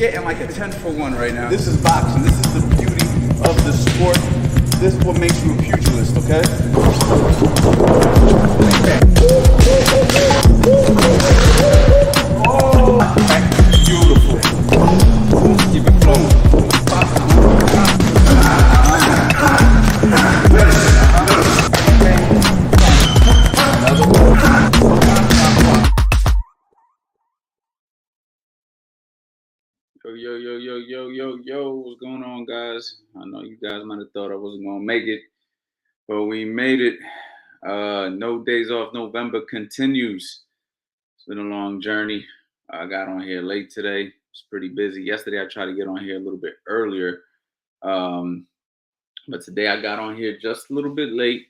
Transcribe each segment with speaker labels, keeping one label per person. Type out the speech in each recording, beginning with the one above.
Speaker 1: getting like a 10 for 1 right now.
Speaker 2: This is boxing. This is the beauty of the sport. This is what makes you a pugilist, okay? Oh, beautiful. Keep it flowing.
Speaker 3: Yo, what's going on, guys? I know you guys might have thought I wasn't going to make it, but we made it. No Days Off November continues. It's been a long journey. I got on here late today. It's pretty busy. Yesterday, I tried to get on here a little bit earlier, but today I got on here just a little bit late.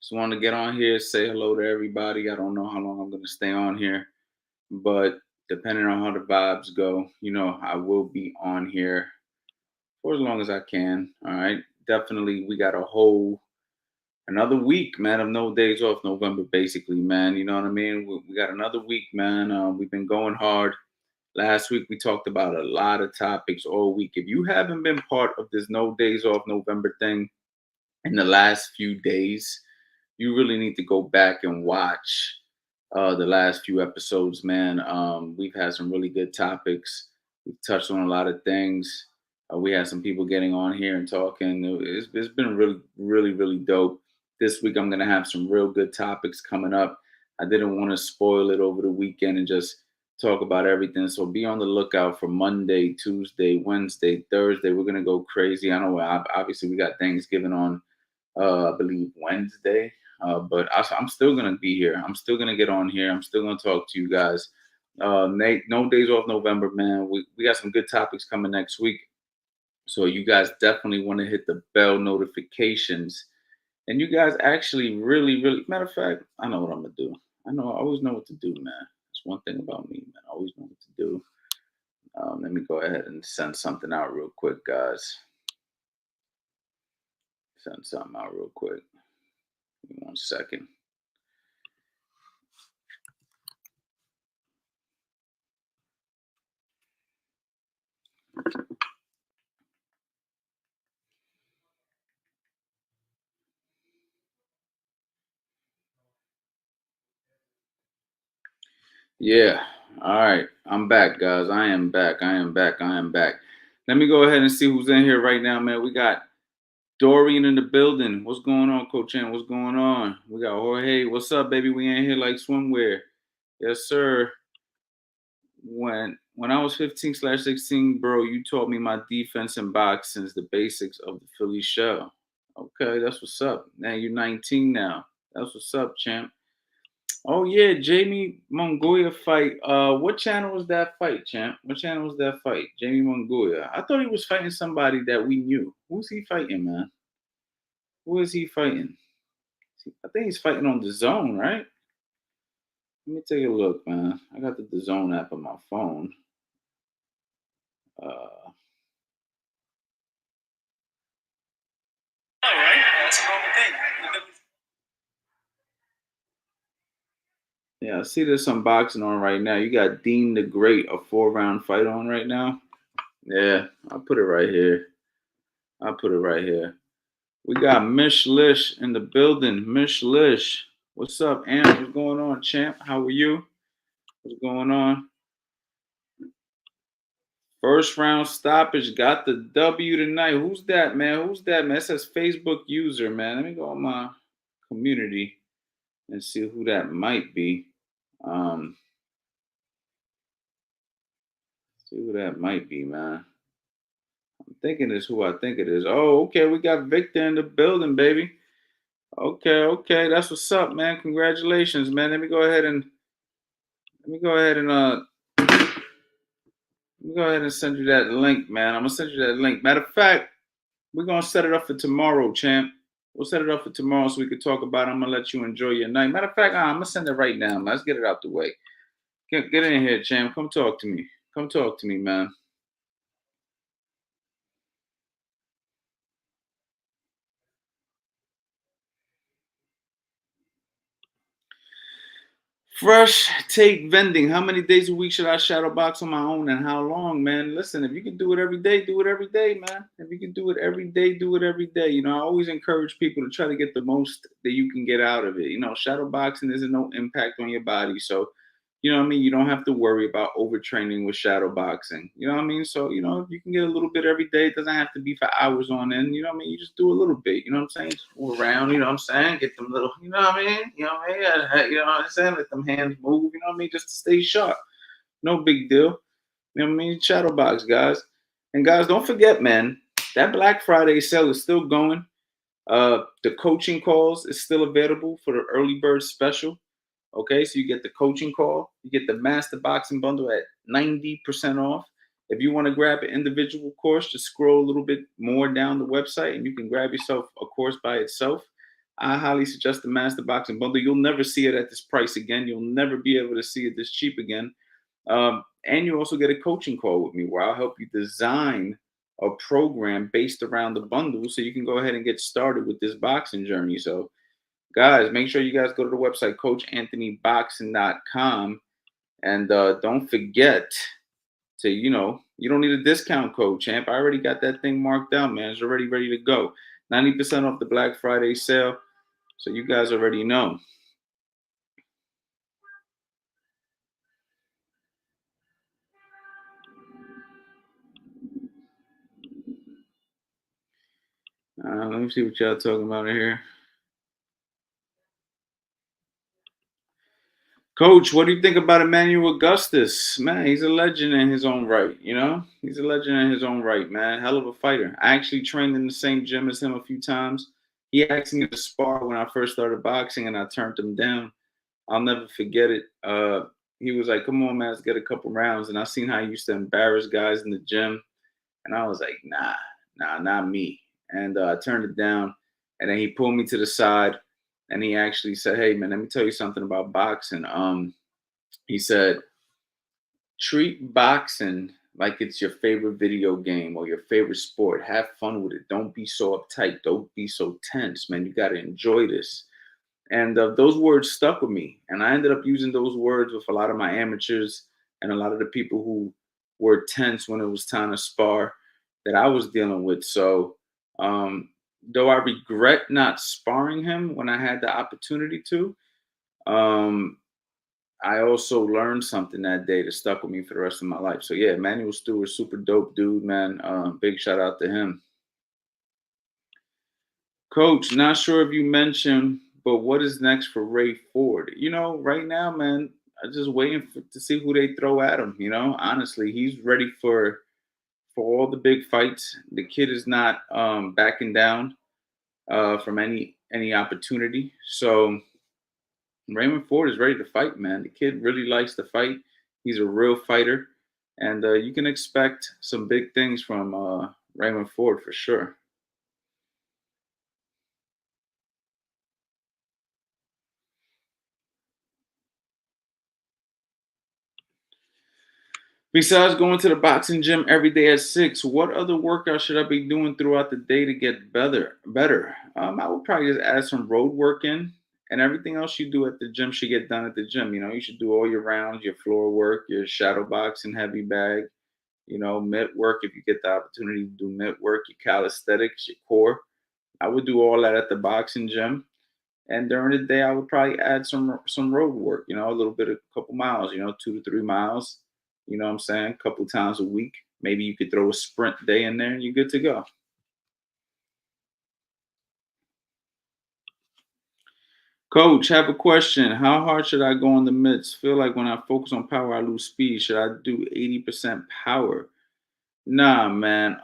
Speaker 3: Just wanted to get on here, say hello to everybody. I don't know how long I'm going to stay on here, but depending on how the vibes go, I will be on here for as long as I can. All right. Definitely, we got another week, man, of No Days Off November, basically, man. You know what I mean? We got another week, man. We've been going hard. Last week, we talked about a lot of topics all week. If you haven't been part of this No Days Off November thing in the last few days, you really need to go back and watch the last few episodes, man. We've had some really good topics. We've touched on a lot of things. We had some people getting on here and talking. It's been really dope. This week, I'm going to have some real good topics coming up. I didn't want to spoil it over the weekend and just talk about everything. So be on the lookout for Monday, Tuesday, Wednesday, Thursday. We're going to go crazy. I know obviously we got Thanksgiving on, I believe, Wednesday. But I'm still going to be here. I'm still going to get on here. I'm still going to talk to you guys. Nate, No Days Off November, man. We got some good topics coming next week. So you guys definitely want to hit the bell notifications. And you guys actually really, matter of fact, I know what I'm going to do. I always know what to do, man. That's one thing about me, man. I always know what to do. Let me go ahead and send something out real quick, guys. Send something out real quick. Give me 1 second. Yeah. All right. I'm back, guys. I am back. Let me go ahead and see who's in here right now, man. We got Dorian in the building. What's going on, Coach N? What's going on? We got Jorge. What's up, baby? We ain't here like swimwear. Yes, sir. When I was 15/16, bro, you taught me my defense and boxing, the basics of the Philly shell. Okay, that's what's up. Now you're 19 now. That's what's up, champ. Oh yeah, Jamie Mongolia fight. What channel was that fight, champ? What channel was that fight? Jamie Mongolia. I thought he was fighting somebody that we knew. Who's he fighting, man? Who is he fighting? I think he's fighting on DAZN, right? Let me take a look, man. I got the DAZN app on my phone. All right, that's a normal thing. Yeah, I see there's some boxing on right now. You got Dean the Great, a 4-round fight on right now. Yeah, I'll put it right here. We got Mish Lish in the building. Mish Lish. What's up, Ant? What's going on, champ? How are you? What's going on? First round stoppage. Got the W tonight. Who's that, man? It says Facebook user, man. Let me go on my community and see who that might be. See who that might be, man. I'm thinking it's who I think it is. Oh, okay. We got Victor in the building, baby. Okay. That's what's up, man. Congratulations, man. Let me go ahead and send you that link, man. I'm gonna send you that link. Matter of fact, we're gonna set it up for tomorrow, champ. We'll set it up for tomorrow so we can talk about it. I'm gonna let you enjoy your night. Matter of fact, I'm gonna send it right now. Let's get it out the way. Get in here, champ. Come talk to me. Come talk to me, man. Fresh take vending. How many days a week should I shadow box on my own and how long, man? Listen, if you can do it every day, do it every day, man. If you can do it every day, do it every day. You know, I always encourage people to try to get the most that you can get out of it. You know, shadow boxing isn't no impact on your body. So, you know what I mean? You don't have to worry about overtraining with shadow boxing. You know what I mean? So, you know, if you can get a little bit every day, it doesn't have to be for hours on end. You know what I mean? You just do a little bit. You know what I'm saying? Just move around. You know what I'm saying? Get them little, you know what I mean? You know what I mean? You know what I'm saying? Let them hands move. You know what I mean? Just to stay sharp. No big deal. You know what I mean? Shadow box, guys. And guys, don't forget, man, that Black Friday sale is still going. The coaching calls is still available for the early bird special. Okay, so you get the coaching call, you get the master boxing bundle at 90% off. If you want to grab an individual course, just scroll a little bit more down the website and you can grab yourself a course by itself. I highly suggest the master boxing bundle. You'll never see it at this price again. You'll never be able to see it this cheap again. And you also get a coaching call with me where I'll help you design a program based around the bundle so you can go ahead and get started with this boxing journey. So guys, make sure you guys go to the website, coachanthonyboxing.com. And don't forget to, you know, you don't need a discount code, champ. I already got that thing marked out, man. It's already ready to go. 90% off the Black Friday sale. So you guys already know. Let me see what y'all talking about in here. Coach, what do you think about Emmanuel Augustus? Man, he's a legend in his own right, you know? He's a legend in his own right, man. Hell of a fighter. I actually trained in the same gym as him a few times. He asked me to spar when I first started boxing and I turned him down. I'll never forget it. He was like, "Come on, man, let's get a couple rounds." And I seen how he used to embarrass guys in the gym. And I was like, nah, not me. And I turned it down. And then he pulled me to the side and he actually said, "Hey, man, let me tell you something about boxing." He said, treat boxing like it's your favorite video game or your favorite sport. Have fun with it. Don't be so uptight. Don't be so tense, man. You got to enjoy this. And those words stuck with me. And I ended up using those words with a lot of my amateurs and a lot of the people who were tense when it was time to spar that I was dealing with. So, though I regret not sparring him when I had the opportunity to, um, I also learned something that day that stuck with me for the rest of my life. So yeah, Manuel Stewart, super dope dude, man. Big shout out to him. Coach, not sure if you mentioned, but what is next for Ray Ford? You know, right now, man, I'm just waiting to see who they throw at him. You know, honestly, he's ready for all the big fights. The kid is not backing down from any opportunity. So Raymond Ford is ready to fight, man. The kid really likes to fight. He's a real fighter, and you can expect some big things from Raymond Ford for sure. Besides going to the boxing gym every day at 6, what other workout should I be doing throughout the day to get better? I would probably just add some road work in, and everything else you do at the gym should get done at the gym. You know, you should do all your rounds, your floor work, your shadow boxing, heavy bag. You know, mitt work if you get the opportunity to do mitt work, your calisthenics, your core. I would do all that at the boxing gym. And during the day, I would probably add some road work, you know, a little bit, a couple miles, you know, 2 to 3 miles. You know what I'm saying? A couple times a week. Maybe you could throw a sprint day in there and you're good to go. Coach, have a question. How hard should I go on the mitts? Feel like when I focus on power, I lose speed. Should I do 80% power? Nah, man.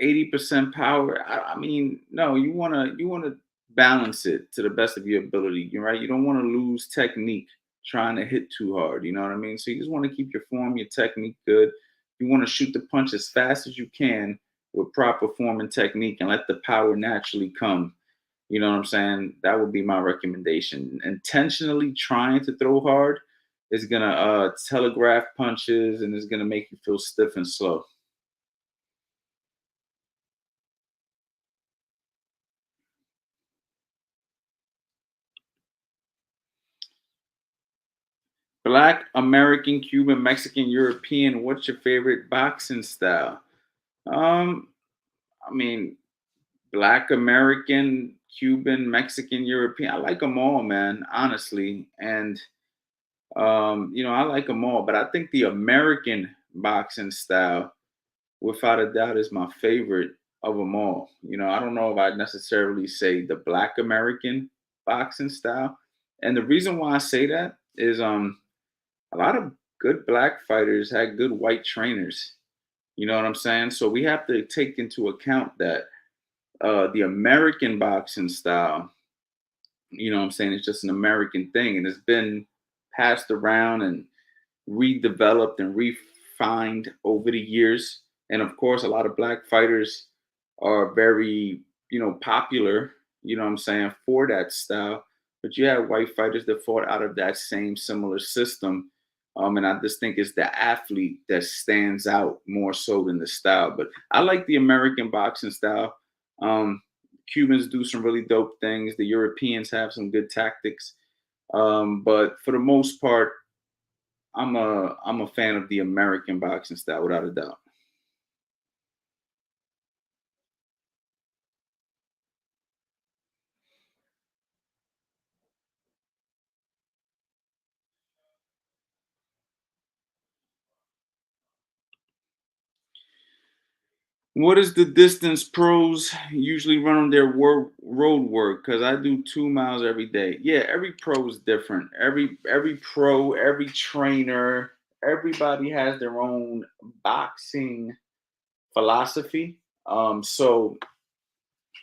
Speaker 3: 80% power. I mean, no, you wanna balance it to the best of your ability. You're right. You don't want to lose technique trying to hit too hard. You know what I mean? So you just want to keep your form, your technique good. You want to shoot the punch as fast as you can with proper form and technique and let the power naturally come. You know what I'm saying? That would be my recommendation. Intentionally trying to throw hard is gonna telegraph punches and is gonna make you feel stiff and slow. Black, American, Cuban, Mexican, European. What's your favorite boxing style? Um, I mean, Black, American, Cuban, Mexican, European. I like them all, man. Honestly, and I like them all. But I think the American boxing style, without a doubt, is my favorite of them all. I don't know if I'd necessarily say the Black American boxing style, and the reason why I say that is a lot of good black fighters had good white trainers. You know what I'm saying? So we have to take into account that the American boxing style, what I'm saying, it's just an American thing and it's been passed around and redeveloped and refined over the years. And of course, a lot of black fighters are very, popular, what I'm saying, for that style. But you have white fighters that fought out of that same similar system. And I just think it's the athlete that stands out more so than the style. But I like the American boxing style. Um, Cubans do some really dope things. The Europeans have some good tactics. But for the most part, I'm a fan of the American boxing style without a doubt. What is the distance pros usually run on their road work? Because I do 2 miles every day. Yeah, every pro is different. Every pro, every trainer, everybody has their own boxing philosophy. So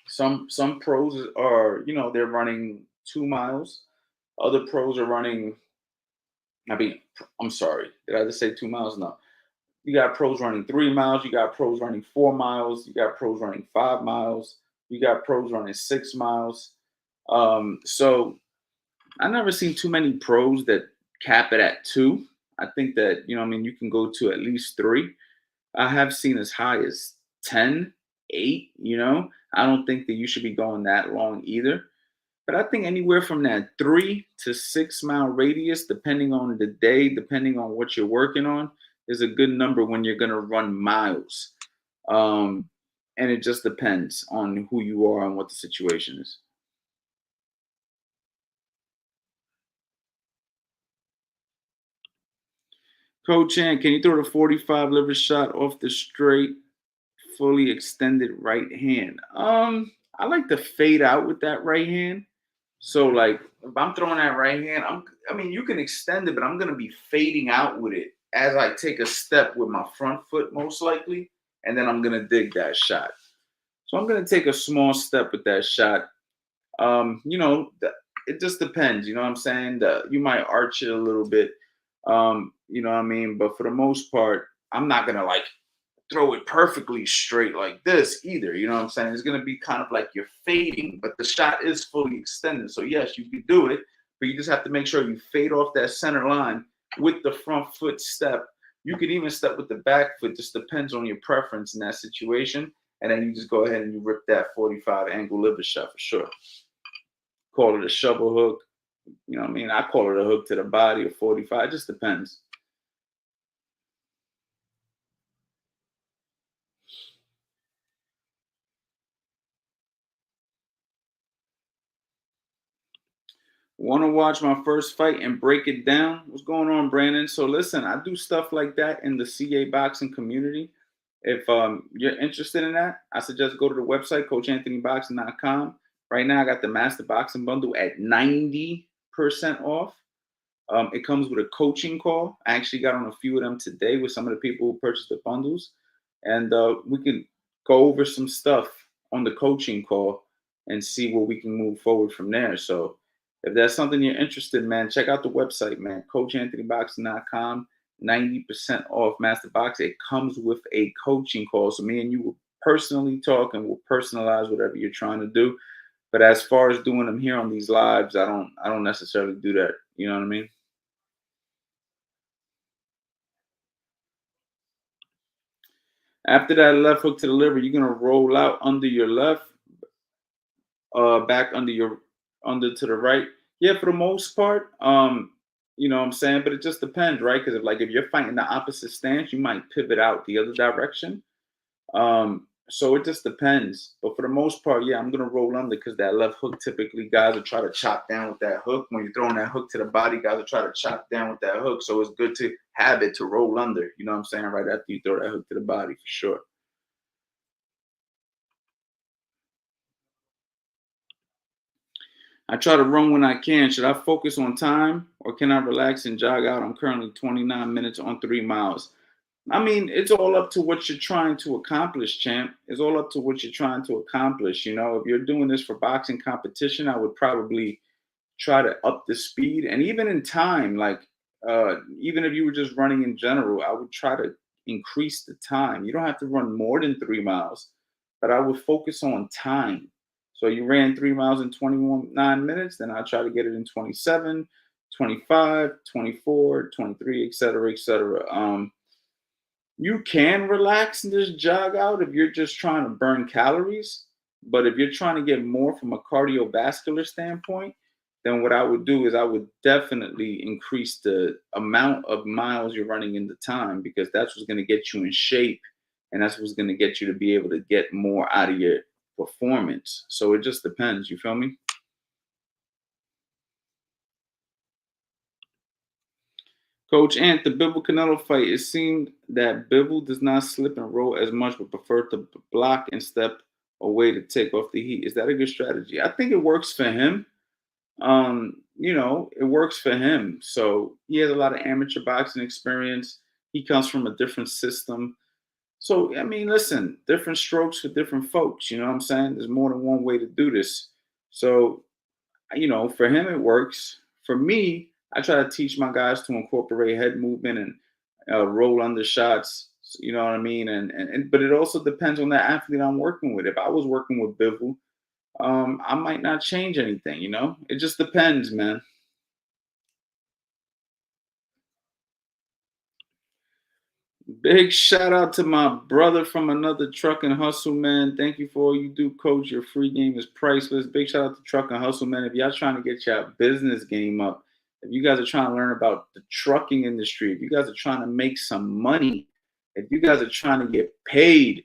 Speaker 3: some pros are, they're running 2 miles. Other pros are running. I mean, I'm sorry. Did I just say 2 miles? No. You got pros running 3 miles. You got pros running 4 miles. You got pros running 5 miles. You got pros running 6 miles. So I never seen too many pros that cap it at two. I think that, you can go to at least three. I have seen as high as 10, 8. I don't think that you should be going that long either. But I think anywhere from that 3 to 6 mile radius, depending on the day, depending on what you're working on, is a good number when you're going to run miles. Um, and it just depends on who you are and what the situation is. Coach Chan, can you throw the 45 liver shot off the straight, fully extended right hand? I like to fade out with that right hand. So like if I'm throwing that right hand, you can extend it, but I'm gonna be fading out with it as I take a step with my front foot, most likely, and then I'm gonna dig that shot. So I'm gonna take a small step with that shot. It just depends. You know what I'm saying? You might arch it a little bit. You know what I mean? But for the most part, I'm not gonna like throw it perfectly straight like this either. You know what I'm saying? It's gonna be kind of like you're fading, but the shot is fully extended. So yes, you can do it, but you just have to make sure you fade off that center line with the front foot step. You can even step with the back foot, just depends on your preference in that situation. And then you just go ahead and you rip that 45 angle liver shot for sure. Call it a shovel hook. You know what I mean? I call it a hook to the body or 45. It just depends. Want to watch my first fight and break it down? What's going on, Brandon? So listen, I do stuff like that in the CA boxing community. If you're interested in that, I suggest go to the website, coachanthonyboxing.com. Right now, I got the Master Boxing Bundle at 90% off. It comes with a coaching call. I actually got on a few of them today with some of the people who purchased the bundles. And we can go over some stuff on the coaching call and see where we can move forward from there. So if that's something you're interested in, man, check out the website, man, coachanthonyboxing.com. 90% off Master Box. It comes with a coaching call. So me and you will personally talk and we'll personalize whatever you're trying to do. But as far as doing them here on these lives, I don't necessarily do that. You know what I mean? After that left hook to the liver, you're gonna roll out under your left, back under your under to the right. Yeah, for the most part. You know what I'm saying? But it just depends, right? Because if you're fighting the opposite stance, you might pivot out the other direction. So it just depends. But for the most part, yeah, I'm gonna roll under because that left hook typically guys will try to chop down with that hook. When you're throwing that hook to the body, guys will try to chop down with that hook. So it's good to have it to roll under. You know what I'm saying? Right after you throw that hook to the body for sure. I try to run when I can. Should I focus on time or can I relax and jog out? I'm currently 29 minutes on 3 miles. I mean, it's all up to what you're trying to accomplish, champ. It's all up to what you're trying to accomplish. You know, if you're doing this for boxing competition, I would probably try to up the speed. And even in time, even if you were just running in general, I would try to increase the time. You don't have to run more than 3 miles, but I would focus on time. So you ran 3 miles in 9 minutes, then I try to get it in 27, 25, 24, 23, et cetera, et cetera. You can relax and just jog out if you're just trying to burn calories. But if you're trying to get more from a cardiovascular standpoint, then what I would do is I would definitely increase the amount of miles you're running in the time because that's what's going to get you in shape and that's what's going to get you to be able to get more out of your performance. So it just depends. You feel me? Coach Ant, the Bivol Canelo fight, it seemed that Bivol does not slip and roll as much, but prefer to block and step away to take off the heat. Is that a good strategy? I think it works for him. It works for him. So he has a lot of amateur boxing experience. He comes from a different system. So, I mean, listen, different strokes for different folks. You know what I'm saying? There's more than one way to do this. So for him it works. For me, I try to teach my guys to incorporate head movement and roll under shots. You know what I mean? And but it also depends on the athlete I'm working with. If I was working with Bivol, I might not change anything. It just depends, man. Big shout out to my brother from another Truck and Hustle, man. Thank you for all you do, coach. Your free game is priceless. Big shout out to Truck and Hustle, man. If y'all trying to get your business game up, if you guys are trying to learn about the trucking industry, if you guys are trying to make some money, if you guys are trying to get paid,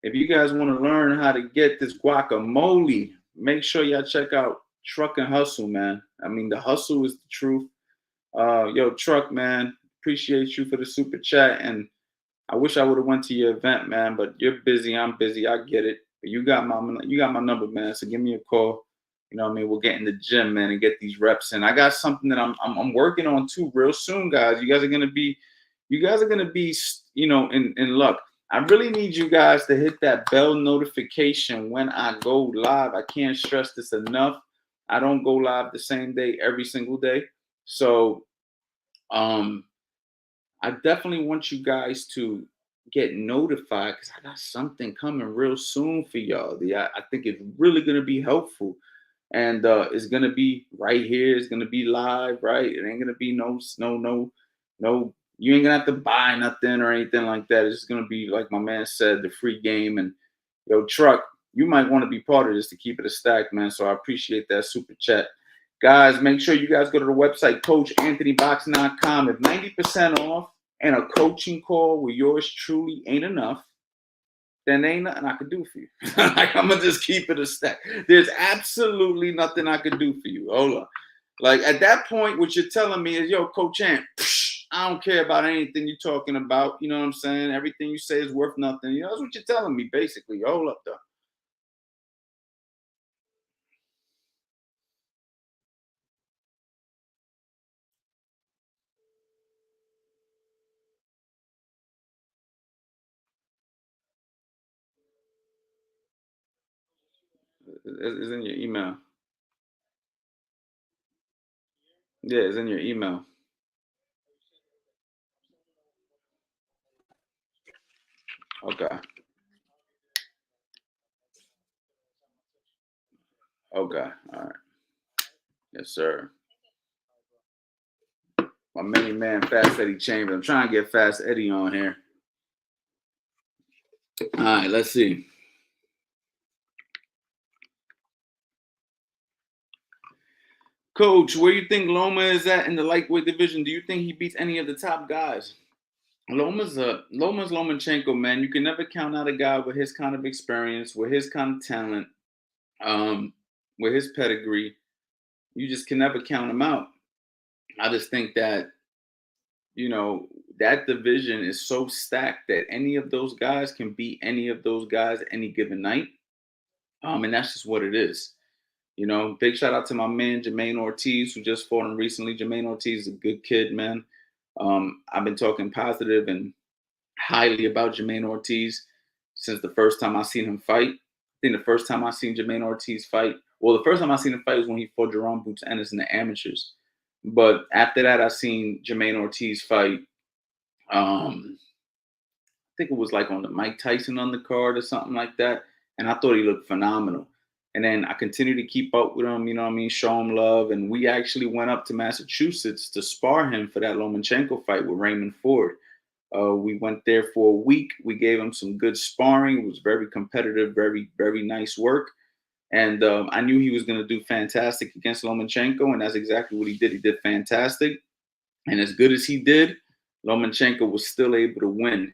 Speaker 3: if you guys want to learn how to get this guacamole, make sure y'all check out Truck and Hustle, man. I mean, the hustle is the truth. Yo, Truck, man, appreciate you for the super chat and I wish I would have went to your event, man, but you're busy. I'm busy. I get it. But you got my number, man. So give me a call. You know what I mean? We'll get in the gym, man, and get these reps in. I got something that I'm working on too real soon, guys. You guys are gonna be in luck. I really need you guys to hit that bell notification when I go live. I can't stress this enough. I don't go live the same day every single day. So um I definitely want you guys to get notified because I got something coming real soon for y'all. I think it's really gonna be helpful, and it's gonna be right here. It's gonna be live, right? It ain't gonna be no. You ain't gonna have to buy nothing or anything like that. It's just gonna be like my man said, the free game. And yo, Truck, you might want to be part of this to keep it a stack, man. So I appreciate that super chat. Guys, make sure you guys go to the website, CoachAnthonyBoxing.com. If 90% off and a coaching call with yours truly ain't enough, then there ain't nothing I could do for you. I'm going to just keep it a stack. There's absolutely nothing I could do for you. Hold on. Like at that point, what you're telling me is, yo, Coach Ant, I don't care about anything you're talking about. You know what I'm saying? Everything you say is worth nothing. That's what you're telling me, basically. Hold up, though. It's in your email. Yeah, it's in your email. Okay. Okay. All right. Yes, sir. My main man, Fast Eddie Chambers. I'm trying to get Fast Eddie on here. All right, let's see. Coach, where you think Loma is at in the lightweight division? Do you think he beats any of the top guys? Loma's Lomachenko, man. You can never count out a guy with his kind of experience, with his kind of talent, um, with his pedigree. You just can never count him out. I just think that, you know, that division is so stacked that any of those guys can beat any of those guys any given night. And that's just what it is. You know, big shout out to my man Jermaine Ortiz, who just fought him recently. Jermaine Ortiz is a good kid, man. I've been talking positive and highly about Jermaine Ortiz since the first time I seen him fight. I think the first time I seen Jermaine Ortiz fight, well, the first time I seen him fight was when he fought Jerome Boots Ennis in the amateurs. But after that, I seen Jermaine Ortiz fight. I think it was like on the Mike Tyson undercard or something like that, and I thought he looked phenomenal. And then I continued to keep up with him, you know what I mean, show him love. And we actually went up to Massachusetts to spar him for that Lomachenko fight with Raymond Ford. We went there for a week. We gave him some good sparring. It was very competitive, very, very nice work. And I knew he was going to do fantastic against Lomachenko, and that's exactly what he did. He did fantastic. And as good as he did, Lomachenko was still able to win.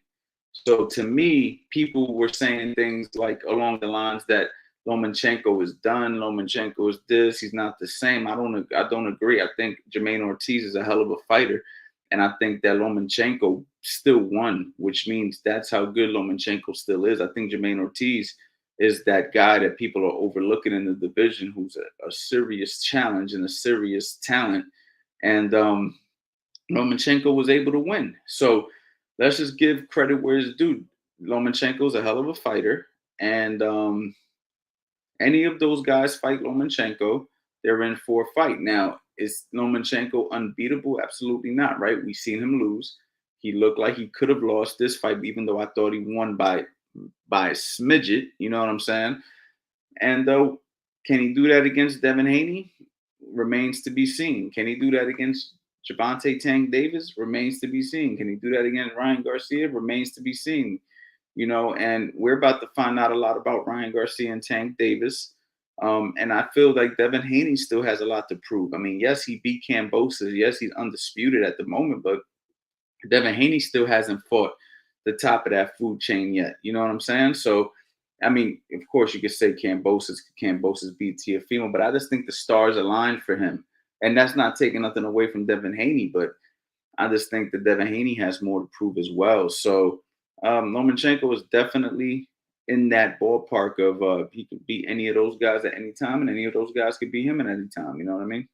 Speaker 3: So to me, people were saying things like along the lines that Lomachenko is done. Lomachenko is this. He's not the same. I don't agree. I think Jermaine Ortiz is a hell of a fighter, and I think that Lomachenko still won, which means that's how good Lomachenko still is. I think Jermaine Ortiz is that guy that people are overlooking in the division, who's a serious challenge and a serious talent. And Lomachenko was able to win. So let's just give credit where it's due. Lomachenko is a hell of a fighter, and any of those guys fight Lomachenko, they're in for a fight. Now, is Lomachenko unbeatable? Absolutely not, right? We've seen him lose. He looked like he could have lost this fight, even though I thought he won by a smidget. You know what I'm saying? And though, can he do that against Devin Haney? Remains to be seen. Can he do that against Javante Tank Davis? Remains to be seen. Can he do that against Ryan Garcia? Remains to be seen. You know, and we're about to find out a lot about Ryan Garcia and Tank Davis. And I feel like Devin Haney still has a lot to prove. I mean, yes, he beat Kambosos. Yes, he's undisputed at the moment, but Devin Haney still hasn't fought the top of that food chain yet. You know what I'm saying? So, I mean, of course, you could say Kambosos beat Teofimo, but I just think the stars aligned for him. And that's not taking nothing away from Devin Haney, but I just think that Devin Haney has more to prove as well. So Lomachenko is definitely in that ballpark of he could beat any of those guys at any time, and any of those guys could beat him at any time. You know what I mean?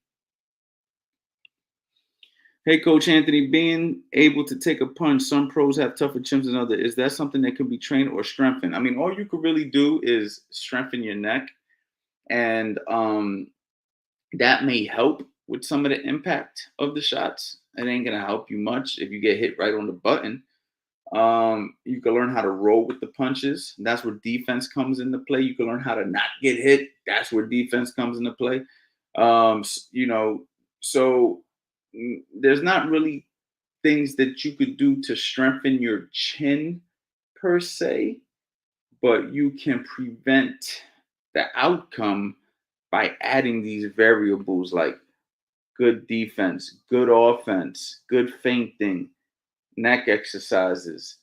Speaker 3: Hey, Coach Anthony, being able to take a punch, some pros have tougher chins than others. Is that something that can be trained or strengthened? I mean, all you could really do is strengthen your neck, and that may help with some of the impact of the shots. It ain't gonna help you much if you get hit right on the button. You can learn how to roll with the punches. That's where defense comes into play. You can learn how to not get hit. That's where defense comes into play. You know, so there's not really things that you could do to strengthen your chin per se, but you can prevent the outcome by adding these variables like good defense, good offense, good feinting, neck exercises.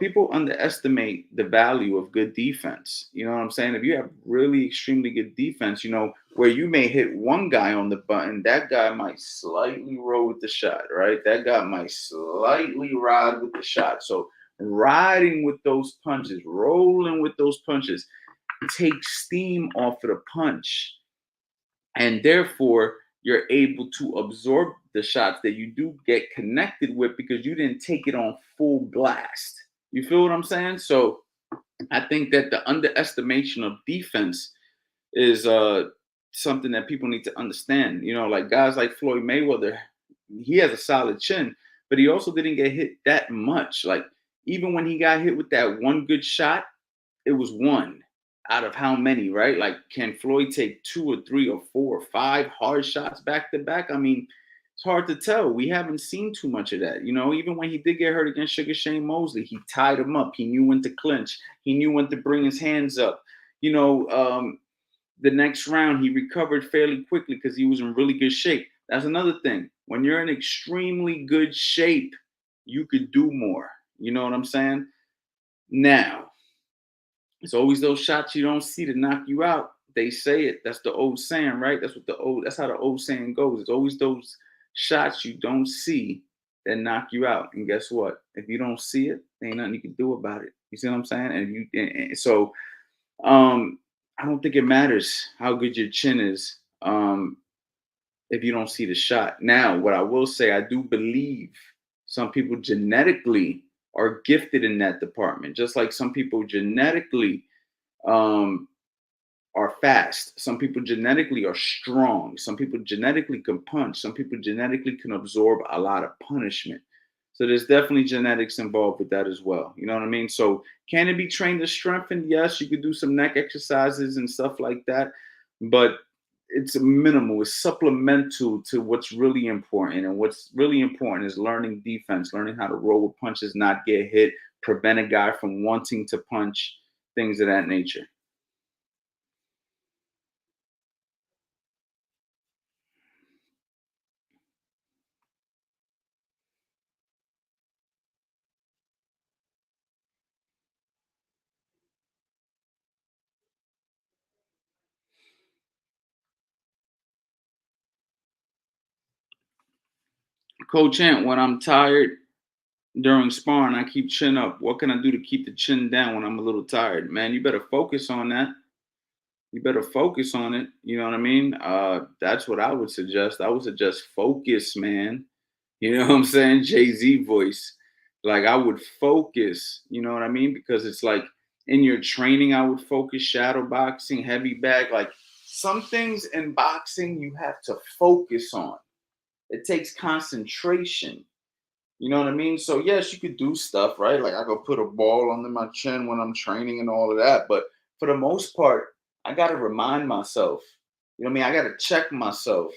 Speaker 3: People underestimate the value of good defense. You know what I'm saying? If you have really extremely good defense, you know, where you may hit one guy on the button, that guy might slightly roll with the shot, right? That guy might slightly ride with the shot. So riding with those punches, rolling with those punches, takes steam off of the punch. And therefore, you're able to absorb the shots that you do get connected with because you didn't take it on full blast. You feel what I'm saying? So I think that the underestimation of defense is something that people need to understand. You know, like guys like Floyd Mayweather, he has a solid chin, but he also didn't get hit that much. Like even when he got hit with that one good shot, it was one out of how many, right? Like, can Floyd take 2 or 3 or 4 or 5 hard shots back to back? I mean, it's hard to tell. We haven't seen too much of that. You know, even when he did get hurt against Sugar Shane Mosley, he tied him up. He knew when to clinch. He knew when to bring his hands up. You know, The next round, he recovered fairly quickly because he was in really good shape. That's another thing. When you're in extremely good shape, you could do more. You know what I'm saying? Now, it's always those shots you don't see to knock you out. They say it. That's the old saying, right? That's how the old saying goes. It's always those shots you don't see that knock you out. And guess what? If you don't see it, there ain't nothing you can do about it. You see what I'm saying? And I don't think it matters how good your chin is if you don't see the shot. Now, what I will say, I do believe some people genetically are gifted in that department, just like some people genetically um, are fast. Some people genetically are strong. Some people genetically can punch. Some people genetically can absorb a lot of punishment. So there's definitely genetics involved with that as well. You know what I mean? So can it be trained to strengthen? Yes, you could do some neck exercises and stuff like that, but it's minimal. It's supplemental to what's really important. And what's really important is learning defense, learning how to roll with punches, not get hit, prevent a guy from wanting to punch, things of that nature. Coach Ant, when I'm tired during sparring, I keep chin up. What can I do to keep the chin down when I'm a little tired? Man, you better focus on that. You better focus on it. You know what I mean? That's what I would suggest. I would suggest focus, man. You know what I'm saying? Jay-Z voice. Like I would focus, you know what I mean? Because it's like in your training, I would focus shadow boxing, heavy bag. Like some things in boxing you have to focus on. It takes concentration. You know what I mean? So yes, you could do stuff, right? Like I could put a ball under my chin when I'm training and all of that. But for the most part, I gotta remind myself. You know what I mean? I gotta check myself.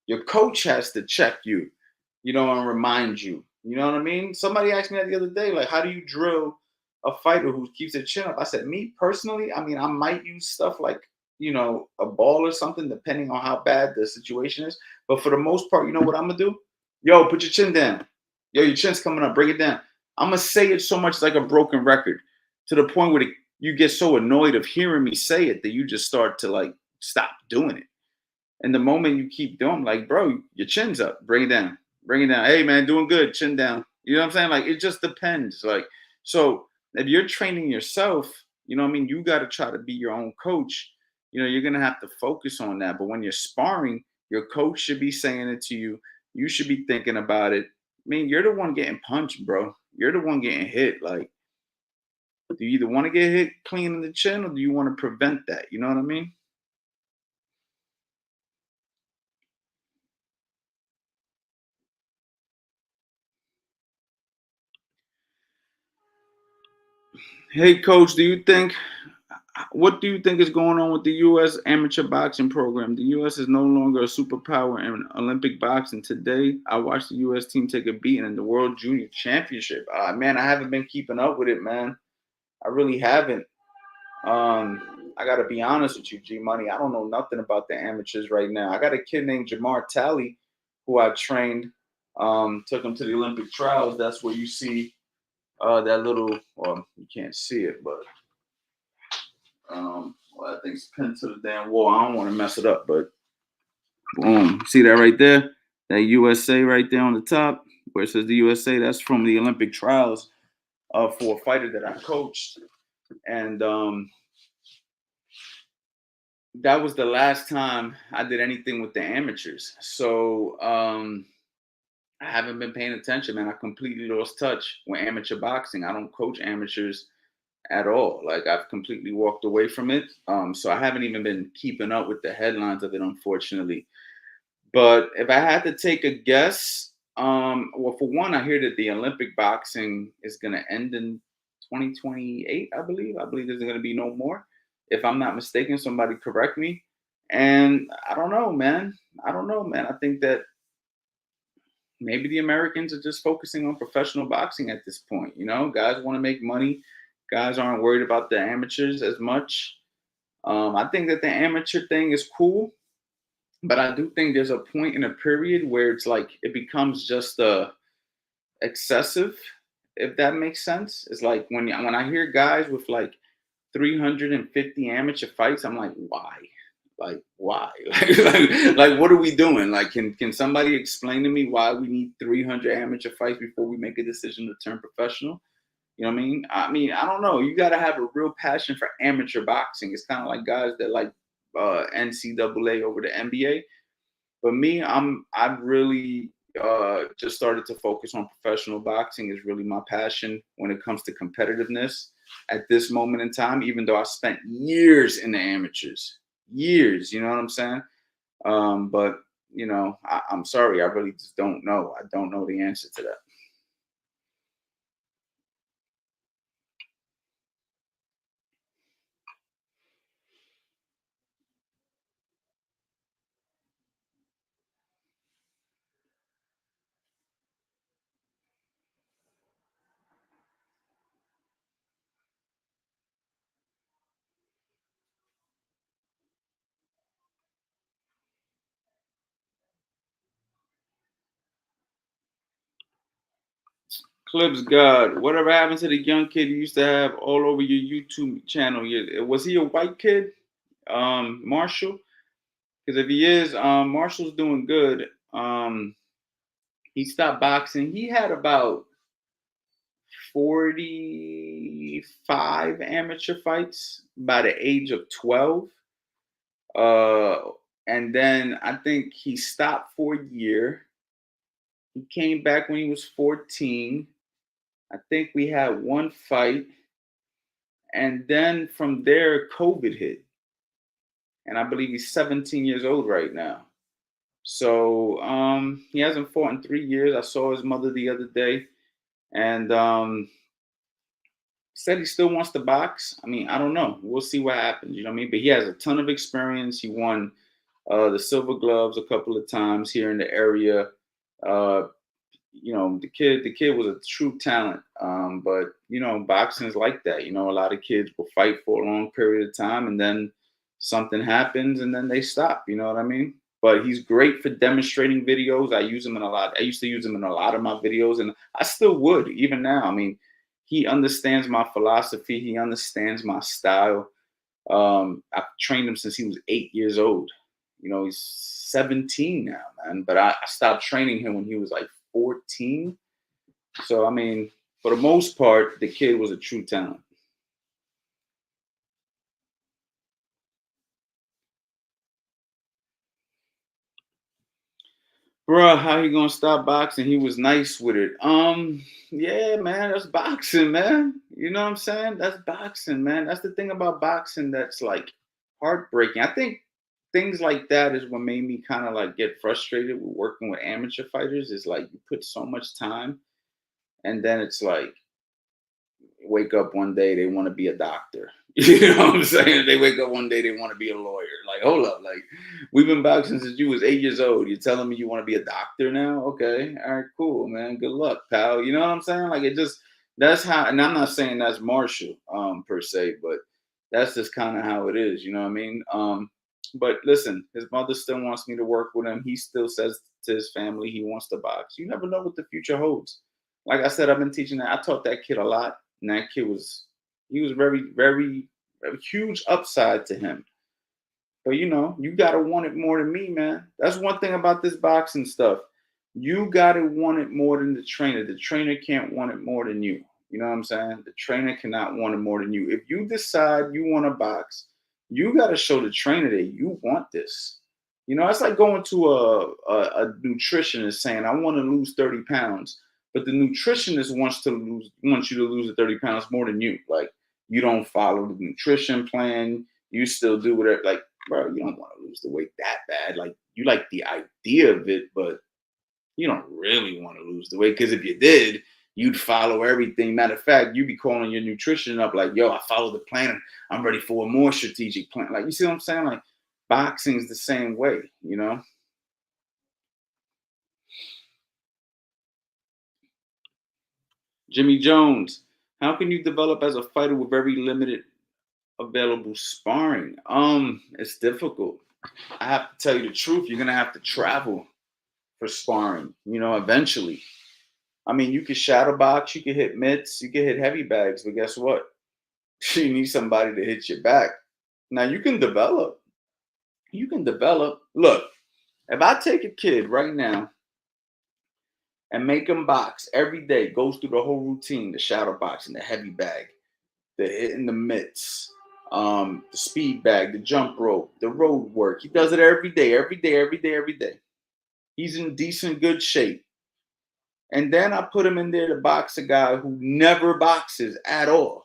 Speaker 3: Your coach has to check you, you know, and remind you. You know what I mean? Somebody asked me that the other day, like, how do you drill a fighter who keeps their chin up? I said, me personally, I mean, I might use stuff like, you know, a ball or something, depending on how bad the situation is. But for the most part, you know what I'm gonna do? Yo, put your chin down. Yo, your chin's coming up. Bring it down. I'm gonna say it so much like a broken record to the point where you get so annoyed of hearing me say it that you just start to like stop doing it. And the moment you keep doing, like, bro, your chin's up. Bring it down. Bring it down. Hey, man, doing good. Chin down. You know what I'm saying? Like, it just depends. Like, so if you're training yourself, you know what I mean? You got to try to be your own coach. You know, you're going to have to focus on that. But when you're sparring, your coach should be saying it to you. You should be thinking about it. I mean, you're the one getting punched, bro. You're the one getting hit. Like, do you either want to get hit clean in the chin or do you want to prevent that? You know what I mean? Hey, coach, what do you think is going on with the U.S. amateur boxing program? The U.S. is no longer a superpower in Olympic boxing. Today, I watched the U.S. team take a beating in the World Junior Championship. Man, I haven't been keeping up with it, man. I really haven't. I got to be honest with you, G Money. I don't know nothing about the amateurs right now. I got a kid named Jamar Talley who I trained, took him to the Olympic trials. That's where you see that little, well, you can't see it, but well, that thing's pinned to the damn wall. I don't want to mess it up, but boom. See that right there? That USA right there on the top, where it says the USA, that's from the Olympic trials for a fighter that I coached. And that was the last time I did anything with the amateurs. So I haven't been paying attention, man. I completely lost touch with amateur boxing. I don't coach amateurs at all. Like I've completely walked away from it. So I haven't even been keeping up with the headlines of it, unfortunately. But if I had to take a guess, well, for one, I hear that the Olympic boxing is going to end in 2028. I believe. I believe there's going to be no more. If I'm not mistaken, somebody correct me. And I don't know, man. I don't know, man. I think that maybe the Americans are just focusing on professional boxing at this point. You know, guys want to make money. Guys aren't worried about the amateurs as much. I think that the amateur thing is cool, but I do think there's a point in a period where it's like it becomes just excessive, if that makes sense. It's like when I hear guys with like 350 amateur fights, I'm like, why? Like, why? Like, what are we doing? Like, can somebody explain to me why we need 300 amateur fights before we make a decision to turn professional? You know what I mean? I mean, I don't know. You got to have a real passion for amateur boxing. It's kind of like guys that like NCAA over the NBA. But me, I've really just started to focus on professional boxing. Is really my passion when it comes to competitiveness at this moment in time. Even though I spent years in the amateurs, years. You know what I'm saying? But I'm sorry, I really just don't know. I don't know the answer to that. Clips God, whatever happened to the young kid you used to have all over your YouTube channel? Was he a white kid, Marshall? Because if he is, Marshall's doing good. He stopped boxing. He had about 45 amateur fights by the age of 12. Uh, and then I think he stopped for a year. He came back when he was 14. I think we had one fight. And then from there, COVID hit. And I believe he's 17 years old right now. So he hasn't fought in 3 years. I saw his mother the other day. And said he still wants to box. I mean, I don't know. We'll see what happens. You know what I mean? But he has a ton of experience. He won the Silver Gloves a couple of times here in the area. Uh, the kid was a true talent. But boxing is like that. A lot of kids will fight for a long period of time, and then something happens, and then they stop. You know what I mean? But he's great for demonstrating videos. I use him in a lot. I used to use him in a lot of my videos, and I still would even now. I mean, he understands my philosophy. He understands my style. I've trained him since he was 8 years old. He's 17 now, man. But I stopped training him when he was like 14. So I mean, for the most part, the kid was a true talent. Bruh, how he gonna stop boxing? He was nice with it. Yeah, man, that's boxing, man. You know what I'm saying? That's boxing, man. That's the thing about boxing that's like heartbreaking. I think things like that is what made me kind of like get frustrated with working with amateur fighters. Is like you put so much time, and then it's like wake up one day they want to be a doctor. You know what I'm saying? They wake up one day they want to be a lawyer. Like, hold up, like we've been boxing since you was 8 years old. You're telling me you want to be a doctor now? Okay, all right, cool, man. Good luck, pal. You know what I'm saying? Like it just that's how. And I'm not saying that's Marshall per se, but that's just kind of how it is. You know what I mean? But listen, his mother still wants me to work with him. He still says to his family he wants to box. You never know what the future holds. Like I said, I've been teaching that. I taught that kid a lot, and that kid he was very, very, very huge upside to him. But you gotta want it more than me, man. That's one thing about this boxing stuff. You gotta want it more than the trainer. The trainer can't want it more than you. You know what I'm saying? The trainer cannot want it more than you. If you decide you want to box, you gotta show the trainer that you want this. It's like going to a nutritionist saying, I want to lose 30 pounds. But the nutritionist wants you to lose the 30 pounds more than you. Like you don't follow the nutrition plan. You still do whatever. Like, bro, you don't want to lose the weight that bad. Like, you like the idea of it, but you don't really want to lose the weight. Because if you did, you'd follow everything. Matter of fact, you'd be calling your nutrition up like, yo, I follow the plan. I'm ready for a more strategic plan. Like, you see what I'm saying? Like, boxing's the same way. Jimmy Jones, how can you develop as a fighter with very limited available sparring. It's difficult. I have to tell you the truth. You're gonna have to travel for sparring, eventually. I mean, you could shadow box, you could hit mitts, you could hit heavy bags, but guess what? You need somebody to hit your back. Now you can develop. You can develop. Look, if I take a kid right now and make him box every day, goes through the whole routine, the shadow boxing, the heavy bag, the hitting the mitts, the speed bag, the jump rope, the road work. He does it every day, every day, every day, every day. He's in decent, good shape. And then I put him in there to box a guy who never boxes at all.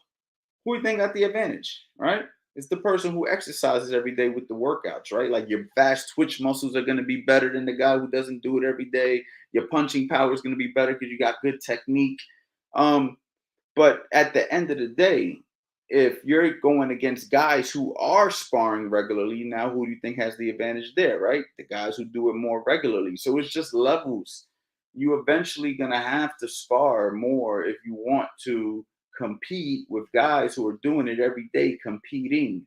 Speaker 3: Who do you think got the advantage, right? It's the person who exercises every day with the workouts, right? Like your fast twitch muscles are going to be better than the guy who doesn't do it every day. Your punching power is going to be better because you got good technique. But at the end of the day, if you're going against guys who are sparring regularly, now who do you think has the advantage there, right? The guys who do it more regularly. So it's just levels. You eventually going to have to spar more if you want to compete with guys who are doing it every day, competing.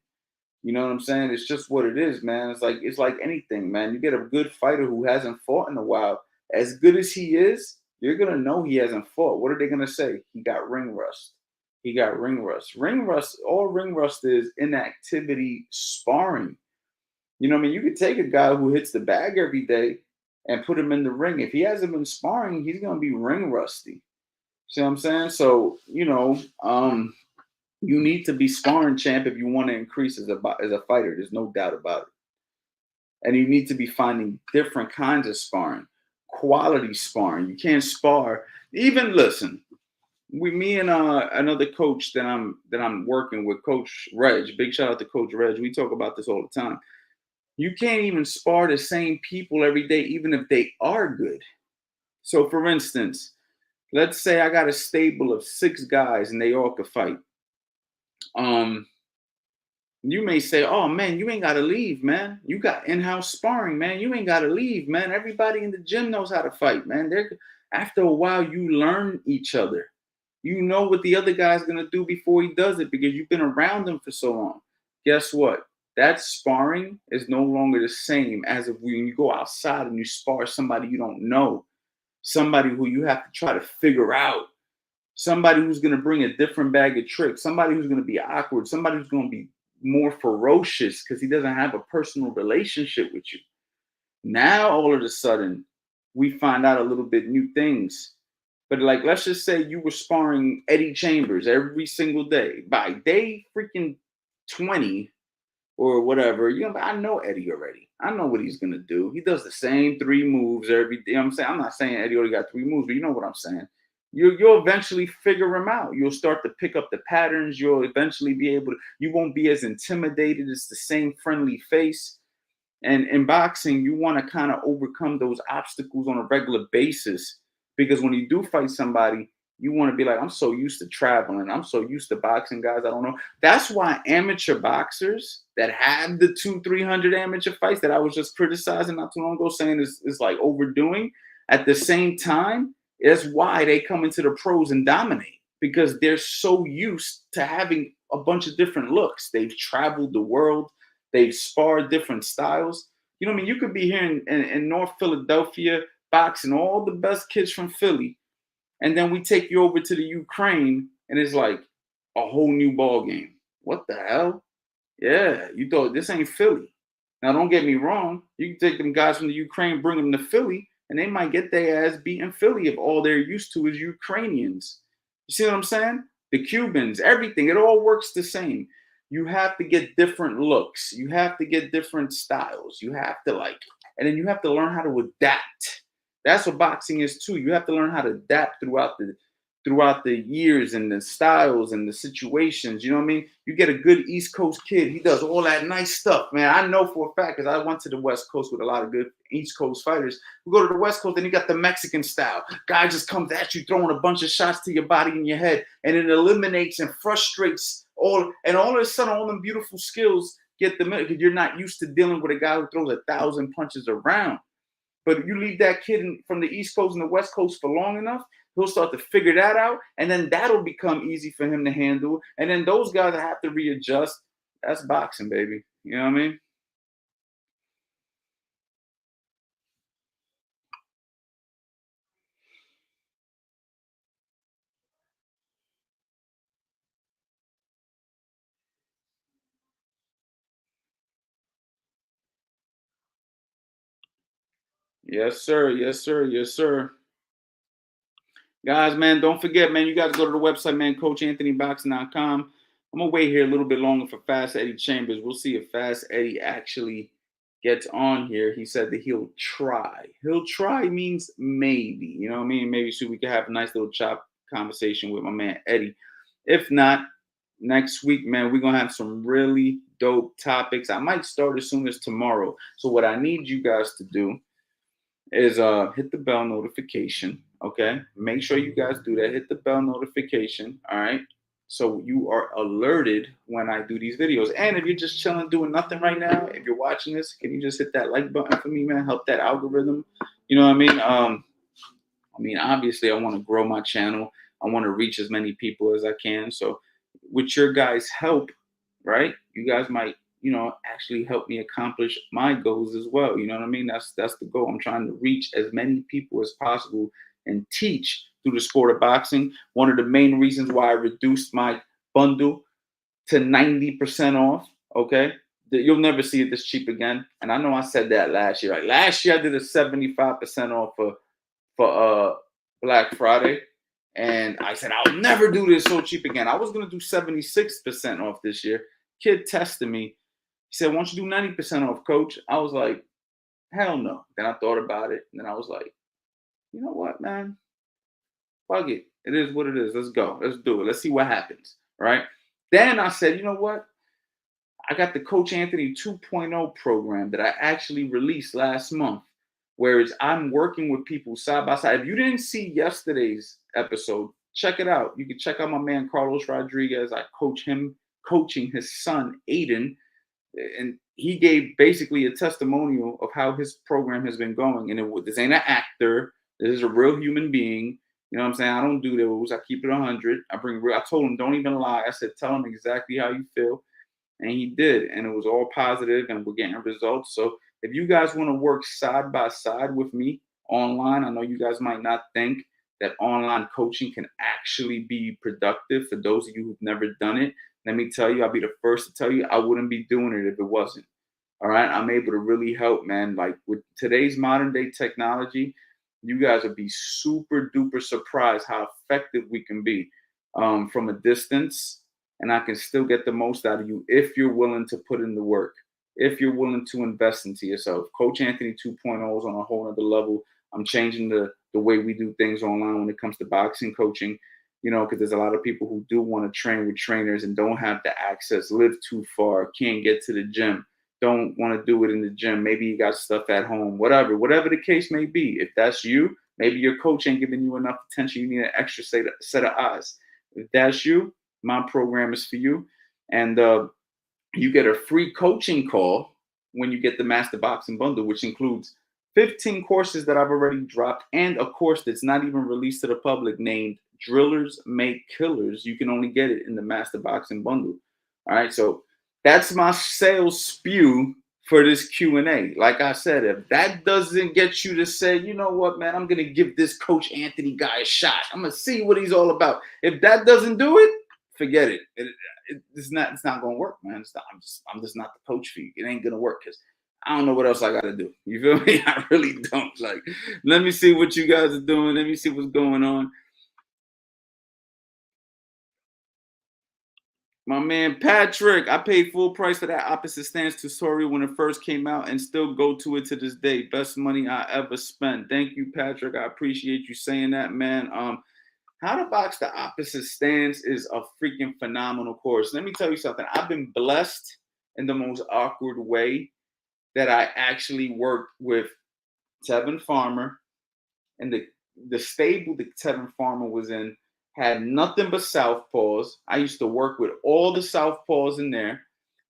Speaker 3: You know what I'm saying? It's just what it is, man. It's like anything, man. You get a good fighter who hasn't fought in a while. As good as he is, you're gonna know he hasn't fought. What are they gonna say? He got ring rust. He got ring rust. Ring rust, all ring rust is inactivity sparring. You know what I mean? You could take a guy who hits the bag every day and put him in the ring. If he hasn't been sparring, he's gonna be ring rusty. See what I'm saying? So, you need to be sparring champ if you want to increase as a fighter. There's no doubt about it. And you need to be finding different kinds of sparring, quality sparring. You can't spar. Even listen, me and another coach that I'm working with, Coach Reg. Big shout out to Coach Reg. We talk about this all the time. You can't even spar the same people every day, even if they are good. So, for instance, let's say I got a stable of 6 guys and they all could fight. You may say, "Oh man, you ain't got to leave, man. You got in-house sparring, man. You ain't got to leave, man. Everybody in the gym knows how to fight, man." After a while, you learn each other. You know what the other guy's gonna do before he does it because you've been around him for so long. Guess what? That sparring is no longer the same as if when you go outside and you spar somebody you don't know, somebody who you have to try to figure out. Somebody who's going to bring a different bag of tricks, somebody who's going to be awkward, somebody who's going to be more ferocious because he doesn't have a personal relationship with you. Now, all of a sudden, we find out a little bit new things. But like, let's just say you were sparring Eddie Chambers every single day. By day freaking 20 or whatever, I know Eddie already. I know what he's going to do. He does the same 3 moves every day. You know what I'm saying? I'm not saying Eddie only got 3 moves, but you know what I'm saying. You'll eventually figure him out. You'll start to pick up the patterns. You'll eventually be able to, you won't be as intimidated. It's the same friendly face. And in boxing, you want to kind of overcome those obstacles on a regular basis because when you do fight somebody, you want to be like, I'm so used to traveling. I'm so used to boxing, guys. I don't know. That's why amateur boxers that have the 200-300 amateur fights that I was just criticizing not too long ago, saying is like overdoing. At the same time, that's why they come into the pros and dominate because they're so used to having a bunch of different looks. They've traveled the world. They've sparred different styles. You know what I mean? You could be here in North Philadelphia boxing all the best kids from Philly. And then we take you over to the Ukraine and it's like a whole new ball game. What the hell? Yeah, you thought this ain't Philly. Now, don't get me wrong. You can take them guys from the Ukraine, bring them to Philly, and they might get their ass beat in Philly if all they're used to is Ukrainians. You see what I'm saying? The Cubans, everything, it all works the same. You have to get different looks. You have to get different styles. You have to and then you have to learn how to adapt. That's what boxing is too. You have to learn how to adapt throughout the years and the styles and the situations. You know what I mean? You get a good East Coast kid. He does all that nice stuff, man. I know for a fact because I went to the West Coast with a lot of good East Coast fighters. We go to the West Coast, then you got the Mexican style. Guy just comes at you throwing a bunch of shots to your body and your head, and it eliminates and frustrates and all of a sudden, all them beautiful skills get the because you're not used to dealing with a guy who throws 1,000 punches around. But you leave that kid from the East Coast and the West Coast for long enough, he'll start to figure that out, and then that'll become easy for him to handle. And then those guys have to readjust. that's boxing, baby. You know what I mean? Yes, sir. Yes, sir. Yes, sir. Guys, man, don't forget, man, you got to go to the website, man, CoachAnthonyBoxing.com. I'm going to wait here a little bit longer for Fast Eddie Chambers. We'll see if Fast Eddie actually gets on here. He said that he'll try. He'll try means maybe. You know what I mean? Maybe so we can have a nice little chop conversation with my man Eddie. If not, next week, man, we're going to have some really dope topics. I might start as soon as tomorrow. So what I need you guys to do is hit the bell notification. Okay, make sure you guys do that. Hit the bell notification. All right, so you are alerted when I do these videos. And if you're just chilling doing nothing right now, if you're watching this, can you just hit that like button for me, man? Help that algorithm. You know what I mean, obviously I want to grow my channel. I want to reach as many people as I can. So with your guys' help, right, you guys might, actually help me accomplish my goals as well. You know what I mean? That's the goal. I'm trying to reach as many people as possible and teach through the sport of boxing. One of the main reasons why I reduced my bundle to 90% off. Okay. You'll never see it this cheap again. And I know I said that last year. Like last year I did a 75% off for Black Friday. And I said, I'll never do this so cheap again. I was going to do 76% off this year. Kid tested me. He said, why don't you do 90% off, coach? I was like, hell no. Then I thought about it. And then I was like, you know what, man? Fuck it. It is what it is. Let's go. Let's do it. Let's see what happens. Right? Then I said, you know what? I got the Coach Anthony 2.0 program that I actually released last month, whereas I'm working with people side by side. If you didn't see yesterday's episode, check it out. You can check out my man Carlos Rodriguez. I coach him, coaching his son Aiden, and he gave basically a testimonial of how his program has been going. And this ain't an actor. This is a real human being. You know what I'm saying? I don't do those. I keep it 100. I told him, don't even lie. I said, tell him exactly how you feel. And he did. And it was all positive and we're getting results. So if you guys want to work side by side with me online, I know you guys might not think that online coaching can actually be productive. For those of you who've never done it, let me tell you, I'll be the first to tell you, I wouldn't be doing it if it wasn't. All right. I'm able to really help, man. Like with today's modern day technology, you guys would be super duper surprised how effective we can be from a distance. And I can still get the most out of you if you're willing to put in the work, if you're willing to invest into yourself. Coach Anthony 2.0 is on a whole other level. I'm changing the way we do things online when it comes to boxing coaching, because there's a lot of people who do want to train with trainers and don't have the access, live too far, can't get to the gym, don't want to do it in the gym. Maybe you got stuff at home, whatever the case may be. If that's you, maybe your coach ain't giving you enough attention. You need an extra set of eyes. If that's you, my program is for you. And you get a free coaching call when you get the Master Boxing Bundle, which includes 15 courses that I've already dropped and a course that's not even released to the public named Drillers Make Killers. You can only get it in the Master Boxing Bundle. All right, so that's my sales spew for this Q&A. Like I said, if that doesn't get you to say, you know what, man, I'm going to give this Coach Anthony guy a shot. I'm going to see what he's all about. If that doesn't do it, forget it. It's not going to work, man. I'm just not the coach for you. It ain't going to work because I don't know what else I got to do. You feel me? I really don't. Like, let me see what you guys are doing. Let me see what's going on. My man Patrick, I paid full price for that opposite stance tutorial when it first came out and still go to it to this day. Best money I ever spent. Thank you, Patrick. I appreciate you saying that, man. How to Box the Opposite Stance is a freaking phenomenal course. Let me tell you something. I've been blessed in the most awkward way that I actually worked with Tevin Farmer, and the stable that Tevin Farmer was in had nothing but southpaws. I used to work with all the southpaws in there.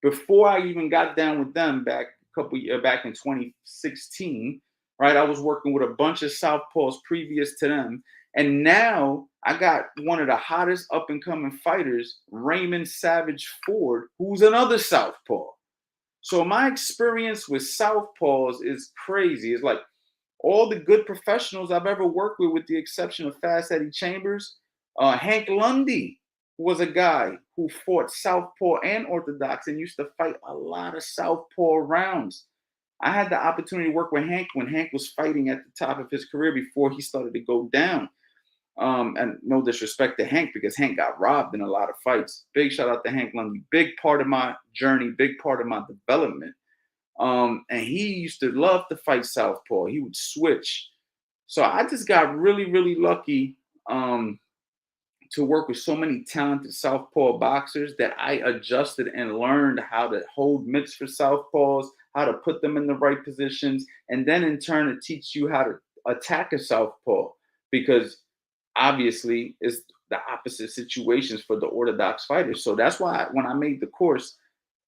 Speaker 3: Before I even got down with them back back in 2016, right? I was working with a bunch of southpaws previous to them, And now I got one of the hottest up and coming fighters, Raymond Savage Ford, who's another southpaw. So my experience with southpaws is crazy. It's like all the good professionals I've ever worked with the exception of Fast Eddie Chambers, Hank Lundy was a guy who fought southpaw and orthodox and used to fight a lot of southpaw rounds. I had the opportunity to work with Hank when Hank was fighting at the top of his career before he started to go down. And no disrespect to Hank because Hank got robbed in a lot of fights. Big shout out to Hank Lundy. Big part of my journey, big part of my development. And he used to love to fight southpaw. He would switch. So I just got really, really lucky to work with so many talented southpaw boxers that I adjusted and learned how to hold mitts for southpaws, how to put them in the right positions, and then in turn to teach you how to attack a southpaw because obviously it's the opposite situations for the orthodox fighters. So that's why when I made the course,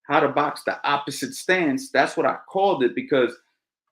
Speaker 3: how to box the opposite stance, that's what I called it because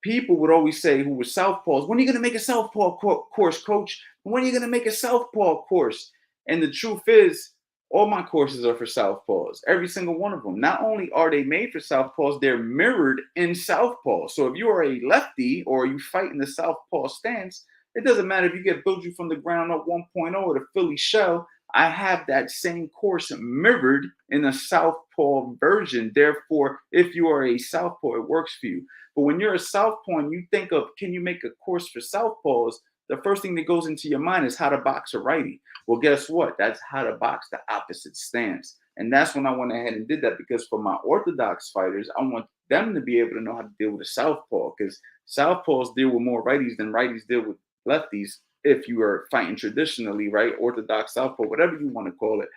Speaker 3: people would always say who were southpaws, when are you going to make a southpaw course, coach? When are you going to make a southpaw course? And the truth is, all my courses are for southpaws, every single one of them. Not only are they made for southpaws, they're mirrored in southpaw. So if you are a lefty or you fight in the southpaw stance, it doesn't matter if you get built you from the ground up 1.0 or the Philly shell. I have that same course mirrored in a southpaw version. Therefore, if you are a southpaw, it works for you. But when you're a southpaw and you think of, can you make a course for southpaws? The first thing that goes into your mind is how to box a righty. Well, guess what? That's how to box the opposite stance. And that's when I went ahead and did that because for my orthodox fighters, I want them to be able to know how to deal with a southpaw because southpaws deal with more righties than righties deal with lefties if you are fighting traditionally, right? Orthodox southpaw, whatever you want to call it.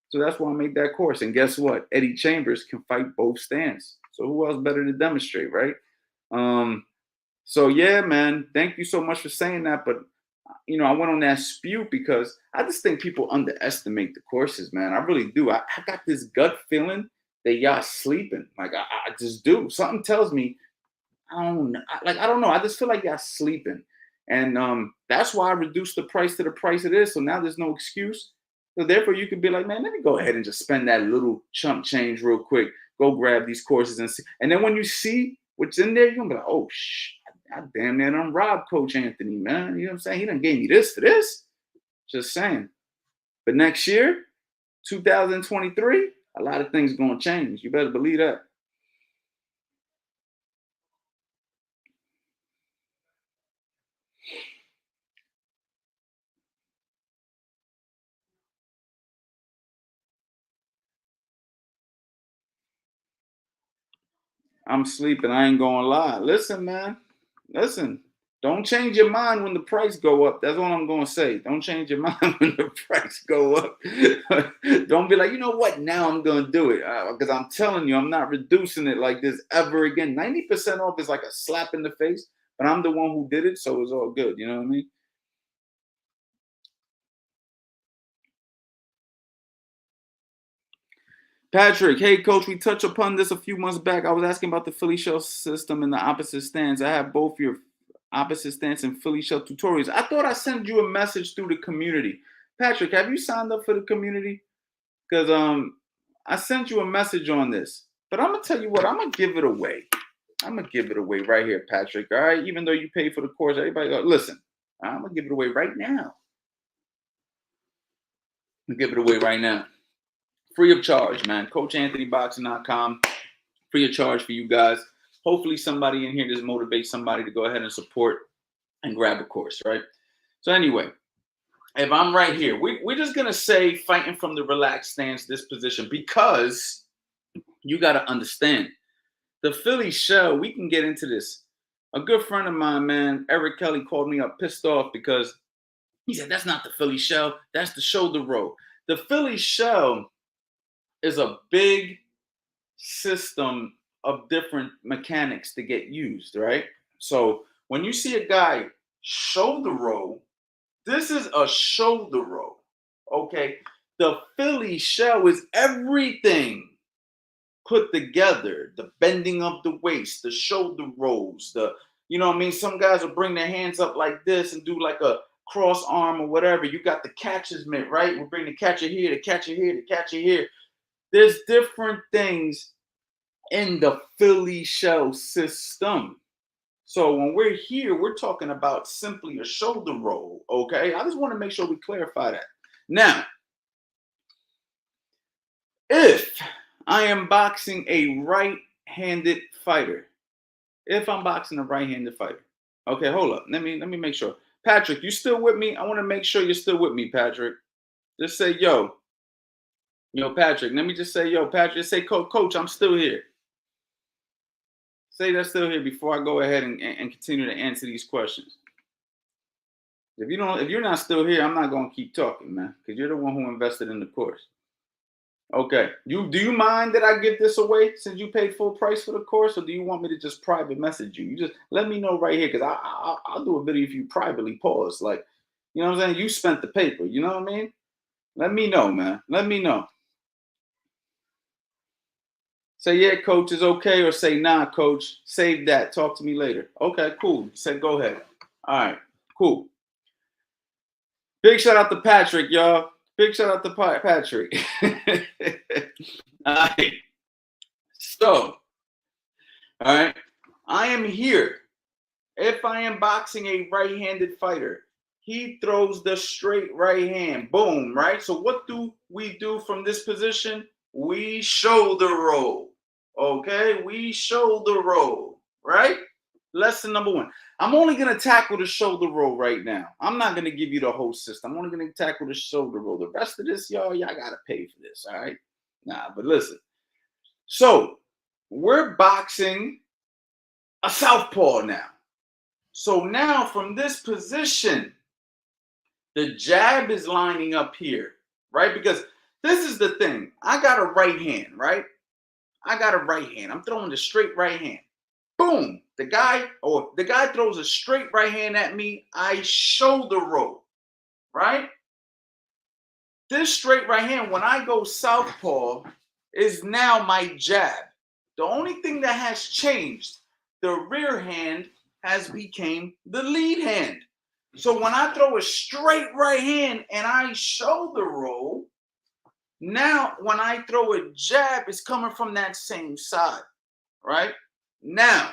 Speaker 3: So that's why I made that course. And guess what? Eddie Chambers can fight both stance. So who else better to demonstrate, right? So yeah, man, thank you so much for saying that. But I went on that spew because I just think people underestimate the courses, man. I really do. I got this gut feeling that y'all sleeping. Like I just do. Something tells me I don't know. I don't know. I just feel like y'all sleeping. And that's why I reduced the price to the price it is. So now there's no excuse. So therefore, you could be like, man, let me go ahead and just spend that little chump change real quick. Go grab these courses and see. And then when you see what's in there, you're gonna be like, oh I damn near done robbed Coach Anthony, man. You know what I'm saying? He done gave me this for this. Just saying. But next year, 2023, a lot of things gonna change. You better believe that. I'm sleeping. I ain't gonna lie. Listen, man. Listen. Don't change your mind when the price go up. That's all I'm gonna say. Don't change your mind when the price go up. Don't be like, you know what? Now I'm gonna do it because I'm telling you, I'm not reducing it like this ever again. 90% off is like a slap in the face, but I'm the one who did it, so it's all good. You know what I mean? Patrick, hey coach, we touched upon this a few months back. I was asking about the Philly shell system and the opposite stance. I have both your opposite stance and Philly shell tutorials. I thought I sent you a message through the community. Patrick, have you signed up for the community? Because I sent you a message on this. But I'm gonna tell you what, I'm gonna give it away. I'm gonna give it away right here, Patrick. All right, even though you paid for the course, everybody go, listen, I'm gonna give it away right now. I'm gonna give it away right now. Free of charge, man. CoachAnthonyBoxing.com. Free of charge for you guys. Hopefully somebody in here just motivates somebody to go ahead and support and grab a course, right? So anyway, if I'm right here, we're just going to say fighting from the relaxed stance, this position, because you got to understand the Philly shell, we can get into this. A good friend of mine, man, Eric Kelly, called me up pissed off because he said, that's not the Philly shell. That's the shoulder roll. The Philly shell is a big system of different mechanics to get used, right? So when you see a guy shoulder roll, this is a shoulder roll, okay? The Philly shell is everything put together, the bending of the waist, the shoulder rolls, you know what I mean? Some guys will bring their hands up like this and do like a cross arm or whatever. You got the catcher's mitt, right? We'll bring the catcher here, the catcher here, the catcher here. There's different things in the Philly shell system. So when we're here, we're talking about simply a shoulder roll, okay? I just want to make sure we clarify that. Now, if I am boxing a right-handed fighter, okay, hold up. Let me make sure. Patrick, you still with me? I want to make sure you're still with me, Patrick. Just say, yo, Patrick. Let me just say, yo, Patrick. Say, coach, I'm still here. Say that's still here before I go ahead and continue to answer these questions. If you're not still here, I'm not gonna keep talking, man, because you're the one who invested in the course. Okay. Do you mind that I give this away since you paid full price for the course, or do you want me to just private message you? You just let me know right here, because I'll do a video if you privately pause. Like, you know what I'm saying? You spent the paper. You know what I mean? Let me know, man. Let me know. Say, yeah, coach, is okay, or say, nah, coach, save that. Talk to me later. Okay, cool. Say, go ahead. All right, cool. Big shout out to Patrick, y'all. Big shout out to Patrick. All right. So, all right, I am here. If I am boxing a right-handed fighter, he throws the straight right hand. Boom, right? So what do we do from this position? We shoulder roll. Okay? We shoulder roll, right? Lesson number one. I'm only going to tackle the shoulder roll right now. I'm not going to give you the whole system. I'm only going to tackle the shoulder roll. The rest of this, y'all got to pay for this, all right? Nah, but listen. So, we're boxing a southpaw now. So now from this position, the jab is lining up here, right? Because this is the thing. I got a right hand, right? I got a right hand. I'm throwing the straight right hand. Boom. The guy throws a straight right hand at me. I shoulder roll, right? This straight right hand, when I go southpaw, is now my jab. The only thing that has changed, the rear hand has become the lead hand. So when I throw a straight right hand and I shoulder roll, now when I throw a jab, it's coming from that same side, right? Now,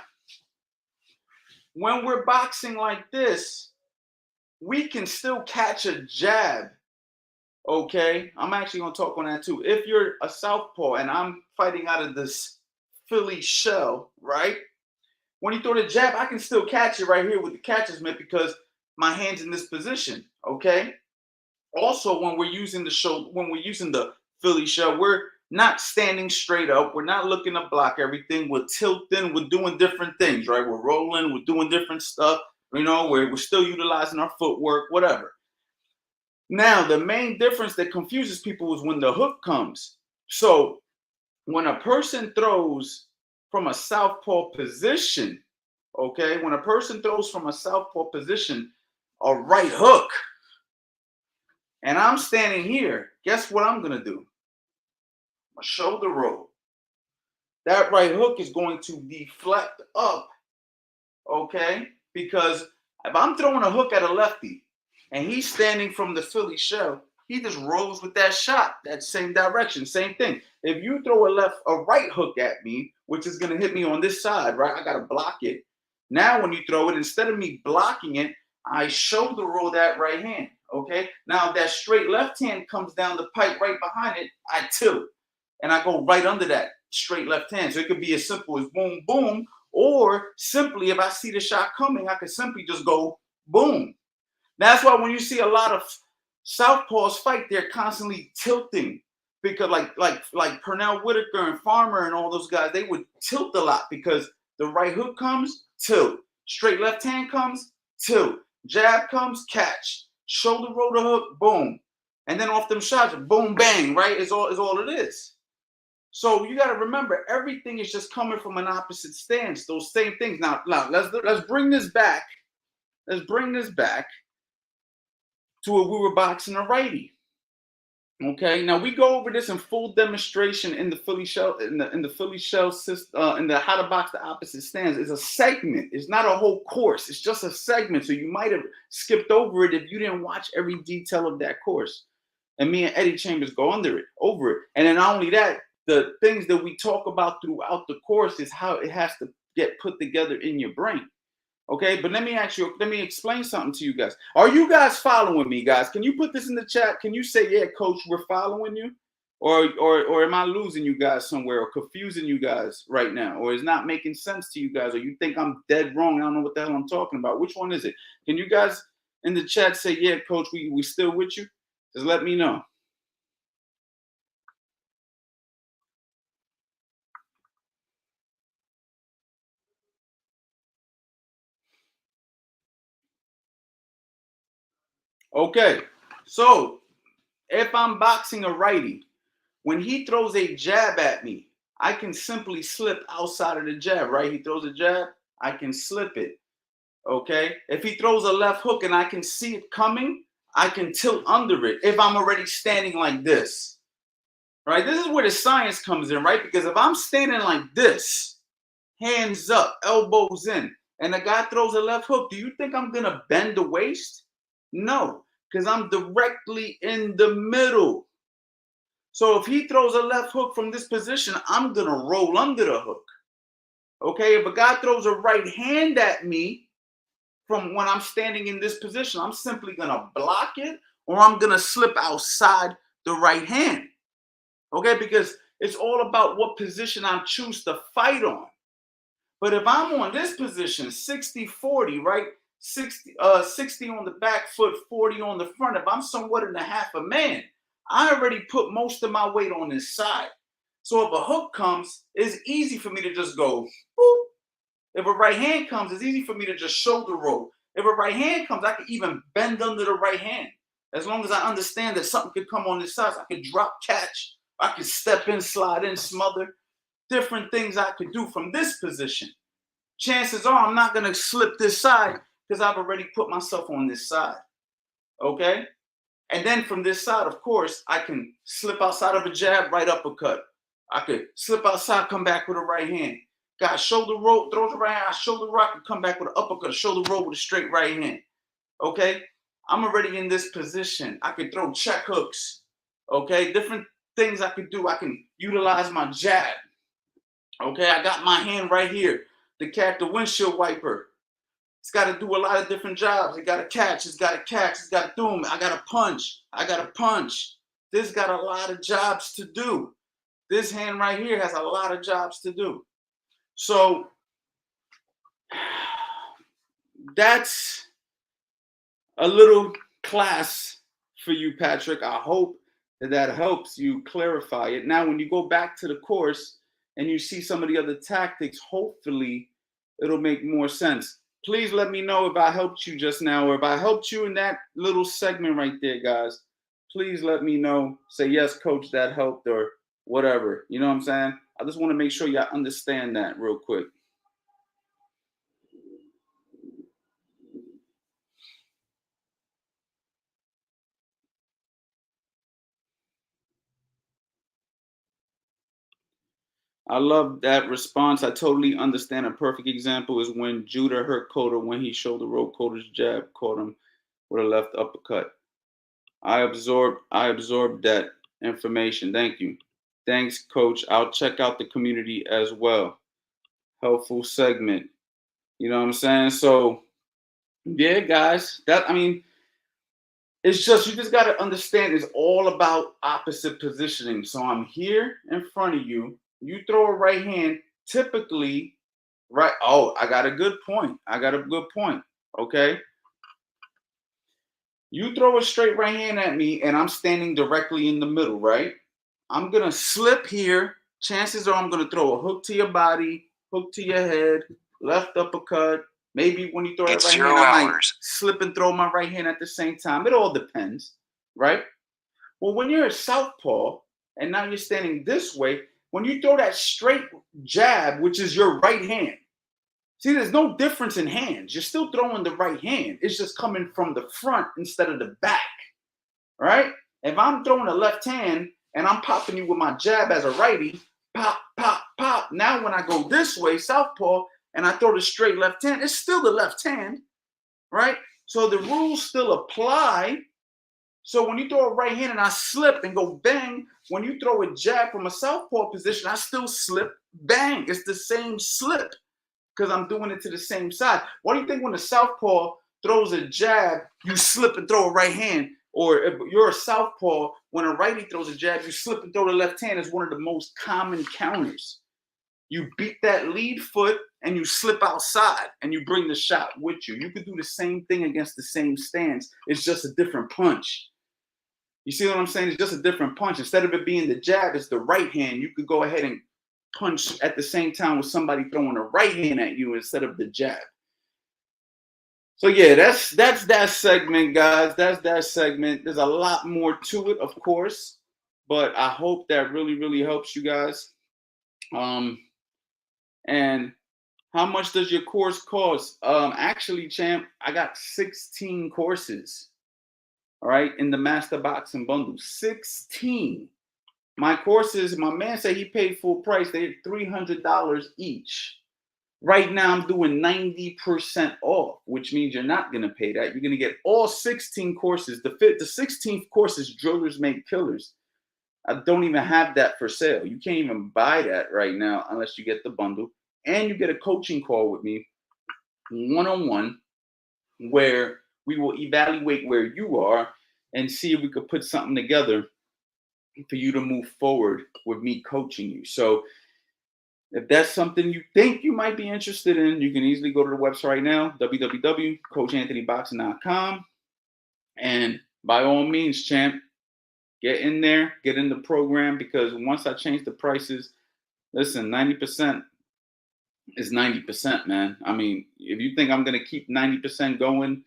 Speaker 3: when we're boxing like this, we can still catch a jab, okay? I'm actually going to talk on that too. If you're a southpaw and I'm fighting out of this Philly shell, right? When you throw the jab, I can still catch it right here with the catcher's mitt because my hand's in this position, okay? Also, when we're using the Philly shell, we're not standing straight up. We're not looking to block everything. We're tilting. We're doing different things, right? We're rolling. We're doing different stuff. You know, we're still utilizing our footwork, whatever. Now, the main difference that confuses people is when the hook comes. So when a person throws from a southpaw position, okay, when a person throws from a southpaw position, a right hook, and I'm standing here, guess what I'm going to do? A shoulder roll. That right hook is going to deflect up, okay? Because if I'm throwing a hook at a lefty and he's standing from the Philly shell, he just rolls with that shot, that same direction, same thing. If you throw a right hook at me, which is going to hit me on this side, right? I got to block it. Now when you throw it, instead of me blocking it, I shoulder roll that right hand, okay? Now if that straight left hand comes down the pipe right behind it, I tilt. And I go right under that straight left hand. So it could be as simple as boom, boom. Or simply, if I see the shot coming, I could simply just go boom. That's why when you see a lot of southpaws fight, they're constantly tilting. Because like Pernell Whitaker and Farmer and all those guys, they would tilt a lot because the right hook comes, tilt. Straight left hand comes, tilt. Jab comes, catch. Shoulder roll the hook, boom. And then off them shots, boom, bang, right? Is all it is. So you got to remember, everything is just coming from an opposite stance. Those same things. Now let's bring this back. Let's bring this back to where we were boxing a righty. Okay, now we go over this in full demonstration in the Philly shell in the Philly shell system in the how to box the opposite stance. It's a segment. It's not a whole course. It's just a segment. So you might have skipped over it if you didn't watch every detail of that course. And me and Eddie Chambers go over it. And then not only that, the things that we talk about throughout the course is how it has to get put together in your brain. Okay, but let me explain something to you guys. Are you guys following me, guys? Can you put this in the chat? Can you say, yeah, coach, we're following you? Or am I losing you guys somewhere or confusing you guys right now? Or is not making sense to you guys? Or you think I'm dead wrong? I don't know what the hell I'm talking about. Which one is it? Can you guys in the chat say, yeah, coach, we still with you? Just let me know. Okay, so if I'm boxing a righty, when he throws a jab at me, I can simply slip outside of the jab, right? He throws a jab, I can slip it, okay? If he throws a left hook and I can see it coming, I can tilt under it if I'm already standing like this, right? This is where the science comes in, right? Because if I'm standing like this, hands up, elbows in, and the guy throws a left hook, do you think I'm gonna bend the waist? No, because I'm directly in the middle. So if he throws a left hook from this position, I'm going to roll under the hook. Okay, if a guy throws a right hand at me from when I'm standing in this position, I'm simply going to block it or I'm going to slip outside the right hand. Okay, because it's all about what position I choose to fight on. But if I'm on this position, 60-40, right? 60 on the back foot, 40 on the front. If I'm somewhat in a half a man, I already put most of my weight on this side. So if a hook comes, it's easy for me to just go, boop. If a right hand comes, it's easy for me to just shoulder roll. If a right hand comes, I can even bend under the right hand. As long as I understand that something could come on this side, I could drop, catch, I could step in, slide in, smother. Different things I could do from this position. Chances are I'm not going to slip this side because I've already put myself on this side. Okay? And then from this side, of course, I can slip outside of a jab, right uppercut. I could slip outside, come back with a right hand. Got shoulder roll, throws a right hand, I shoulder rock, and come back with an uppercut, shoulder roll with a straight right hand. Okay? I'm already in this position. I could throw check hooks. Okay? Different things I could do. I can utilize my jab. Okay? I got my hand right here to catch the windshield wiper. It's got to do a lot of different jobs. It got to catch. It's got to catch. It's got to do them. I got to punch. I got to punch. This got a lot of jobs to do. This hand right here has a lot of jobs to do. So that's a little class for you, Patrick. I hope that helps you clarify it. Now, when you go back to the course and you see some of the other tactics, hopefully it'll make more sense. Please let me know if I helped you just now or if I helped you in that little segment right there, guys. Please let me know. Say, yes, coach, that helped or whatever. You know what I'm saying? I just want to make sure y'all understand that real quick. I love that response. I totally understand. A perfect example is when Judah hurt Cotto when he shoulder rolled Cotto's jab, caught him with a left uppercut. I absorbed that information. Thank you. Thanks, coach. I'll check out the community as well. Helpful segment. You know what I'm saying? So yeah, guys, it's just you just gotta understand it's all about opposite positioning. So I'm here in front of you. You throw a right hand, typically, right? Oh, I got a good point. Okay. You throw a straight right hand at me, and I'm standing directly in the middle, right? I'm gonna slip here. Chances are I'm gonna throw a hook to your body, hook to your head, left uppercut. Maybe when you throw that right hand, I might slip and throw my right hand at the same time. It all depends, right? Well, when you're a southpaw and now you're standing this way, when you throw that straight jab, which is your right hand, see, there's no difference in hands. You're still throwing the right hand. It's just coming from the front instead of the back, right? If I'm throwing a left hand and I'm popping you with my jab as a righty, pop, pop, pop. Now when I go this way, southpaw, and I throw the straight left hand, it's still the left hand, right? So the rules still apply. So when you throw a right hand and I slip and go bang, when you throw a jab from a southpaw position, I still slip, bang. It's the same slip because I'm doing it to the same side. Why do you think when the southpaw throws a jab, you slip and throw a right hand? Or if you're a southpaw, when a righty throws a jab, you slip and throw the left hand is one of the most common counters. You beat that lead foot and you slip outside and you bring the shot with you. You could do the same thing against the same stance. It's just a different punch. You see what I'm saying? It's just a different punch. Instead of it being the jab, it's the right hand. You could go ahead and punch at the same time with somebody throwing a right hand at you instead of the jab. So yeah, that's that segment, guys. That's that segment. There's a lot more to it, of course, but I hope that really, really helps you guys. And how much does your course cost? Actually, champ, I got 16 courses. All right, in the Master Boxing Bundle, 16. My courses, my man said he paid full price. They're $300 each. Right now, I'm doing 90% off, which means you're not going to pay that. You're going to get all 16 courses. The 16th course is Drillers Make Killers. I don't even have that for sale. You can't even buy that right now unless you get the bundle. And you get a coaching call with me, one-on-one, where we will evaluate where you are and see if we could put something together for you to move forward with me coaching you. So if that's something you think you might be interested in, you can easily go to the website right now, www.coachanthonyboxing.com. And by all means, champ, get in there, get in the program, because once I change the prices, listen, 90% is 90%, man. I mean, if you think I'm going to keep 90% going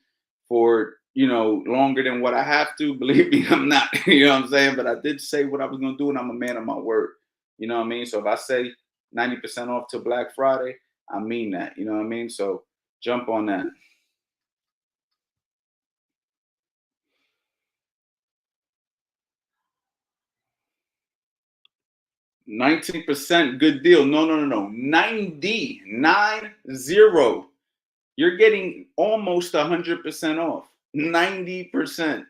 Speaker 3: for, longer than what I have to, believe me, I'm not. You know what I'm saying? But I did say what I was going to do, and I'm a man of my word. You know what I mean? So if I say 90% off till Black Friday, I mean that. You know what I mean? So jump on that. $19%, good deal. No. 90. You're getting almost 100% off. 90%.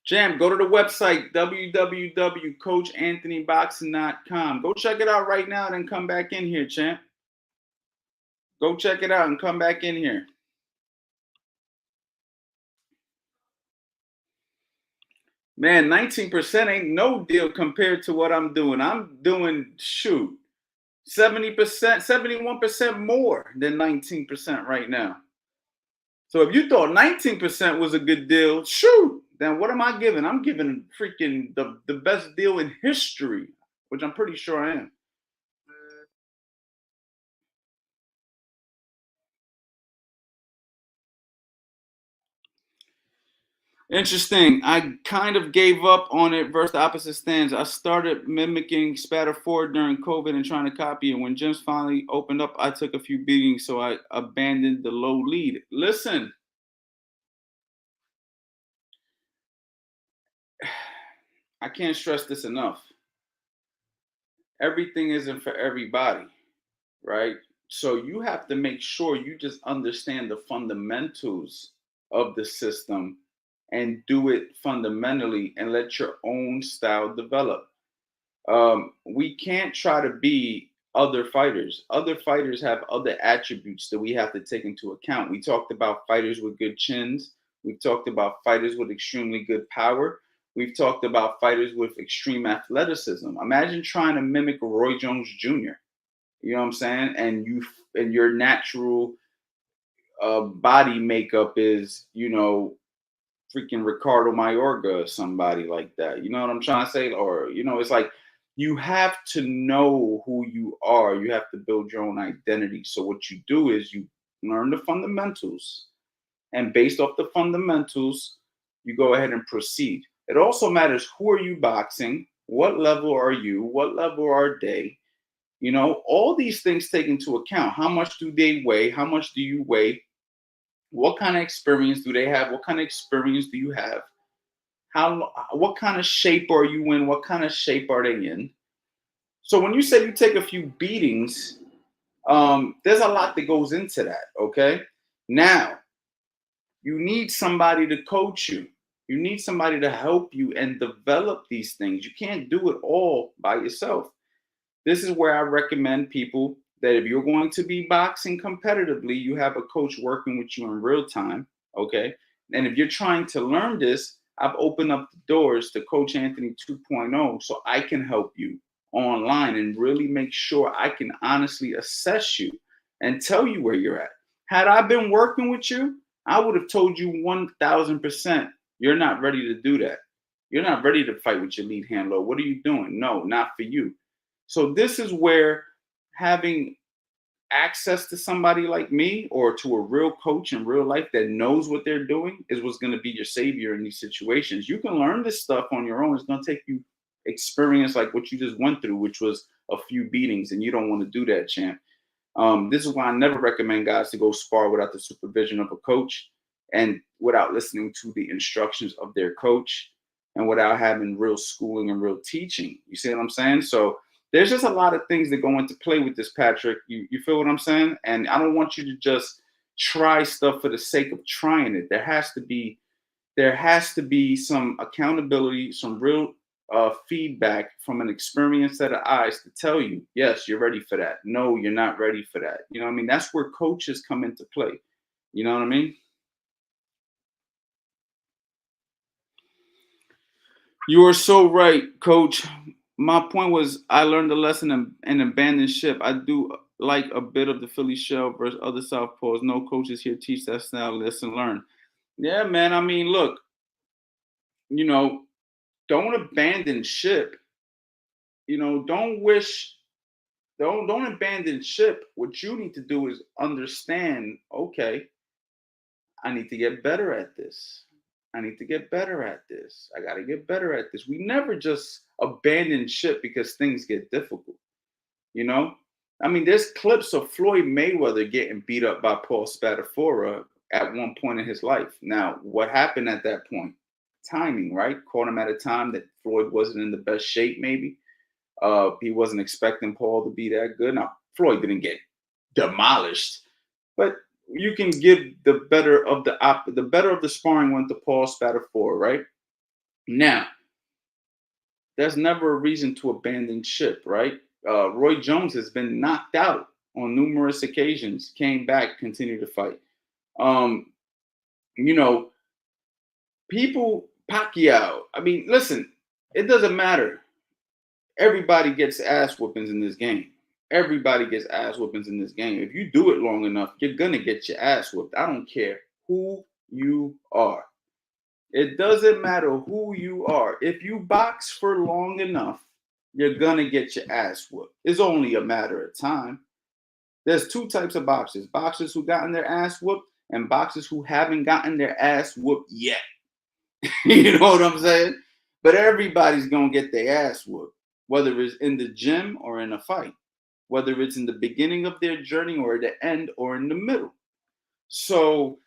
Speaker 3: Jam, go to the website, www.coachanthonyboxing.com. Go check it out right now and then come back in here, champ. Go check it out and come back in here. Man, 19% ain't no deal compared to what I'm doing. I'm doing, 70%, 71% more than 19% right now. So if you thought 19% was a good deal, then what am I giving? I'm giving freaking the best deal in history, which I'm pretty sure I am. Interesting. I kind of gave up on it versus the opposite stance. I started mimicking Spatter Ford during COVID and trying to copy it. When gyms finally opened up, I took a few beatings, so I abandoned the low lead. Listen, I can't stress this enough. Everything isn't for everybody, right? So you have to make sure you just understand the fundamentals of the system and do it fundamentally and let your own style develop. We can't try to be other fighters. Other fighters have other attributes that we have to take into account. We talked about fighters with good chins. We've talked about fighters with extremely good power. We've talked about fighters with extreme athleticism. Imagine trying to mimic Roy Jones Jr. You know what I'm saying? And your natural body makeup is, freaking Ricardo Mayorga or somebody like that. You know what I'm trying to say? Or, it's like you have to know who you are. You have to build your own identity. So what you do is you learn the fundamentals. And based off the fundamentals, you go ahead and proceed. It also matters, who are you boxing? What level are you? What level are they? You know, all these things take into account. How much do they weigh? How much do you weigh? What kind of experience do they have? What kind of experience do you have? What kind of shape are you in? What kind of shape are they in? So when you say you take a few beatings, there's a lot that goes into that. Okay. Now, you need somebody to coach you. You need somebody to help you and develop these things. You can't do it all by yourself. This is where I recommend people that if you're going to be boxing competitively, you have a coach working with you in real time. Okay. And if you're trying to learn this, I've opened up the doors to Coach Anthony 2.0 so I can help you online and really make sure I can honestly assess you and tell you where you're at. Had I been working with you, I would have told you 1000% you're not ready to do that. You're not ready to fight with your lead hand low. What are you doing? No, not for you. So this is where having access to somebody like me or to a real coach in real life that knows what they're doing is what's going to be your savior in these situations. You can learn this stuff on your own. It's going to take you experience like what you just went through, which was a few beatings, and you don't want to do that, champ. This is why I never recommend guys to go spar without the supervision of a coach and without listening to the instructions of their coach and without having real schooling and real teaching. You see what I'm saying? So there's just a lot of things that go into play with this, Patrick. You feel what I'm saying? And I don't want you to just try stuff for the sake of trying it. There has to be some accountability, some real feedback from an experienced set of eyes to tell you, yes, you're ready for that. No, you're not ready for that. You know what I mean? That's where coaches come into play. You know what I mean? You are so right, coach. My point was I learned a lesson in abandoned ship. I do like a bit of the Philly shell versus other southpaws. No coaches here teach that style. Lesson learned. Yeah, man. I mean, look, you know, don't abandon ship. You know, don't abandon ship. What you need to do is understand, okay, I need to get better at this. I need to get better at this. I got to get better at this. We never just abandon ship because things get difficult. You know, I mean, there's clips of Floyd Mayweather getting beat up by Paul Spadafora at one point in his life. Now, what happened at that point? Timing, right? Caught him at a time that Floyd wasn't in the best shape, maybe. He wasn't expecting Paul to be that good. Now, Floyd didn't get demolished, but you can give the better of the sparring went to Paul Spadafora, right? Now, there's never a reason to abandon ship, right? Roy Jones has been knocked out on numerous occasions, came back, continued to fight. Um, you know, people, Pacquiao. I mean, listen, it doesn't matter. Everybody gets ass whoopings in this game. Everybody gets ass whoopings in this game. If you do it long enough, you're gonna get your ass whooped. I don't care who you are. It doesn't matter who you are. If you box for long enough, you're gonna get your ass whooped. It's only a matter of time. There's two types of boxers: boxers who gotten their ass whooped and boxers who haven't gotten their ass whooped yet. You know what I'm saying? But everybody's gonna get their ass whooped, whether it's in the gym or in a fight, whether it's in the beginning of their journey or at the end or in the middle. So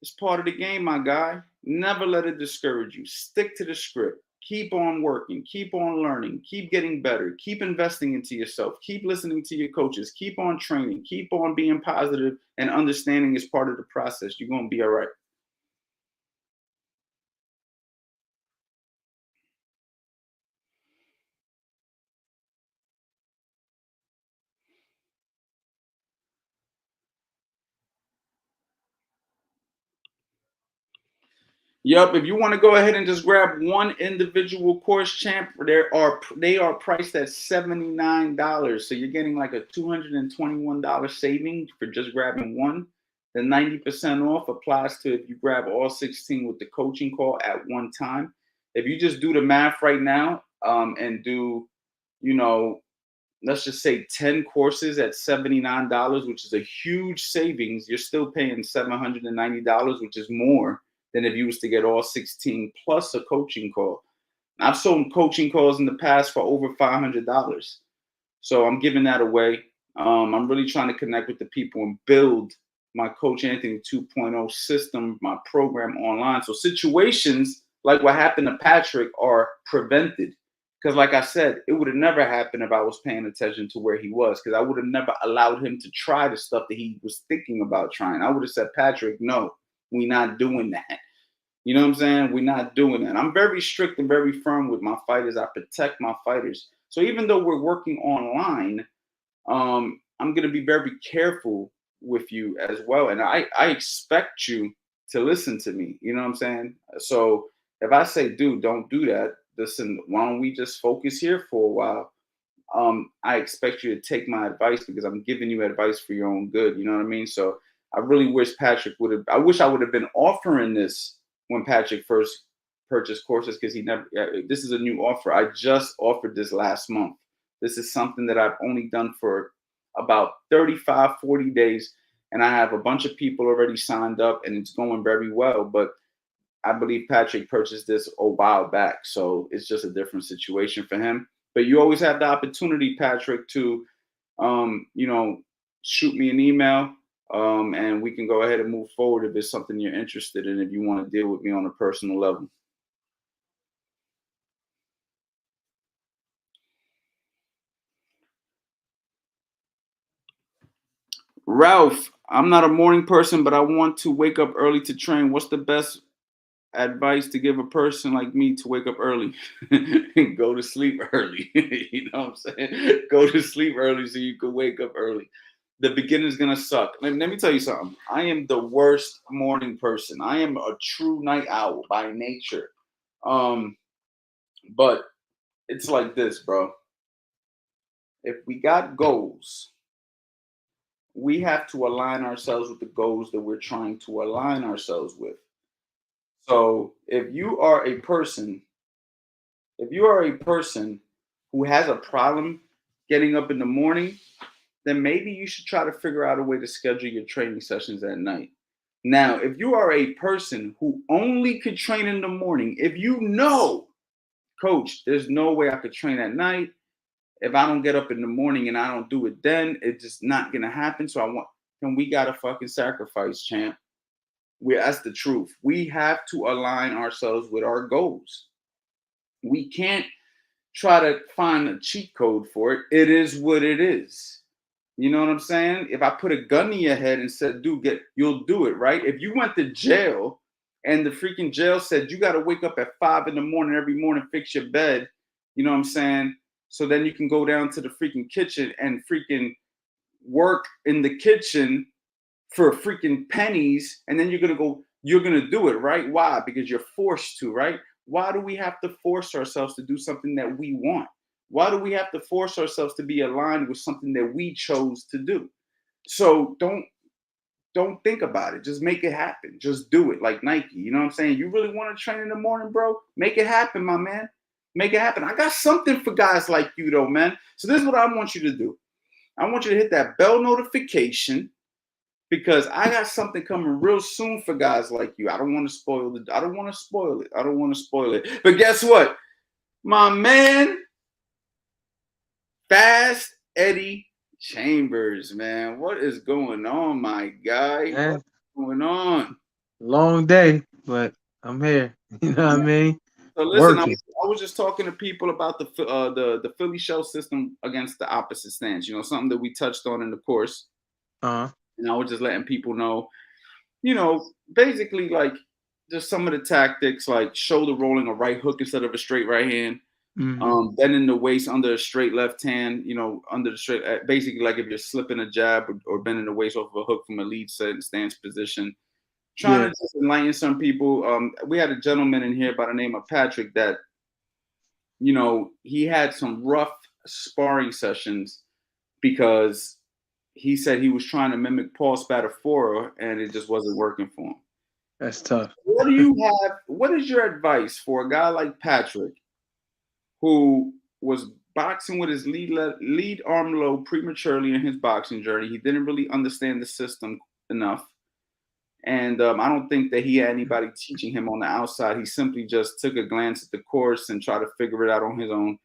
Speaker 3: it's part of the game, my guy. Never let it discourage you. Stick to the script. Keep on working. Keep on learning. Keep getting better. Keep investing into yourself. Keep listening to your coaches. Keep on training. Keep on being positive and understanding is part of the process. You're going to be all right. Yep. If you want to go ahead and just grab one individual course, champ, they are priced at $79. So you're getting like a $221 saving for just grabbing one. The 90% off applies to if you grab all 16 with the coaching call at one time. If you just do the math right now, and do, you know, let's just say 10 courses at $79, which is a huge savings, you're still paying $790, which is more than if you was to get all 16 plus a coaching call. I've sold coaching calls in the past for over $500. So I'm giving that away. I'm really trying to connect with the people and build my Coach Anthony 2.0 system, my program online. So situations like what happened to Patrick are prevented. Because, like I said, it would have never happened if I was paying attention to where he was. Because I would have never allowed him to try the stuff that he was thinking about trying. I would have said, Patrick, no, we're not doing that. You know what I'm saying? We're not doing that. I'm very strict and very firm with my fighters. I protect my fighters. So even though we're working online, I'm going to be very careful with you as well. And I expect you to listen to me. You know what I'm saying? So if I say, dude, don't do that, listen, why don't we just focus here for a while? I expect you to take my advice because I'm giving you advice for your own good. You know what I mean? So I really wish Patrick would have, I wish I would have been offering this when Patrick first purchased courses because he never, this is a new offer. I just offered this last month. This is something that I've only done for about 35, 40 days. And I have a bunch of people already signed up and it's going very well. But I believe Patrick purchased this a while back. So it's just a different situation for him. But you always have the opportunity, Patrick, to, you know, shoot me an email and we can go ahead and move forward if it's something you're interested in, if you want to deal with me on a personal level. Ralph, I'm not a morning person, but I want to wake up early to train. What's the best advice to give a person like me to wake up early? Go to sleep early. You know what I'm saying? Go to sleep early so you can wake up early. The beginning's gonna suck. Let me tell you something. I am the worst morning person. I am a true night owl by nature. But it's like this, bro. If we got goals, we have to align ourselves with the goals that we're trying to align ourselves with. So if you are a person who has a problem getting up in the morning, then maybe you should try to figure out a way to schedule your training sessions at night. Now, if you are a person who only could train in the morning, if you know, coach, there's no way I could train at night. If I don't get up in the morning and I don't do it then, it's just not gonna happen. So then we gotta fucking sacrifice, champ. That's the truth. We have to align ourselves with our goals. We can't try to find a cheat code for it. It is what it is. You know what I'm saying? If I put a gun in your head and said, dude, you'll do it, right? If you went to jail and the freaking jail said you got to wake up at 5 in the morning every morning, fix your bed, you know what I'm saying? So then you can go down to the freaking kitchen and freaking work in the kitchen for freaking pennies, and then you're gonna do it, right? Why? Because you're forced to, right? Why do we have to force ourselves to do something that we want? Why do we have to force ourselves to be aligned with something that we chose to do? So don't think about it. Just make it happen. Just do it like Nike. You know what I'm saying? You really want to train in the morning, bro? Make it happen, my man. Make it happen. I got something for guys like you, though, man. So this is what I want you to do. I want you to hit that bell notification because I got something coming real soon for guys like you. I don't want to spoil it. I don't want to spoil it. I don't want to spoil it. But guess what? My man, Fast Eddie Chambers, man. What is going on, my guy?
Speaker 4: Man,
Speaker 3: What's going on?
Speaker 4: long day, but I'm here. You know what I mean?
Speaker 3: So listen,
Speaker 4: Working.
Speaker 3: I was just talking to people about the Philly shell system against the opposite stance. You know, something that we touched on in the course,
Speaker 4: Uh-huh.
Speaker 3: and I was just letting people know, you know, basically like just some of the tactics, like shoulder rolling a right hook instead of a straight right hand,
Speaker 4: Hmm.
Speaker 3: bending the waist under a straight left hand, you know, under the straight, basically like if you're slipping a jab or bending the waist off of a hook from a lead stance position. Trying to
Speaker 4: Yeah.
Speaker 3: just enlighten some people. We had a gentleman in here by the name of Patrick that, you know, he had some rough sparring sessions because he said he was trying to mimic Paul Spadafora and it just wasn't working for him.
Speaker 4: That's tough.
Speaker 3: What do you have? What is your advice for a guy like Patrick who was boxing with his lead arm low prematurely in his boxing journey? He didn't really understand the system enough. And I don't think that he had anybody teaching him on the outside. He simply just took a glance at the course and tried to figure it out on his own.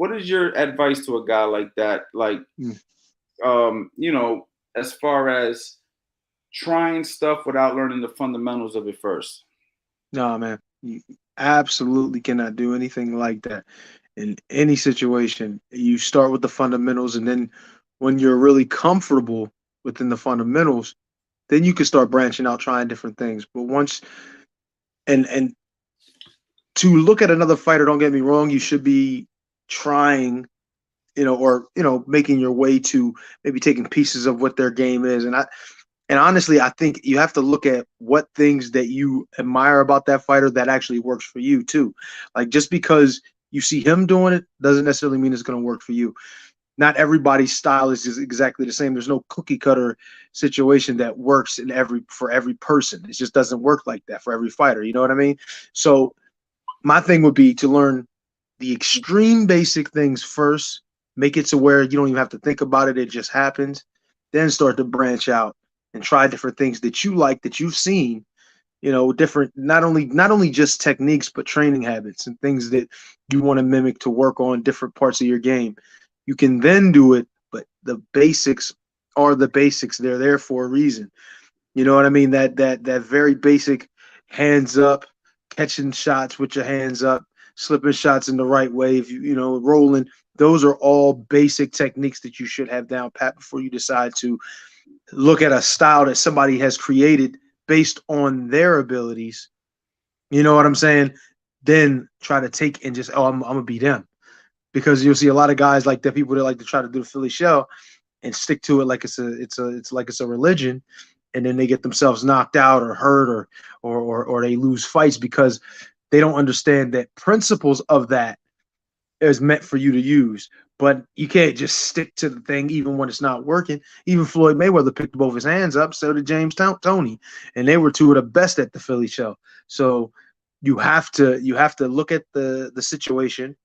Speaker 3: what is your advice to a guy like that? Like, you know, as far as trying stuff without learning the fundamentals of it first.
Speaker 4: No, man, you absolutely cannot do anything like that in any situation. You start with the fundamentals, and then when you're really comfortable within the fundamentals, then you can start branching out, trying different things. But once and to look at another fighter, don't get me wrong, you should be trying, or making your way to maybe taking pieces of what their game is. And honestly, I think you have to look at what things that you admire about that fighter that actually works for you too. Like, just because you see him doing it doesn't necessarily mean it's going to work for you. Not everybody's style is exactly the same. There's no cookie cutter situation that works for every person. It just doesn't work like that for every fighter. You know what I mean? So my thing would be to learn the extreme basic things first, make it to where you don't even have to think about it. It just happens. Then start to branch out and try different things that you like, that you've seen, different, not only just techniques, but training habits and things that you want to mimic to work on different parts of your game. You can then do it, but the basics are the basics. They're there for a reason. You know what I mean? That very basic hands up, catching shots with your hands up, slipping shots in the right way, if rolling. Those are all basic techniques that you should have down pat before you decide to look at a style that somebody has created based on their abilities. You know what I'm saying? Then try to take and just, I'm gonna beat them, because you'll see a lot of guys like that, people that like to try to do the Philly shell and stick to it like it's a religion, and then they get themselves knocked out or hurt or they lose fights because they don't understand that principles of that is meant for you to use. But you can't just stick to the thing even when it's not working. Even Floyd Mayweather picked both his hands up, so did James Toney, and they were two of the best at the Philly shell. So you have to look at the situation.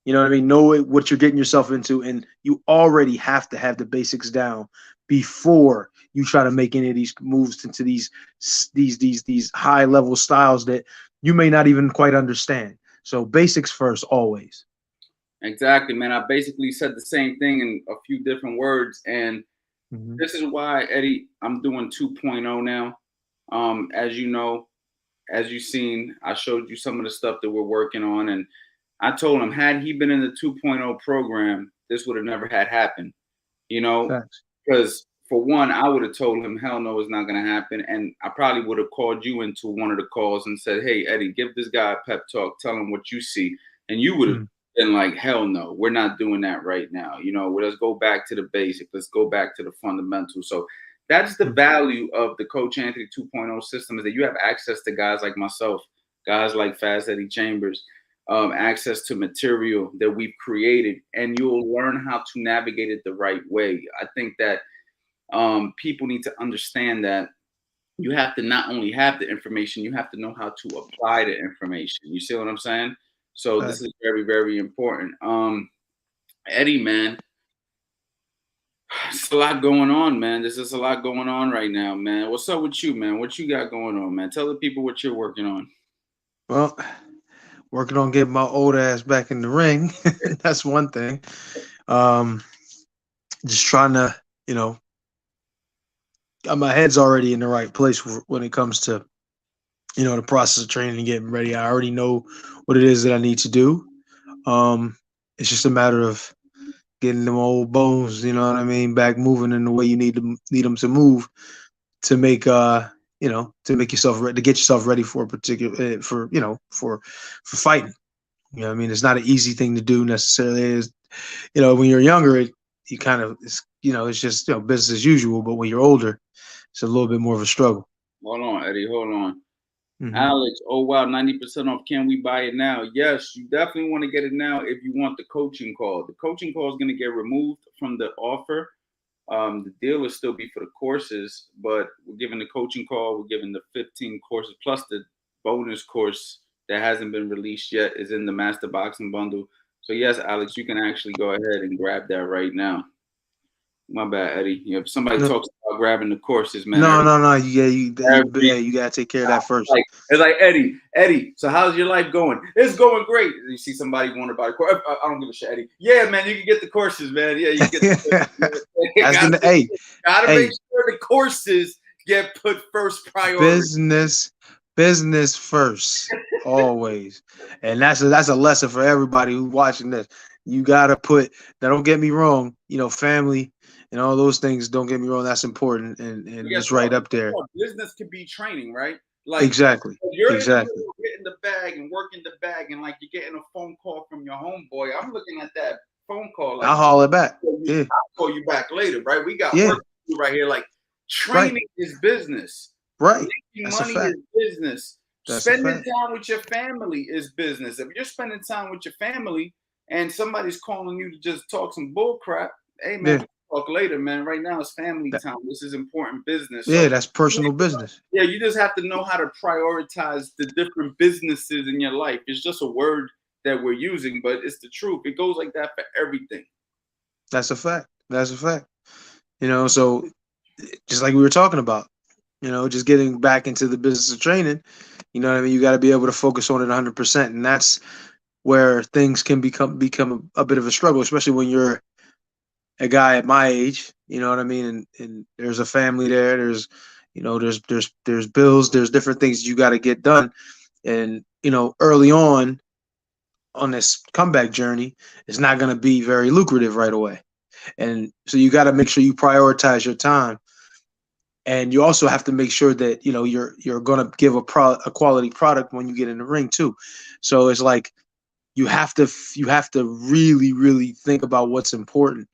Speaker 4: You know what I mean? Know what you're getting yourself into, and you already have to have the basics down before you try to make any of these moves into these high level styles that you may not even quite understand. So basics first, always.
Speaker 3: Exactly, man. I basically said the same thing in a few different words, and this is why, Eddie, I'm doing 2.0 now. As you know, as you've seen, I showed you some of the stuff that we're working on, and I told him, had he been in the 2.0 program, this would have never had happened. Because for one, I would have told him, hell no, it's not going to happen. And I probably would have called you into one of the calls and said, hey, Eddie, give this guy a pep talk. Tell him what you see. And you would have been like, hell no, we're not doing that right now. Let's go back to the basics. Let's go back to the fundamentals. So that's the value of the Coach Anthony 2.0 system, is that you have access to guys like myself, guys like Fast Eddie Chambers, access to material that we've created, and you'll learn how to navigate it the right way. I think that people need to understand that you have to not only have the information, you have to know how to apply the information. You see what I'm saying? So this is very, very important. Eddie, man, it's a lot going on, man. There's just a lot going on right now, man. What's up with you, man? What you got going on, man? Tell the people what you're working on.
Speaker 4: Well, working on getting my old ass back in the ring. That's one thing. Just trying to, my head's already in the right place when it comes to, the process of training and getting ready. I already know what it is that I need to do. It's just a matter of getting them old bones, you know what I mean, back moving in the way you need them to move to make to make yourself ready, to get yourself ready for a particular for fighting. You know what I mean? It's not an easy thing to do necessarily. Is when you're younger, you kind of it's just business as usual. But when you're older, it's a little bit more of a struggle.
Speaker 3: Hold on, Eddie. Hold on. Alex, oh wow, 90% off. Can we buy it now? Yes, you definitely want to get it now if you want the coaching call. The coaching call is going to get removed from the offer. The deal will still be for the courses, but we're giving the coaching call. We're giving the 15 courses plus the bonus course that hasn't been released yet is in the Master Boxing Bundle. So yes, Alex, you can actually go ahead and grab that right now. My bad, Eddie. If somebody talks about grabbing the courses, man.
Speaker 4: No. You gotta take care of that first.
Speaker 3: It's like Eddie. So how's your life going? It's going great. You see somebody want to buy a course. I don't give a shit, Eddie. Yeah, man, you can get the courses, man. Yeah, you get. Gotta make sure the courses get put first priority.
Speaker 4: Business first, always, and that's a lesson for everybody who's watching this. You gotta put. Now, don't get me wrong. Family and all those things. Don't get me wrong. That's important, and it's right up there.
Speaker 3: Business can be training, right?
Speaker 4: Exactly.
Speaker 3: You're getting the bag and working the bag, and like you're getting a phone call from your homeboy. I'm looking at that phone call. Like,
Speaker 4: I'll holler back.
Speaker 3: I'll call you back later, right? We got work to do right here. Like training is business.
Speaker 4: Right.
Speaker 3: Making money is business. Spending time with your family is business. If you're spending time with your family and somebody's calling you to just talk some bull crap, hey man, we'll talk later, man. Right now it's family time. This is important business.
Speaker 4: So, that's personal business.
Speaker 3: Yeah, you just have to know how to prioritize the different businesses in your life. It's just a word that we're using, but it's the truth. It goes like that for everything.
Speaker 4: That's a fact. So just like we were talking about, just getting back into the business of training, you know what I mean? You got to be able to focus on it 100%. And that's where things can become a bit of a struggle, especially when you're a guy at my age, you know what I mean? And there's a family there. There's bills, there's different things you got to get done. And, early on this comeback journey, it's not going to be very lucrative right away. And so you got to make sure you prioritize your time. And you also have to make sure that, you're going to give a quality product when you get in the ring too. So it's like, you have to really, really think about what's important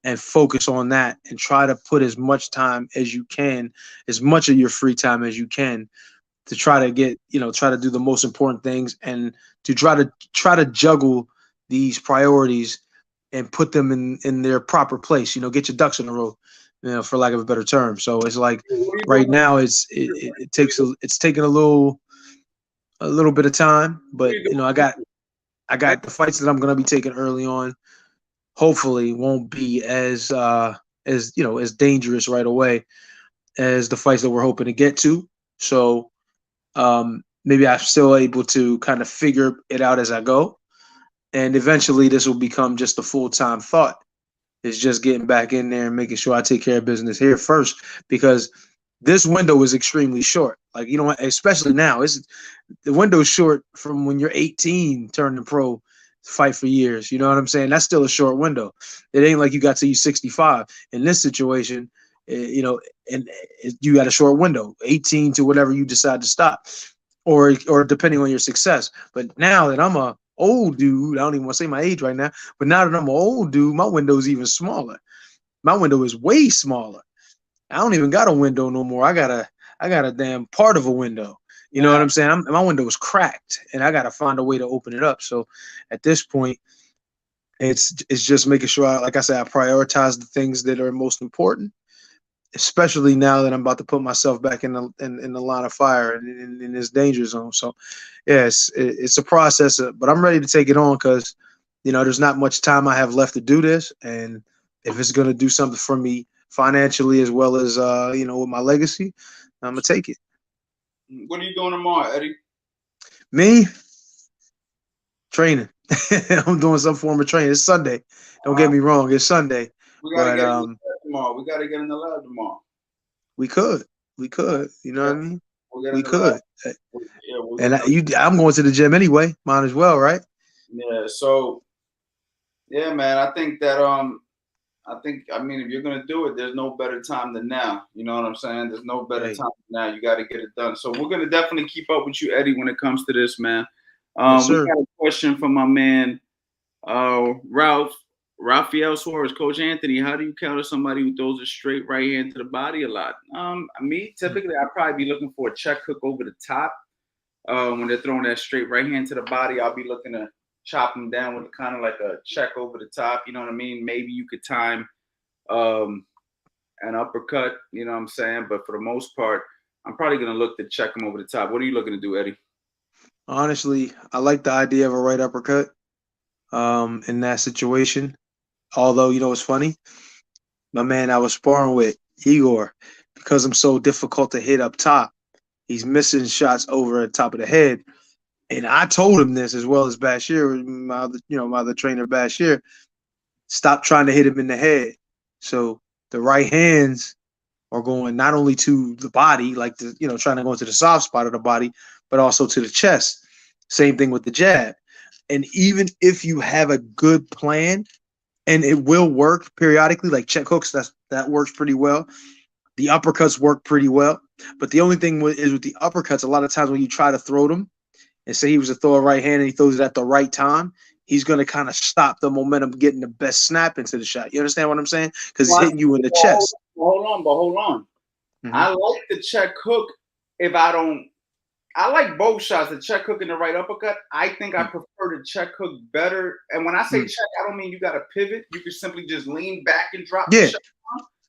Speaker 4: and focus on that and try to put as much time as you can, as much of your free time as you can, to try to get, try to do the most important things and to try to juggle these priorities and put them in their proper place, get your ducks in a row, for lack of a better term. So it's like right now it's taking a little bit of time, but I got the fights that I'm going to be taking early on. Hopefully won't be as dangerous right away as the fights that we're hoping to get to. So maybe I'm still able to kind of figure it out as I go. And eventually this will become just a full-time thought. It's just getting back in there and making sure I take care of business here first, because this window is extremely short. Like, especially now, the window's short from when you're 18, turning pro, fight for years. You know what I'm saying? That's still a short window. It ain't like you got to you 65. In this situation, and you got a short window, 18 to whatever you decide to stop, or depending on your success. But now that I'm a old dude, I don't even want to say my age right now, but now that I'm an old dude, my window is even smaller. My window is way smaller. I don't even got a window no more. I got a damn part of a window. You know what I'm saying? My window is cracked, and I got to find a way to open it up. So at this point, it's just making sure, like I said, I prioritize the things that are most important, especially now that I'm about to put myself back in the line of fire and in this danger zone. So yes, it's a process, but I'm ready to take it on because, there's not much time I have left to do this. And if it's going to do something for me financially as well as, with my legacy, I'm going to take it.
Speaker 3: What are you doing tomorrow, Eddie?
Speaker 4: Me? Training. I'm doing some form of training. It's Sunday. Don't get me wrong. It's Sunday.
Speaker 3: We gotta get in the lab tomorrow. We gotta get in the lab tomorrow.
Speaker 4: We could. You know what I mean? We could. I'm going to the gym anyway. Might as well, right?
Speaker 3: Yeah. So, yeah, man. I think that if you're gonna do it, there's no better time than now. You know what I'm saying? There's no better time than now. You got to get it done. So we're gonna definitely keep up with you, Eddie, when it comes to this, man.
Speaker 4: Yes,
Speaker 3: we got a question from my man, Rafael Suarez. Coach Anthony, how do you counter somebody who throws a straight right hand to the body a lot? Typically, I'd probably be looking for a check hook over the top. When they're throwing that straight right hand to the body, I'll be looking to chop them down with kind of like a check over the top. You know what I mean? Maybe you could time an uppercut, you know what I'm saying? But for the most part, I'm probably going to look to check them over the top. What are you looking to do, Eddie?
Speaker 4: Honestly, I like the idea of a right uppercut in that situation. Although, it's funny. My man I was sparring with, Igor, because I'm so difficult to hit up top, he's missing shots over the top of the head. And I told him this as well as Bashir, my other trainer Bashir, stop trying to hit him in the head. So the right hands are going not only to the body, like trying to go into the soft spot of the body, but also to the chest. Same thing with the jab. And even if you have a good plan, and it will work periodically, like check hooks, that works pretty well. The uppercuts work pretty well. But the only thing is with the uppercuts, a lot of times when you try to throw them, and say he was to throw a right hand and he throws it at the right time, he's going to kind of stop the momentum getting the best snap into the shot. You understand what I'm saying? Because it's hitting you in the chest.
Speaker 3: Hold on. Mm-hmm. I like the check hook if I don't. I like both shots, the check hook and the right uppercut. I think I prefer the check hook better. And when I say check, I don't mean you got to pivot. You can simply just lean back and drop the shot.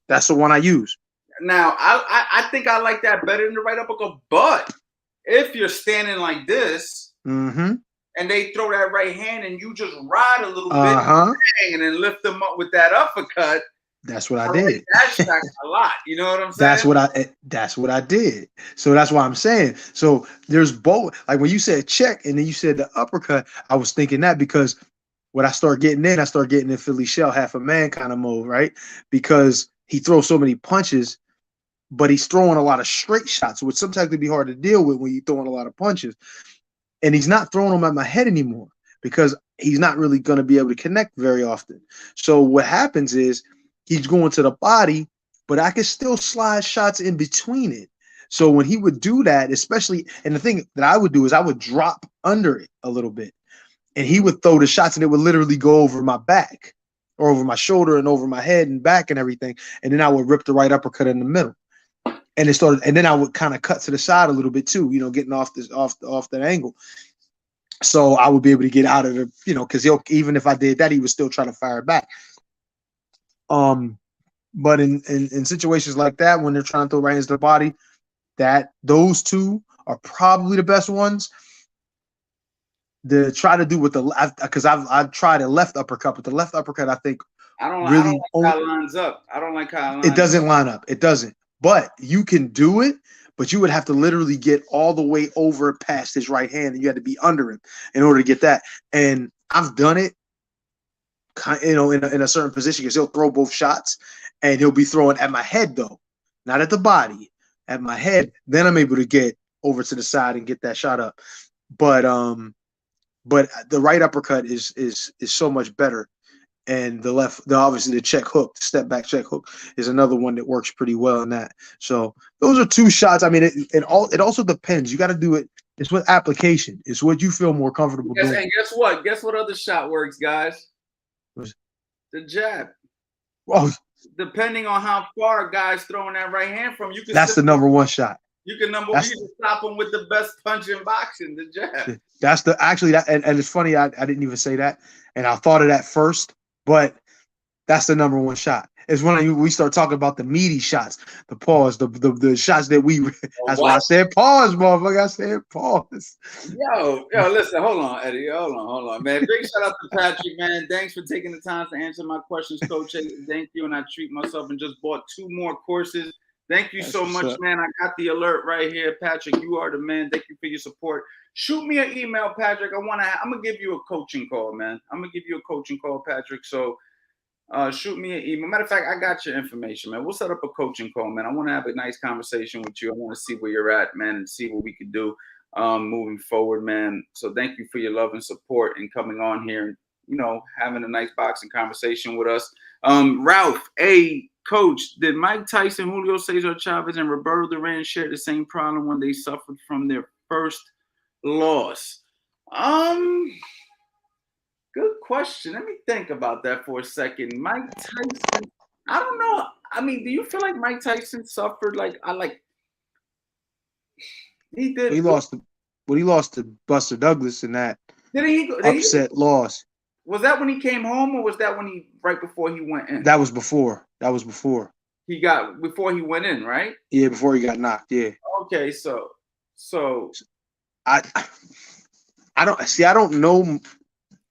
Speaker 4: That's the one I use.
Speaker 3: Now, I think I like that better than the right uppercut. But if you're standing like this and they throw that right hand and you just ride a little bit and then lift them up with that uppercut,
Speaker 4: that's what I did.
Speaker 3: Like that shot a lot. You know what I'm saying?
Speaker 4: That's what I did. So that's why I'm saying. So there's both. Like when you said check and then you said the uppercut, I was thinking that because when I start getting in Philly Shell half a man kind of mode, right? Because he throws so many punches, but he's throwing a lot of straight shots, which sometimes can be hard to deal with when you're throwing a lot of punches. And he's not throwing them at my head anymore because he's not really going to be able to connect very often. So what happens is he's going to the body, but I can still slide shots in between it. So when he would do that, especially, and the thing that I would do is I would drop under it a little bit, and he would throw the shots, and it would literally go over my back or over my shoulder and over my head and back and everything. And then I would rip the right uppercut in the middle. And then I would kind of cut to the side a little bit too, getting off that angle. So I would be able to get out of it, because even if I did that, he would still try to fire it back. But in situations like that, when they're trying to throw right hands to the body, those two are probably the best ones. To try to do with because I've tried a left uppercut, but the left uppercut I think
Speaker 3: I don't like how it lines up. I don't like how
Speaker 4: it doesn't line up. It doesn't. But you can do it, but you would have to literally get all the way over past his right hand, and you had to be under him in order to get that. And I've done it, in a certain position because he'll throw both shots, and he'll be throwing at my head though, not at the body, at my head. Then I'm able to get over to the side and get that shot up. But the right uppercut is so much better. And obviously the check hook, step back check hook is another one that works pretty well in that. So those are two shots. I mean, it also depends. You got to do it. It's with application. It's what you feel more comfortable doing.
Speaker 3: And guess what? Guess what other shot works, guys? The jab.
Speaker 4: Oh,
Speaker 3: depending on how far a guy's throwing that right hand from, you can.
Speaker 4: That's the number one shot.
Speaker 3: You can stop him with the best punch in boxing, the jab.
Speaker 4: That's and it's funny. I didn't even say that, and I thought of that first. But that's the number one shot. It's when we start talking about the meaty shots, the pause, the shots that we. That's why I said pause, motherfucker. I said pause.
Speaker 3: Yo, listen, hold on, Eddie. Hold on, man. Big shout out to Patrick, man. Thanks for taking the time to answer my questions, Coach. Thank you, and I treat myself and just bought 2 more courses. Thank you so much, man. I got the alert right here, Patrick. You are the man. Thank you for your support. Shoot me an email, Patrick. I'm gonna give you a coaching call, man. I'm gonna give you a coaching call, Patrick. So shoot me an email. Matter of fact, I got your information, man. We'll set up a coaching call, man. I want to have a nice conversation with you. I want to see where you're at, man, and see what we can do moving forward, man. So thank you for your love and support and coming on here and, having a nice boxing conversation with us. Ralph, Coach, did Mike Tyson, Julio Cesar Chavez, and Roberto Duran share the same problem when they suffered from their first loss? Good question. Let me think about that for a second. Mike Tyson, I don't know. I mean, do you feel like Mike Tyson suffered he did?
Speaker 4: He lost to Buster Douglas in that upset loss.
Speaker 3: Was that when he came home, or was that right before he went in?
Speaker 4: That was before.
Speaker 3: Before he went in, right?
Speaker 4: Yeah, before he got knocked. Yeah.
Speaker 3: Okay, so
Speaker 4: I don't know.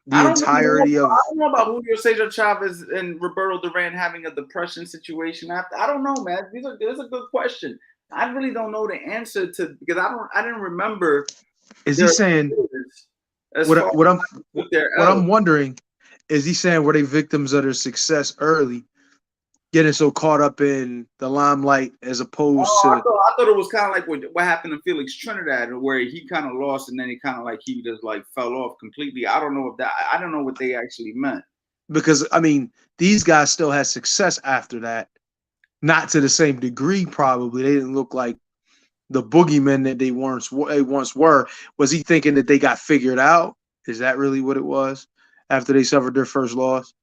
Speaker 4: the entirety of.
Speaker 3: I don't know about Julio Cesar Chavez and Roberto Duran having a depression situation. I don't know, man. This is a good question. I really don't know the answer to because I didn't remember.
Speaker 4: Is he saying what I'm wondering? Is he saying were they victims of their success early, getting so caught up in the limelight as opposed to?
Speaker 3: I thought it was kind of like what happened to Felix Trinidad, where he kind of lost and then he kind of like he just like fell off completely. I don't know I don't know what they actually meant.
Speaker 4: Because I mean, these guys still had success after that, not to the same degree. Probably they didn't look like the boogeymen that they once were. Was he thinking that they got figured out? Is that really what it was after they suffered their first loss?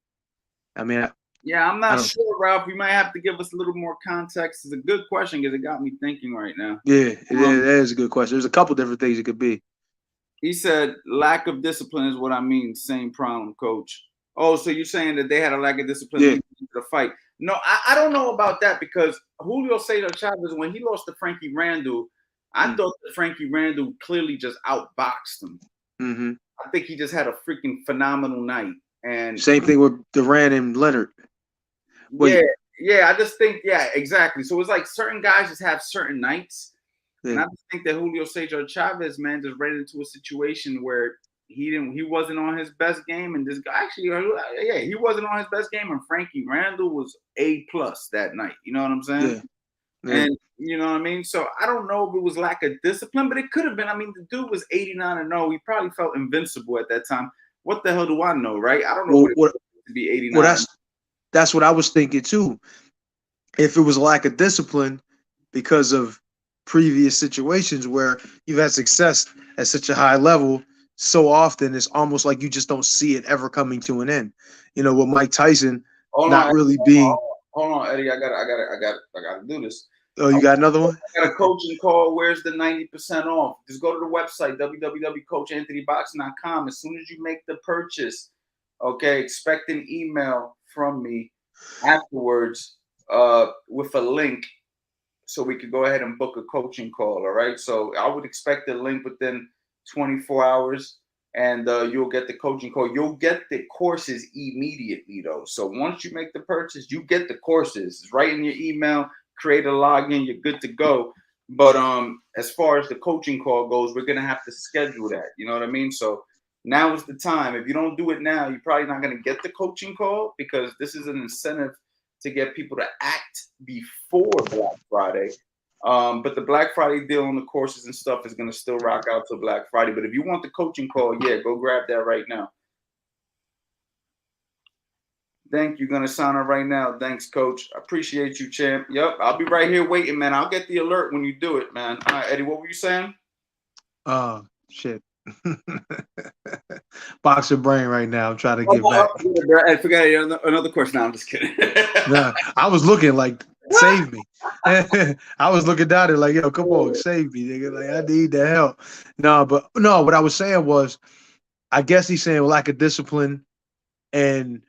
Speaker 4: I mean,
Speaker 3: yeah, I'm not sure, Ralph. You might have to give us a little more context. It's a good question because it got me thinking right now.
Speaker 4: Yeah, that is a good question. There's a couple different things it could be.
Speaker 3: He said lack of discipline is what I mean. Same problem, coach. Oh, so you're saying that they had a lack of discipline in the fight? No, I don't know about that because Julio Cesar Chavez, when he lost to Frankie Randall, I thought that Frankie Randall clearly just outboxed him.
Speaker 4: Mm-hmm.
Speaker 3: I think he just had a freaking phenomenal night. And
Speaker 4: same thing with Duran and Leonard.
Speaker 3: Yeah, I just think, exactly. So it's like certain guys just have certain nights. Yeah. And I just think that Julio Cesar Chavez, man, just ran into a situation where he wasn't on his best game, and this guy actually, he wasn't on his best game, and Frankie Randall was A+ that night. You know what I'm saying? Yeah. And you know what I mean? So I don't know if it was lack of discipline, but it could have been. I mean, the dude was 89-0. He probably felt invincible at that time. What the hell do I know, right? I don't know what to be 89.
Speaker 4: Well, that's what I was thinking too. If it was lack of discipline because of previous situations where you've had success at such a high level so often, it's almost like you just don't see it ever coming to an end. You know, with Mike Tyson Hold on,
Speaker 3: Eddie. I gotta do this.
Speaker 4: Oh, you got another one?
Speaker 3: I got a coaching call. Where's the 90% off? Just go to the website, www.coachanthonyboxing.com. As soon as you make the purchase, okay, expect an email from me afterwards with a link so we could go ahead and book a coaching call, all right? So I would expect a link within 24 hours, and you'll get the coaching call. You'll get the courses immediately, though. So once you make the purchase, you get the courses. It's right in your email. Create a login, you're good to go. But as far as the coaching call goes, we're gonna have to schedule that. You know what I mean? So now is the time. If you don't do it now, you're probably not gonna get the coaching call because this is an incentive to get people to act before Black Friday. But the Black Friday deal on the courses and stuff is gonna still rock out till Black Friday. But if you want the coaching call, go grab that right now. Thank you. Gonna sign up right now. Thanks, coach. I appreciate you, champ. Yep, I'll be right here waiting, man. I'll get the alert when you do it, man. All right, Eddie, what were you saying?
Speaker 4: Shit. Boxer brain right now. I'm trying to get back.
Speaker 3: I forgot another question. No, I'm just kidding.
Speaker 4: Nah, I was looking like, save me. I was looking down there like, yo, come on, save me, nigga. Like, I need the help. No, what I was saying was, I guess he's saying lack of discipline and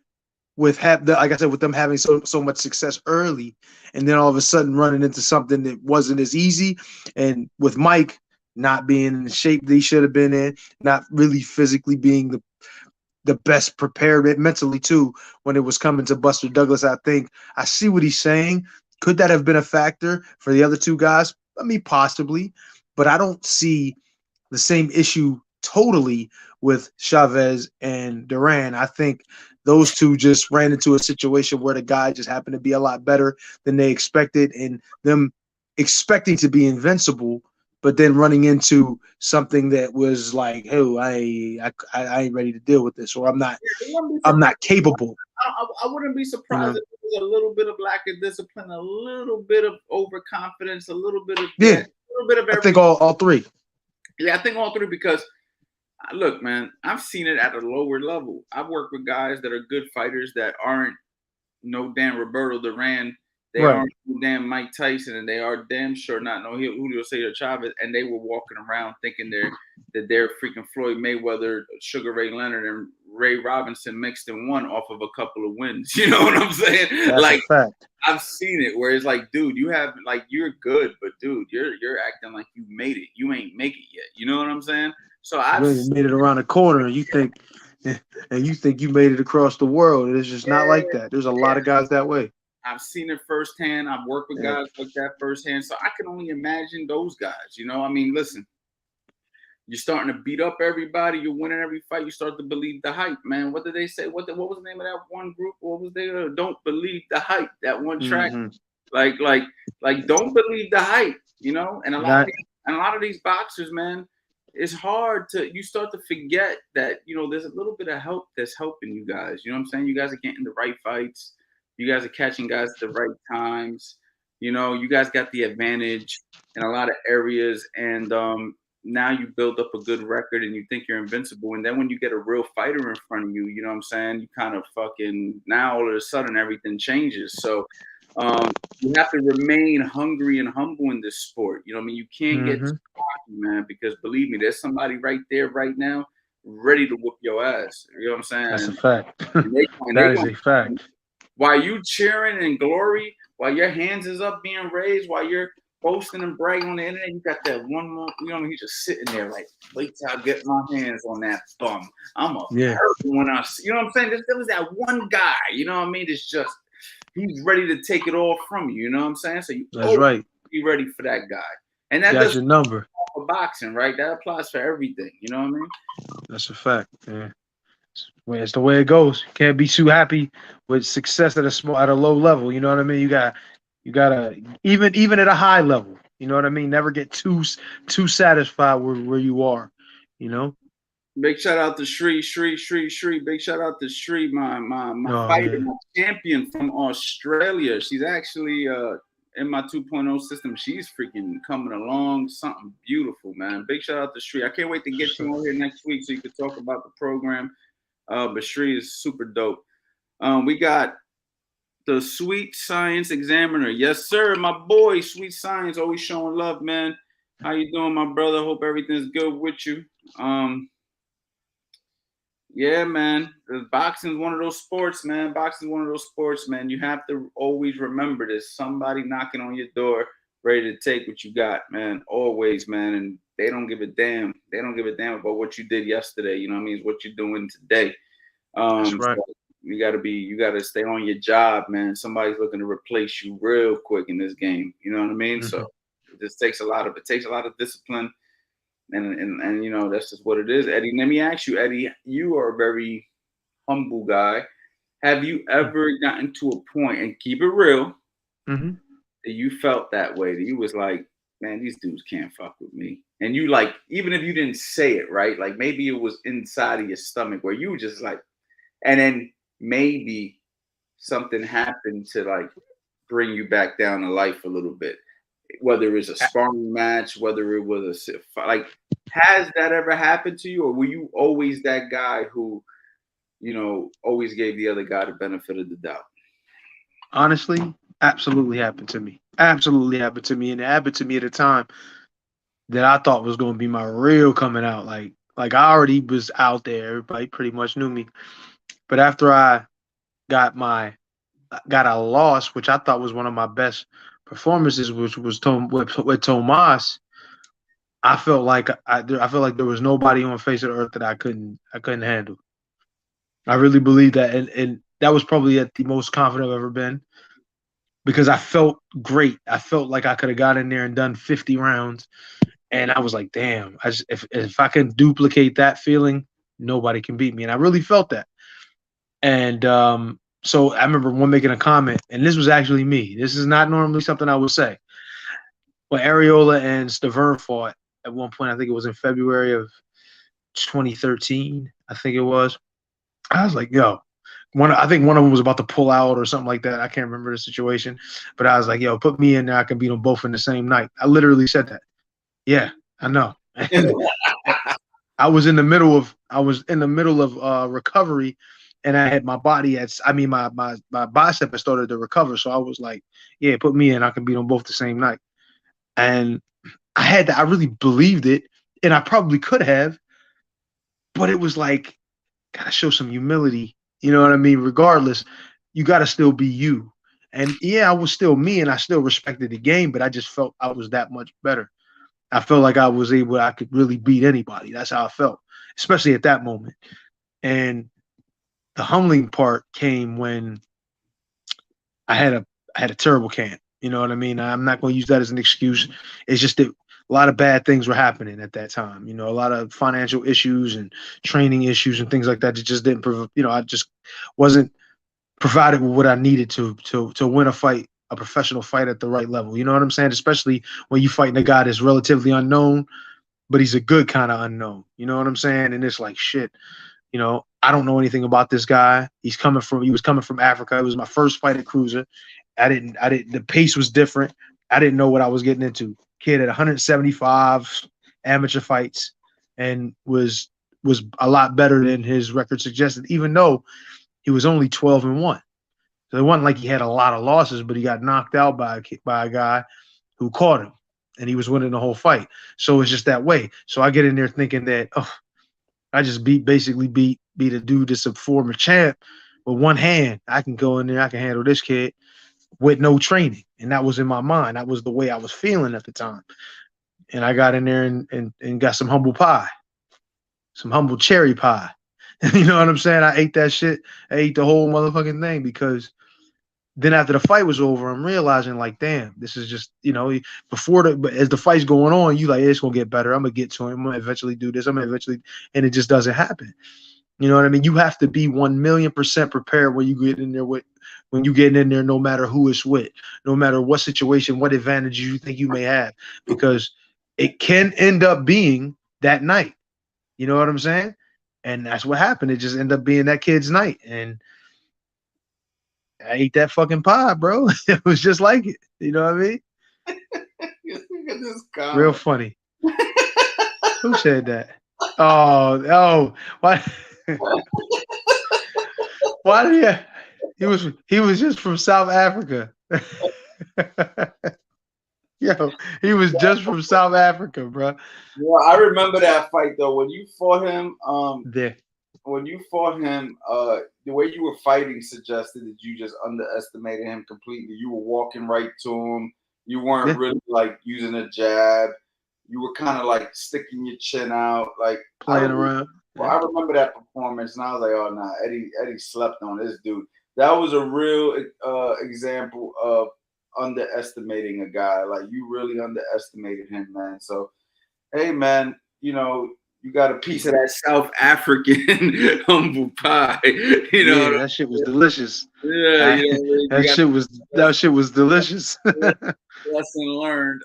Speaker 4: with like I said, with them having so much success early, and then all of a sudden running into something that wasn't as easy, and with Mike not being in the shape that he should have been in, not really physically being the best prepared mentally too when it was coming to Buster Douglas. I think I see what he's saying. Could that have been a factor for the other two guys? I mean, possibly, but I don't see the same issue totally with Chavez and Duran. I think those two just ran into a situation where the guy just happened to be a lot better than they expected, and them expecting to be invincible, but then running into something that was like, "Hey, I ain't ready to deal with this," or I'm not capable.
Speaker 3: I wouldn't be surprised if it was a little bit of lack of discipline, a little bit of overconfidence, a little bit of a little bit of everything.
Speaker 4: I think all three.
Speaker 3: Yeah, I think all three because. Look, man, I've seen it at a lower level. I've worked with guys that are good fighters that aren't no damn Roberto Duran. They aren't no damn Mike Tyson, and they are damn sure not no Julio Cesar Chavez. And they were walking around thinking they're freaking Floyd Mayweather, Sugar Ray Leonard, and Ray Robinson mixed in one off of a couple of wins. You know what I'm saying?
Speaker 4: That's like a fact.
Speaker 3: I've seen it where it's like, dude, you're good, but dude, you're acting like you made it. You ain't make it yet. You know what I'm saying? So I
Speaker 4: really made it around the corner. You think and you think you made it across the world. And it's just not
Speaker 3: Yeah,
Speaker 4: like that. There's a lot
Speaker 3: yeah.
Speaker 4: of guys that way.
Speaker 3: I've seen it firsthand. I've worked with
Speaker 4: Yeah.
Speaker 3: guys like that firsthand. So I can only imagine those guys. You know, I mean, listen, you're starting to beat up everybody. You're winning every fight. You start to believe the hype, man. What did they say? What was the name of that one group? What was they? Don't believe the hype. That one track.
Speaker 4: Mm-hmm.
Speaker 3: Like, don't believe the hype. You know, and a
Speaker 4: That
Speaker 3: lot of these boxers, man, it's hard to. You start to forget that there's a little bit of help that's helping you guys. You know what I'm saying? You guys are getting the right fights. You guys are catching guys at the right times. You guys got the advantage in a lot of areas, and now you build up a good record and you think you're invincible. And then when you get a real fighter in front of you, you know what I'm saying? You kind of fucking, now all of a sudden everything changes. So you have to remain hungry and humble in this sport. You know what I mean? You can't get too cocky, man, because believe me, there's somebody right there right now ready to whoop your ass. You know what I'm saying?
Speaker 4: that's a fact.
Speaker 3: That
Speaker 4: is a fact.
Speaker 3: While you cheering in glory, while your hands is up being raised, while you're posting and bragging on the internet, you got that one more, he's just sitting there like, wait till I get my hands on that bum. I'm a person when I see, you know what I'm saying? There was that one guy, you know what I mean? It's just, he's ready to take it all from you, you know what I'm saying? So you be ready for that guy. And that
Speaker 4: that's your number.
Speaker 3: For boxing, right? That applies for everything, you know what I mean?
Speaker 4: That's a fact, yeah. It's the way it goes. You can't be too happy with success at a low level. You know what I mean? You gotta even at a high level. You know what I mean? Never get too satisfied where you are. You know.
Speaker 3: Big shout out to Shri. Big shout out to Shri, my fighter, my champion from Australia. She's actually in my 2.0 system. She's freaking coming along, something beautiful, man. Big shout out to Shri. I can't wait to get you on here next week so you can talk about the program. But Shri is super dope. We got the Sweet Science Examiner. Yes, sir. My boy, Sweet Science, always showing love, man. How you doing, my brother? Hope everything's good with you. Yeah, man. Boxing's one of those sports, man. You have to always remember there's somebody knocking on your door ready to take what you got, man. Always, man. And they don't give a damn. They don't give a damn about what you did yesterday. You know what I mean? It's what you're doing today.
Speaker 4: That's right.
Speaker 3: So you gotta stay on your job, man. Somebody's looking to replace you real quick in this game. You know what I mean? So it just takes a lot of discipline. And that's just what it is. Eddie, let me ask you, Eddie, you are a very humble guy. Have you ever gotten to a point, and keep it real, that you felt that way, that you was like, man, these dudes can't fuck with me? And you, like, even if you didn't say it, right? Like maybe it was inside of your stomach where you were just like, and then maybe something happened to like bring you back down to life a little bit. Whether it was a sparring match, whether it was like, has that ever happened to you, or were you always that guy who, always gave the other guy the benefit of the doubt?
Speaker 4: Honestly, absolutely happened to me. Absolutely happened to me, and it happened to me at a time that I thought was going to be my real coming out. Like I already was out there. Everybody pretty much knew me, but after I got a loss, which I thought was one of my best performances, which was with Tomas, I felt like there was nobody on the face of the earth that I couldn't handle. I really believe that, and that was probably at the most confident I've ever been, because I felt great. I felt like I could have got in there and done 50 rounds, and I was like, damn, if I can duplicate that feeling, nobody can beat me, and I really felt that. And so I remember one making a comment, and this was actually me. This is not normally something I would say. When Areola and Stavern fought at one point, I think it was in February of 2013, I think it was. I was like, yo, I think one of them was about to pull out or something like that. I can't remember the situation, but I was like, yo, put me in there. I can beat them both in the same night. I literally said that. Yeah, I know. I was in the middle of recovery, and I had my body my bicep had started to recover. So I was like, yeah, put me in. I can beat them both the same night. And I really believed it, and I probably could have, but it was like, gotta show some humility. You know what I mean? Regardless, you gotta still be you. And yeah, I was still me, and I still respected the game, but I just felt I was that much better. I felt like I could really beat anybody. That's how I felt, especially at that moment. And the humbling part came when I had a terrible camp. You know what I mean? I'm not going to use that as an excuse. It's just that a lot of bad things were happening at that time. You know, a lot of financial issues and training issues and things like that. It just didn't, I just wasn't provided with what I needed to win a fight, a professional fight at the right level. You know what I'm saying? Especially when you fighting a guy that's relatively unknown, but he's a good kind of unknown. You know what I'm saying? And it's like shit. You know, I don't know anything about this guy. He was coming from Africa. It was my first fight at cruiser. The pace was different. I didn't know what I was getting into. Kid at 175 amateur fights and was a lot better than his record suggested, even though he was only 12-1. So it wasn't like he had a lot of losses, but he got knocked out by a guy who caught him, and he was winning the whole fight. So it's just that way. So I get in there thinking that, I just basically beat a dude that's a former champ with one hand. I can go in there, I can handle this kid with no training. And that was in my mind. That was the way I was feeling at the time. And I got in there and got some humble pie, some humble cherry pie. You know what I'm saying? I ate that shit. I ate the whole motherfucking thing because then after the fight was over, I'm realizing like, damn, this is just, but as the fight's going on, you like, it's going to get better. I'm going to get to him. I'm going to eventually do this. And it just doesn't happen. You know what I mean? You have to be 1,000,000% prepared when you get in there no matter who it's with, no matter what situation, what advantages you think you may have, because it can end up being that night. You know what I'm saying? And that's what happened. It just ended up being that kid's night. And I ate that fucking pie, bro. It was just like it. You know what I mean?
Speaker 3: Look at this guy.
Speaker 4: Real funny. Who said that? Oh, why? Why did he was just from South Africa. Yo, he was just from South Africa, bro.
Speaker 3: Yeah, I remember that fight though. When you fought him,
Speaker 4: There.
Speaker 3: The way you were fighting suggested that you just underestimated him completely. You were walking right to him. You weren't really like using a jab. You were kind of like sticking your chin out, like
Speaker 4: playing around.
Speaker 3: Well, I remember that performance, and I was like, "Oh, nah, Eddie slept on this dude." That was a real example of underestimating a guy. Like you really underestimated him, man. So, hey, man, you got a piece of that South African humble pie.
Speaker 4: That shit was delicious.
Speaker 3: Yeah,
Speaker 4: that shit was delicious.
Speaker 3: Lesson learned.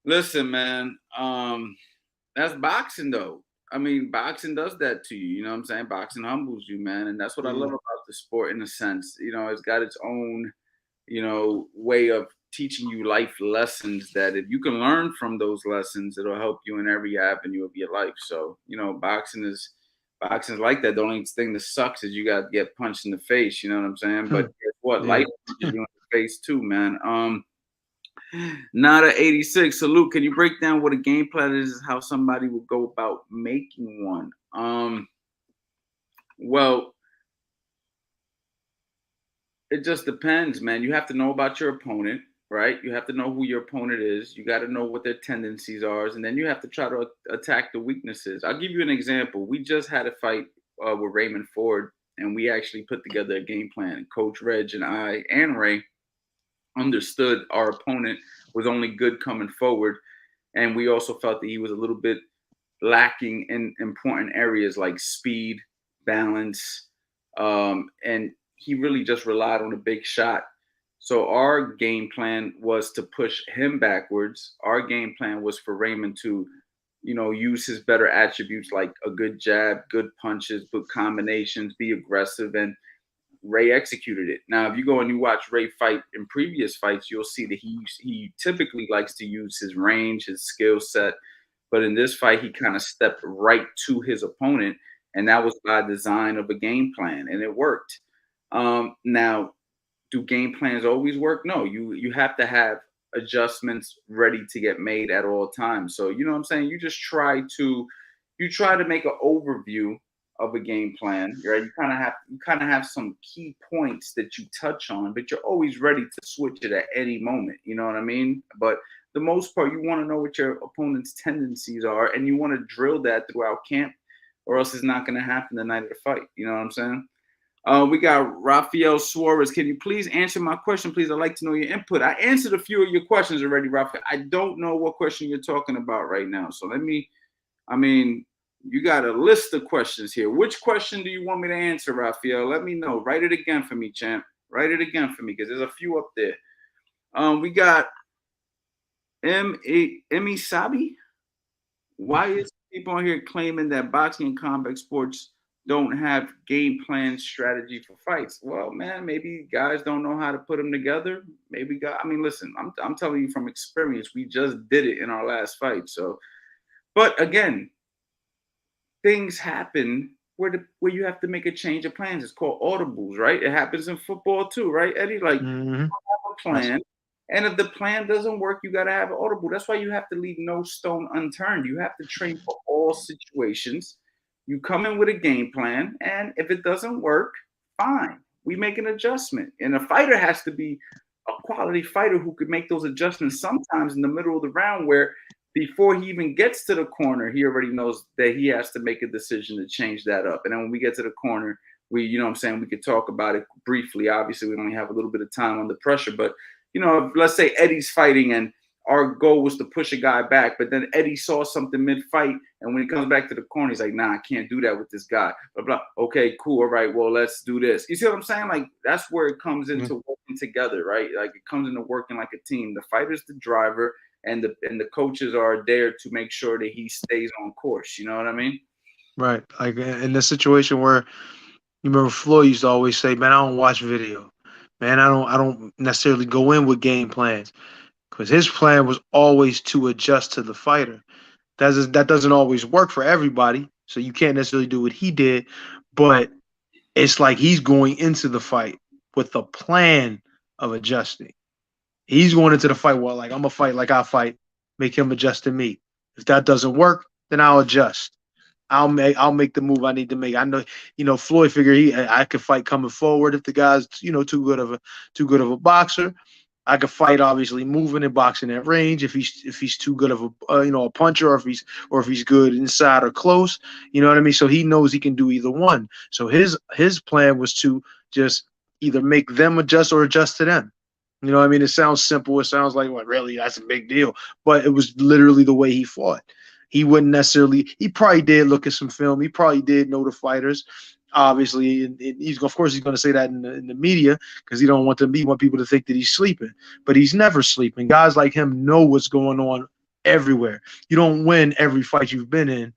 Speaker 3: Listen, man. That's boxing, though. I mean, boxing does that to you. You know what I'm saying? Boxing humbles you, man, and that's what I love about the sport. In a sense, it's got its own, way of teaching you life lessons that if you can learn from those lessons, it'll help you in every avenue of your life. So, boxing is like that. The only thing that sucks is you got to get punched in the face. You know what I'm saying? But guess what? Life punches you in the face too, man. Nada 86. Salute. Can you break down what a game plan is? How somebody will go about making one? Well, it just depends, man. You have to know about your opponent, right? You have to know who your opponent is. You got to know what their tendencies are, and then you have to try to attack the weaknesses. I'll give you an example. We just had a fight with Raymond Ford, and we actually put together a game plan. Coach Reg and I and Ray understood our opponent was only good coming forward, and we also felt that he was a little bit lacking in important areas like speed, balance, and he really just relied on a big shot. So our game plan was to push him backwards. Our game plan was for Raymond to, use his better attributes like a good jab, good punches, good combinations, be aggressive, and Ray executed it. Now, if you go and you watch Ray fight in previous fights, you'll see that he typically likes to use his range, his skill set. But in this fight, he kind of stepped right to his opponent, and that was by design of a game plan, and it worked. Now, do game plans always work? No, you have to have adjustments ready to get made at all times. So, you know what I'm saying? You just try to make an overview of a game plan, right? You kind of have some key points that you touch on, but you're always ready to switch it at any moment. You know what I mean? But the most part, you want to know what your opponent's tendencies are, and you want to drill that throughout camp or else it's not going to happen the night of the fight. You know what I'm saying? We got Rafael Suarez. Can you please answer my question, please? I'd like to know your input. I answered a few of your questions already, Rafael. I don't know what question you're talking about right now. So you got a list of questions here. Which question do you want me to answer, Rafael? Let me know. Write it again for me, champ. Write it again for me, because there's a few up there. We got Emi Sabi. Why is people on here claiming that boxing and combat sports don't have game plan strategy for fights? Well, man, maybe guys don't know how to put them together. Maybe listen, I'm telling you from experience. We just did it in our last fight. So, but again, things happen where you have to make a change of plans. It's called audibles, right? It happens in football too, right, Eddie? Like, you have a plan. And if the plan doesn't work, you got to have an audible. That's why you have to leave no stone unturned. You have to train for all situations. You come in with a game plan, and if it doesn't work, fine. We make an adjustment. And a fighter has to be a quality fighter who could make those adjustments sometimes in the middle of the round, where before he even gets to the corner, he already knows that he has to make a decision to change that up. And then when we get to the corner, we could talk about it briefly. Obviously, we only have a little bit of time under pressure, but let's say Eddie's fighting and our goal was to push a guy back, but then Eddie saw something mid-fight, and when he comes back to the corner, he's like, nah, I can't do that with this guy. Blah, blah. Okay, cool. All right, well, let's do this. You see what I'm saying? Like, that's where it comes into working together, right? Like, it comes into working like a team. The fighter's the driver, and the coaches are there to make sure that he stays on course. You know what I mean?
Speaker 4: Right. Like in the situation where, you remember Floyd used to always say, man, I don't watch video. Man, I don't necessarily go in with game plans, because his plan was always to adjust to the fighter. That doesn't always work for everybody, so you can't necessarily do what he did, but it's like he's going into the fight with the plan of adjusting. He's going into the fight, well, like, I'm gonna fight like I fight, make him adjust to me. If that doesn't work, then I'll adjust. I'll make the move I need to make. I know, Floyd figured I could fight coming forward if the guy's, too good of a boxer. I could fight obviously moving and boxing at range if he's too good of a puncher, or if he's good inside or close. You know what I mean? So he knows he can do either one. So his plan was to just either make them adjust or adjust to them. You know what I mean? It sounds simple. It sounds like, well, really, that's a big deal. But it was literally the way he fought. He wouldn't necessarily – he probably did look at some film. He probably did know the fighters, obviously. And he's going to say that in the media, because he want people to think that he's sleeping. But he's never sleeping. Guys like him know what's going on everywhere. You don't win every fight you've been in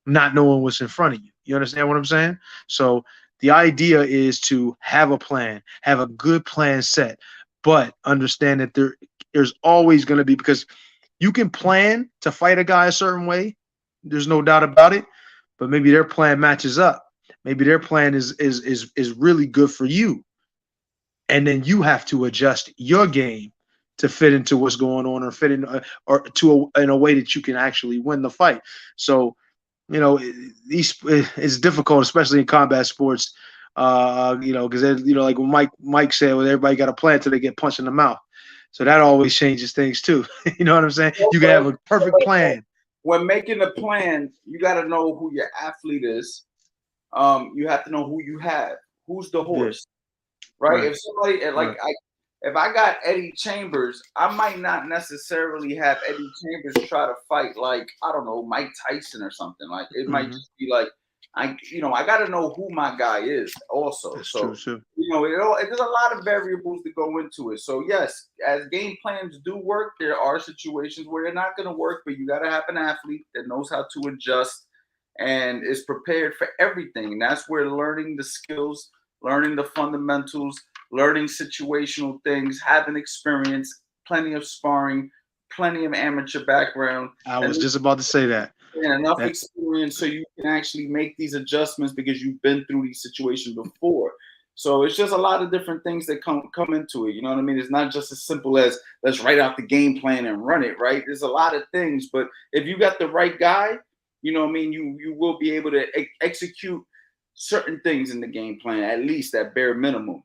Speaker 4: not knowing what's in front of you. You understand what I'm saying? So the idea is to have a plan, have a good plan set, but understand that there's always going to be – because – you can plan to fight a guy a certain way. There's no doubt about it. But maybe their plan matches up. Maybe their plan is really good for you. And then you have to adjust your game to fit into what's going on, or fit in in a way that you can actually win the fight. So, it's difficult, especially in combat sports. Because like when Mike said, well, everybody got a plan till they get punched in the mouth. So that always changes things too. You know what I'm saying? You can have a perfect plan.
Speaker 3: When making a plan, you got to know who your athlete is. You have to know who you have. Who's the horse, right? If somebody if I got Eddie Chambers, I might not necessarily have Eddie Chambers try to fight like, I don't know, Mike Tyson or something. Like, it might just be like, I got to know who my guy is also.
Speaker 4: That's
Speaker 3: so
Speaker 4: true.
Speaker 3: There's a lot of variables that go into it. So yes, as game plans do work, there are situations where they're not going to work, but you got to have an athlete that knows how to adjust and is prepared for everything. And that's where learning the skills, learning the fundamentals, learning situational things, having experience, plenty of sparring, plenty of amateur background.
Speaker 4: I was just about to say that.
Speaker 3: And enough experience so you can actually make these adjustments because you've been through these situations before. So it's just a lot of different things that come into it. You know what I mean? It's not just as simple as let's write out the game plan and run it, right? There's a lot of things, but if you got the right guy, you know what I mean, you will be able to execute certain things in the game plan, at least at bare minimum.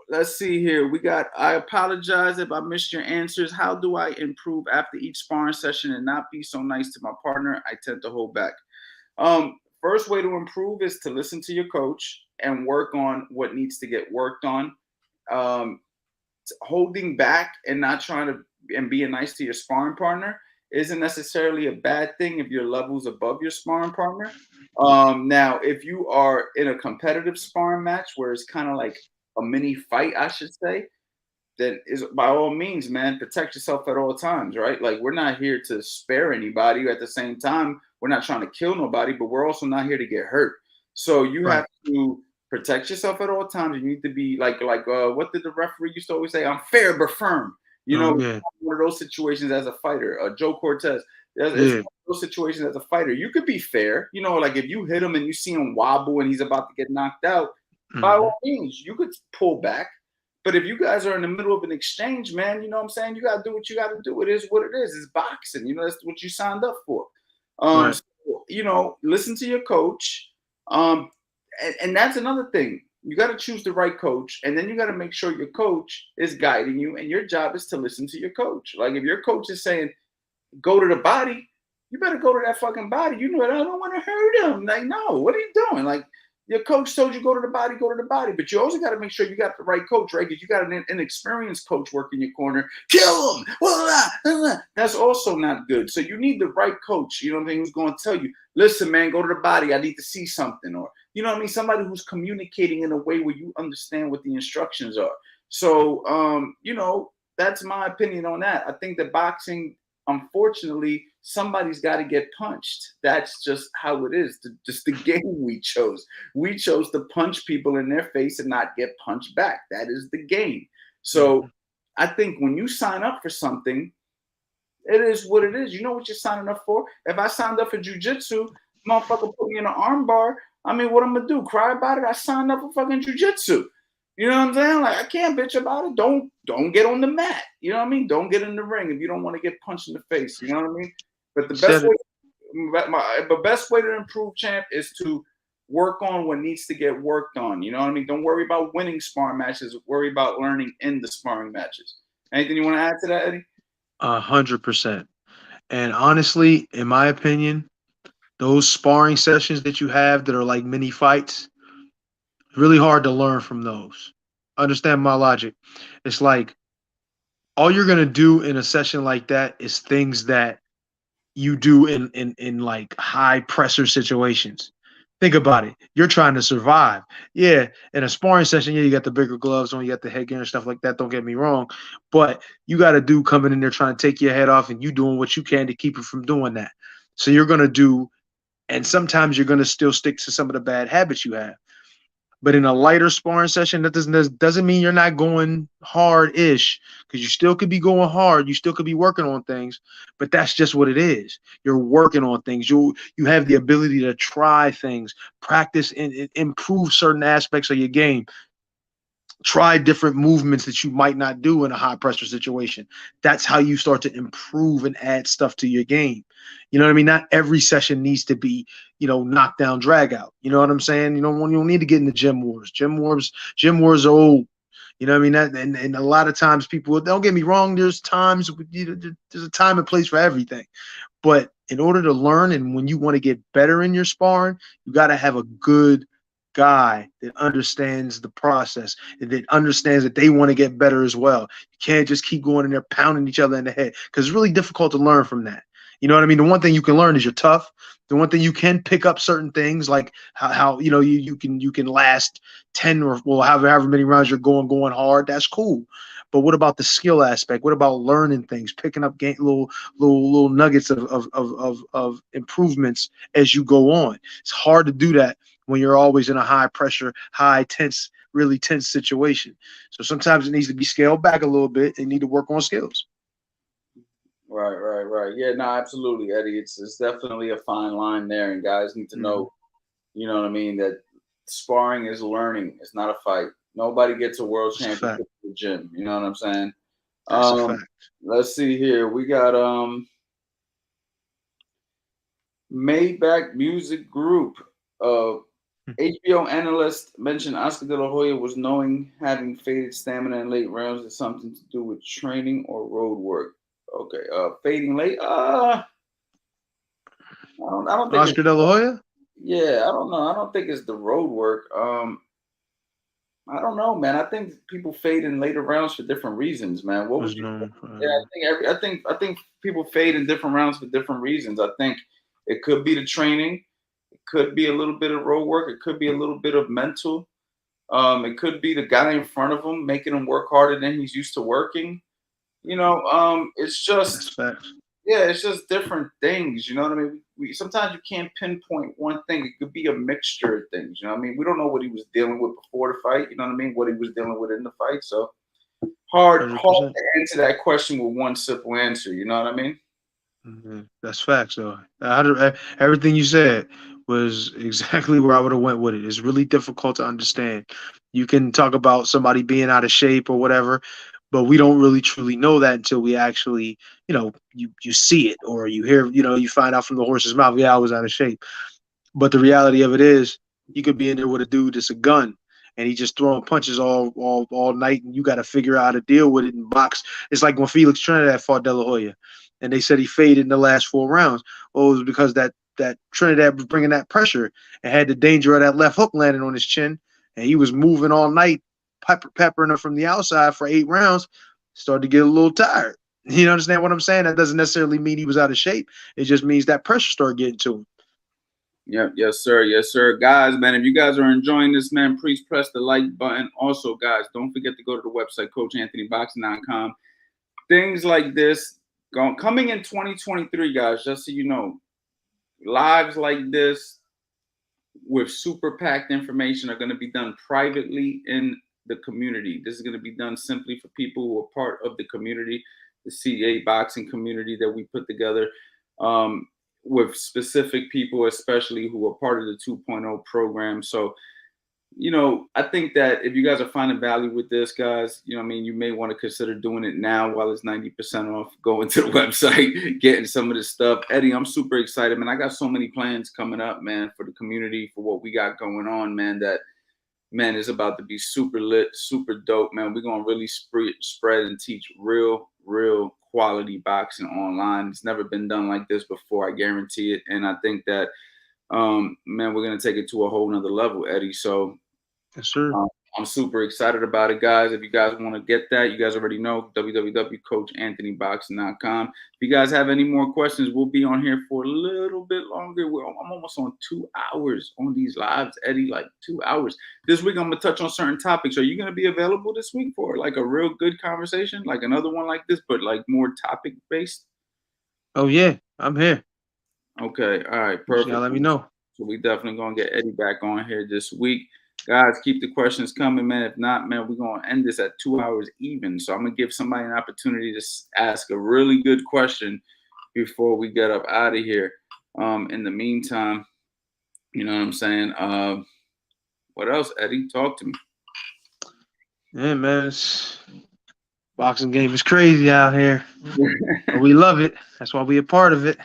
Speaker 3: Let's see here. I apologize if I missed your answers. How do I improve after each sparring session and not be so nice to my partner? I tend to hold back. First way to improve is to listen to your coach and work on what needs to get worked on. Um, Holding back and not trying to and being nice to your sparring partner isn't necessarily a bad thing if your level's above your sparring partner. Now, if you are in a competitive sparring match where it's kind of like a mini fight, I should say, then is by all means, man, protect yourself at all times, right? Like we're not here to spare anybody. At the same time, we're not trying to kill nobody, but we're also not here to get hurt. So you
Speaker 4: Right.
Speaker 3: have to protect yourself at all times. You need to be like what did the referee used to always say? I'm fair but firm. You know,
Speaker 4: Yeah.
Speaker 3: one of those situations as a fighter. Joe Cortez. It's one
Speaker 4: Yeah.
Speaker 3: of those situations as a fighter. You could be fair. You know, like if you hit him and you see him wobble and he's about to get knocked out, by
Speaker 4: Mhm.
Speaker 3: all means, you could pull back. But if you guys are in the middle of an exchange, man, you know what I'm saying? You got to do what you got to do. It is what it is. It's boxing. You know, that's what you signed up for.
Speaker 4: Right.
Speaker 3: So, you know, listen to your coach. And that's another thing. You got to choose the right coach. And then you got to make sure your coach is guiding you. And your job is to listen to your coach. Like if your coach is saying, go to the body, you better go to that fucking body. You know what? I don't want to hurt him. Like, no, what are you doing? Like, your coach told you go to the body, go to the body. But you also got to make sure you got the right coach, right? Because you got an inexperienced coach working your corner. Kill him. That's also not good. So you need the right coach, you know what I mean, who's going to tell you, listen, man, go to the body. I need to see something. Or, you know what I mean? Somebody who's communicating in a way where you understand what the instructions are. So, you know, that's my opinion on that. I think that boxing, unfortunately, somebody's got to get punched. That's just how it is. Just the game we chose. We chose to punch people in their face and not get punched back. That is the game. So I think when you sign up for something, it is what it is. You know what you're signing up for. If I signed up for jujitsu, motherfucker put me in an arm bar. I mean, what I'm gonna do? Cry about it? I signed up for fucking jujitsu. You know what I'm saying? Like I can't bitch about it. Don't get on the mat. You know what I mean? Don't get in the ring if you don't want to get punched in the face. You know what I mean? But
Speaker 4: Said it.
Speaker 3: the best way to improve, champ, is to work on what needs to get worked on. You know what I mean? Don't worry about winning sparring matches. Worry about learning in the sparring matches. Anything you want to add to that, Eddie?
Speaker 4: 100%. And honestly, in my opinion, those sparring sessions that you have that are like mini fights, really hard to learn from those. Understand my logic. It's like all you're gonna do in a session like that is things that you do in like high pressure situations. Think about it. You're trying to survive. Yeah, in a sparring session, yeah, you got the bigger gloves on, you got the headgear and stuff like that. Don't get me wrong, but you got a dude coming in there trying to take your head off, and you doing what you can to keep it from doing that. So you're gonna do, and sometimes you're gonna still stick to some of the bad habits you have. But in a lighter sparring session, that doesn't mean you're not going hard-ish, because you still could be going hard. You still could be working on things, but that's just what it is. You're working on things. You have the ability to try things, practice, and improve certain aspects of your game. Try different movements that you might not do in a high pressure situation. That's how you start to improve and add stuff to your game. You know what I mean? Not every session needs to be, knockdown, drag out. You know what I'm saying? You don't need to get into gym wars. Gym wars are old. You know what I mean? And a lot of times people, don't get me wrong, there's times, there's a time and place for everything. But in order to learn, and when you want to get better in your sparring, you got to have a good guy that understands the process, and that understands that they want to get better as well. You can't just keep going in there pounding each other in the head, because it's really difficult to learn from that. You know what I mean? The one thing you can learn is you're tough. The one thing you can pick up certain things, like how you can last 10 or well however many rounds you're going hard. That's cool. But what about the skill aspect? What about learning things, picking up little nuggets of improvements as you go on? It's hard to do that when you're always in a high pressure, high tense, really tense situation. So sometimes it needs to be scaled back a little bit. And need to work on skills.
Speaker 3: Right. Yeah, no, absolutely, Eddie. It's definitely a fine line there, and guys need to know, you know what I mean, that sparring is learning. It's not a fight. Nobody gets a world
Speaker 4: That's a fact.
Speaker 3: championship in the gym. You know what I'm saying?
Speaker 4: That's a
Speaker 3: Um,
Speaker 4: fact.
Speaker 3: let's see here. We got Maybach Music Group. HBO analyst mentioned Oscar De La Hoya was knowing having faded stamina in late rounds has something to do with training or road work. Okay, fading late. I don't think
Speaker 4: Oscar De La Hoya?
Speaker 3: Yeah, I don't know. I don't think it's the road work. I don't know, man. I think people fade in later rounds for different reasons, man. What would
Speaker 4: Was
Speaker 3: you?
Speaker 4: known
Speaker 3: Yeah,
Speaker 4: for
Speaker 3: I think people fade in different rounds for different reasons. I think it could be the training, it could be a little bit of road work, it could be a little bit of mental. It could be the guy in front of him making him work harder than he's used to working. It's
Speaker 4: that's
Speaker 3: just
Speaker 4: facts.
Speaker 3: yeah, it's just different things. You know what I mean? Sometimes you can't pinpoint one thing. It could be a mixture of things. You know what I mean? We don't know what he was dealing with before the fight. You know what I mean? What he was dealing with in the fight. So hard
Speaker 4: 100%.
Speaker 3: to answer that question with one simple answer. You know what I mean?
Speaker 4: That's facts, though. Everything you said was exactly where I would have went with it. It's really difficult to understand. You can talk about somebody being out of shape or whatever, but we don't really truly know that until we actually, you see it or you hear, you find out from the horse's mouth, yeah, I was out of shape. But the reality of it is, you could be in there with a dude that's a gun, and he just throwing punches all night, and you got to figure out how to deal with it in box. It's like when Felix Trinidad fought De La Hoya, and they said he faded in the last 4 rounds. Well, it was because that Trinidad was bringing that pressure and had the danger of that left hook landing on his chin, and he was moving all night, peppering him from the outside for 8 rounds. Started to get a little tired. You understand what I'm saying? That doesn't necessarily mean he was out of shape. It just means that pressure started getting to him.
Speaker 3: Yep, yes, sir. Yes, sir. Guys, man, if you guys are enjoying this, man, please press the like button. Also, guys, don't forget to go to the website, CoachAnthonyBoxing.com. Things like this coming in 2023, guys, just so you know, lives like this with super packed information are going to be done privately in the community. This is going to be done simply for people who are part of the community, the CA boxing community that we put together, with specific people, especially who are part of the 2.0 program. So, I think that if you guys are finding value with this, guys, I mean, you may want to consider doing it now while it's 90% off. Going to the website, getting some of this stuff. Eddie, I'm super excited, man. I got so many plans coming up, man, for the community, for what we got going on, man, that, man, is about to be super lit, super dope, man. We're going to really spread and teach real quality boxing online. It's never been done like this before, I guarantee it. And I think that, man, we're going to take it to a whole nother level, Eddie. So,
Speaker 4: Yes, sir.
Speaker 3: I'm super excited about it, guys. If you guys want to get that, you guys already know, www.coachanthonyboxing.com. If you guys have any more questions, we'll be on here for a little bit longer. I'm almost on 2 hours on these lives, Eddie, like 2 hours. This week, I'm going to touch on certain topics. Are you going to be available this week for like a real good conversation, like another one like this, but like more topic based?
Speaker 4: Oh yeah, I'm here.
Speaker 3: Okay. All right.
Speaker 4: You just
Speaker 3: Perfect.
Speaker 4: gotta let me know.
Speaker 3: So we definitely gonna get Eddie back on here this week. Guys, keep the questions coming, man. If not, man, we're gonna end this at 2 hours even. So I'm gonna give somebody an opportunity to ask a really good question before we get up out of here. In the meantime, you know what I'm saying? What else, Eddie? Talk to me.
Speaker 4: Yeah, man. Boxing game is crazy out here, but we love it. That's why we a part of it.
Speaker 3: All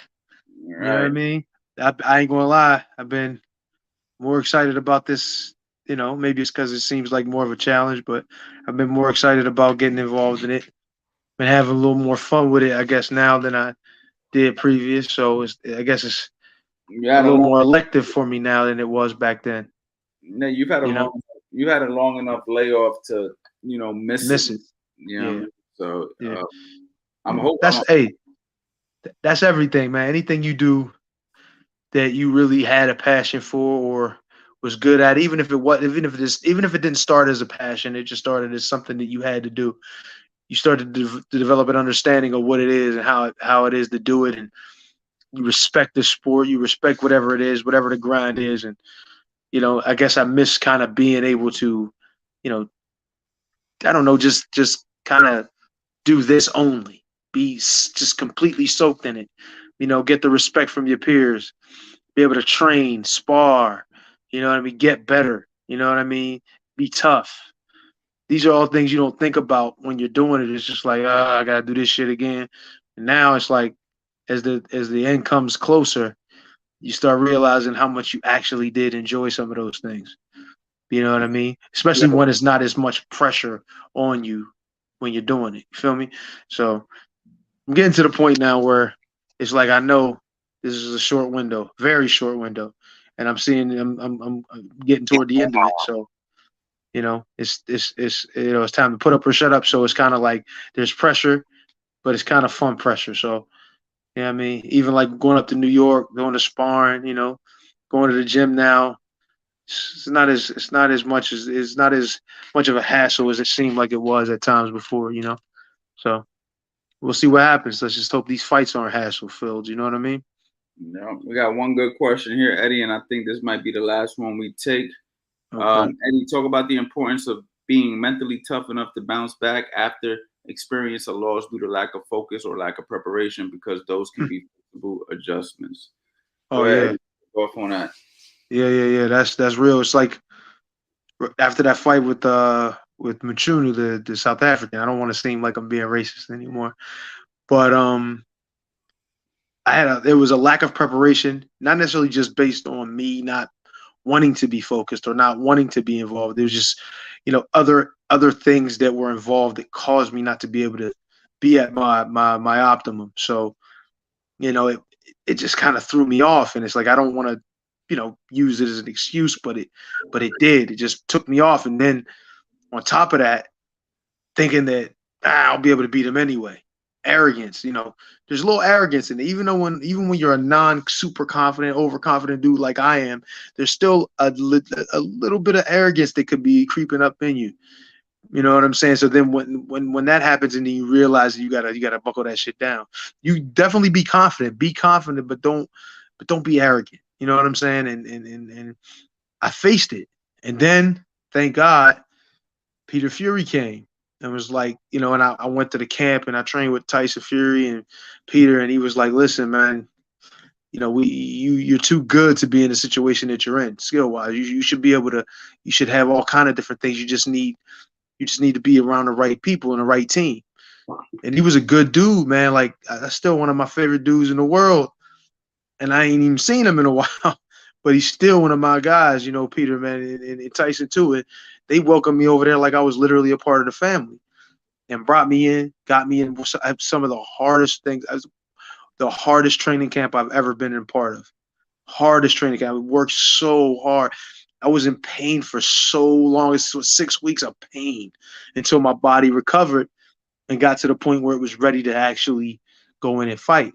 Speaker 4: You know what I
Speaker 3: right.
Speaker 4: mean? I ain't gonna lie. I've been more excited about this. Maybe it's because it seems like more of a challenge, but I've been more excited about getting involved in it. Been having a little more fun with it, I guess, now than I did previous. So I guess it's
Speaker 3: You
Speaker 4: a
Speaker 3: had a
Speaker 4: little
Speaker 3: long
Speaker 4: more elective for me now than it was back then.
Speaker 3: no, you've had a long enough layoff to, miss it.
Speaker 4: Miss it.
Speaker 3: You know what I
Speaker 4: Yeah,
Speaker 3: mean? So
Speaker 4: yeah,
Speaker 3: I'm
Speaker 4: yeah.
Speaker 3: hoping.
Speaker 4: That's everything, man. Anything you do that you really had a passion for or was good at, even if it didn't start as a passion, it just started as something that you had to do. You started to develop an understanding of what it is and how it is to do it, and you respect the sport, you respect whatever it is, whatever the grind is, and I guess I miss kind of being able to, you know, I don't know, just kind of do this only, be just completely soaked in it, get the respect from your peers, be able to train, spar, what I mean, get better, what I mean, be tough. These are all things you don't think about when you're doing it. It's just like, I gotta do this shit again. And now it's like, as the end comes closer, you start realizing how much you actually did enjoy some of those things. You know what I mean? Especially when it's not as much pressure on you when you're doing it. You feel me? So I'm getting to the point now where it's like I know this is a short window, very short window, and I'm seeing I'm getting toward the end of it. So it's it's time to put up or shut up. So it's kind of like there's pressure, but it's kind of fun pressure. So yeah, I mean, even like going up to New York, going to sparring, going to the gym now. It's not as much of a hassle as it seemed like it was at times before. So we'll see what happens. Let's just hope these fights aren't hassle filled. You know what I mean?
Speaker 3: No, we got one good question here, Eddie, and I think this might be the last one we take.
Speaker 4: Okay.
Speaker 3: Eddie, talk about the importance of being mentally tough enough to bounce back after experience a loss due to lack of focus or lack of preparation, because those can be fixable adjustments.
Speaker 4: Oh
Speaker 3: Go ahead,
Speaker 4: yeah.
Speaker 3: Eddie, go off on that.
Speaker 4: Yeah. That's real. It's like after that fight with Mchunu, the South African. I don't want to seem like I'm being racist anymore, but there was a lack of preparation, not necessarily just based on me not wanting to be focused or not wanting to be involved. There was just, other things that were involved that caused me not to be able to be at my optimum. So, it just kind of threw me off, and it's like I don't want to, use it as an excuse, but it did. It just took me off, and then on top of that, thinking that I'll be able to beat him anyway. Arrogance, there's a little arrogance in it. Even when you're a non-super confident, overconfident dude like I am, there's still a little bit of arrogance that could be creeping up in you. You know what I'm saying? So then when that happens and then you realize that you gotta buckle that shit down. You definitely be confident, but don't be arrogant. You know what I'm saying? And I faced it, and then thank God Peter Fury came and was like, and I went to the camp and I trained with Tyson Fury and Peter, and he was like, listen, man, you're too good to be in the situation that you're in skill wise. You should be able to, you should have all kind of different things. You just need to be around the right people and the right team. And he was a good dude, man. Like that's still one of my favorite dudes in the world. And I ain't even seen him in a while, but he's still one of my guys, Peter, man, and Tyson too. And they welcomed me over there like I was literally a part of the family, and brought me in, got me in some of the hardest things, the hardest training camp I've ever been in part of. Hardest training camp. I worked so hard. I was in pain for so long. It was 6 weeks of pain until my body recovered and got to the point where it was ready to actually go in and fight.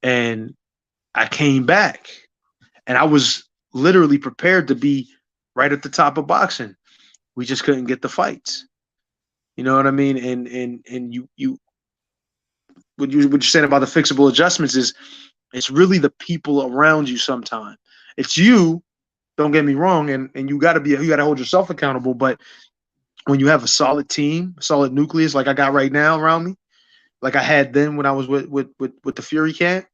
Speaker 4: And I came back, and I was literally prepared to be right at the top of boxing. We just couldn't get the fights. You know what I mean? And what you're saying about the fixable adjustments is it's really the people around you sometimes. It's you, don't get me wrong, and you gotta hold yourself accountable. But when you have a solid team, a solid nucleus like I got right now around me, like I had then when I was with the Fury camp,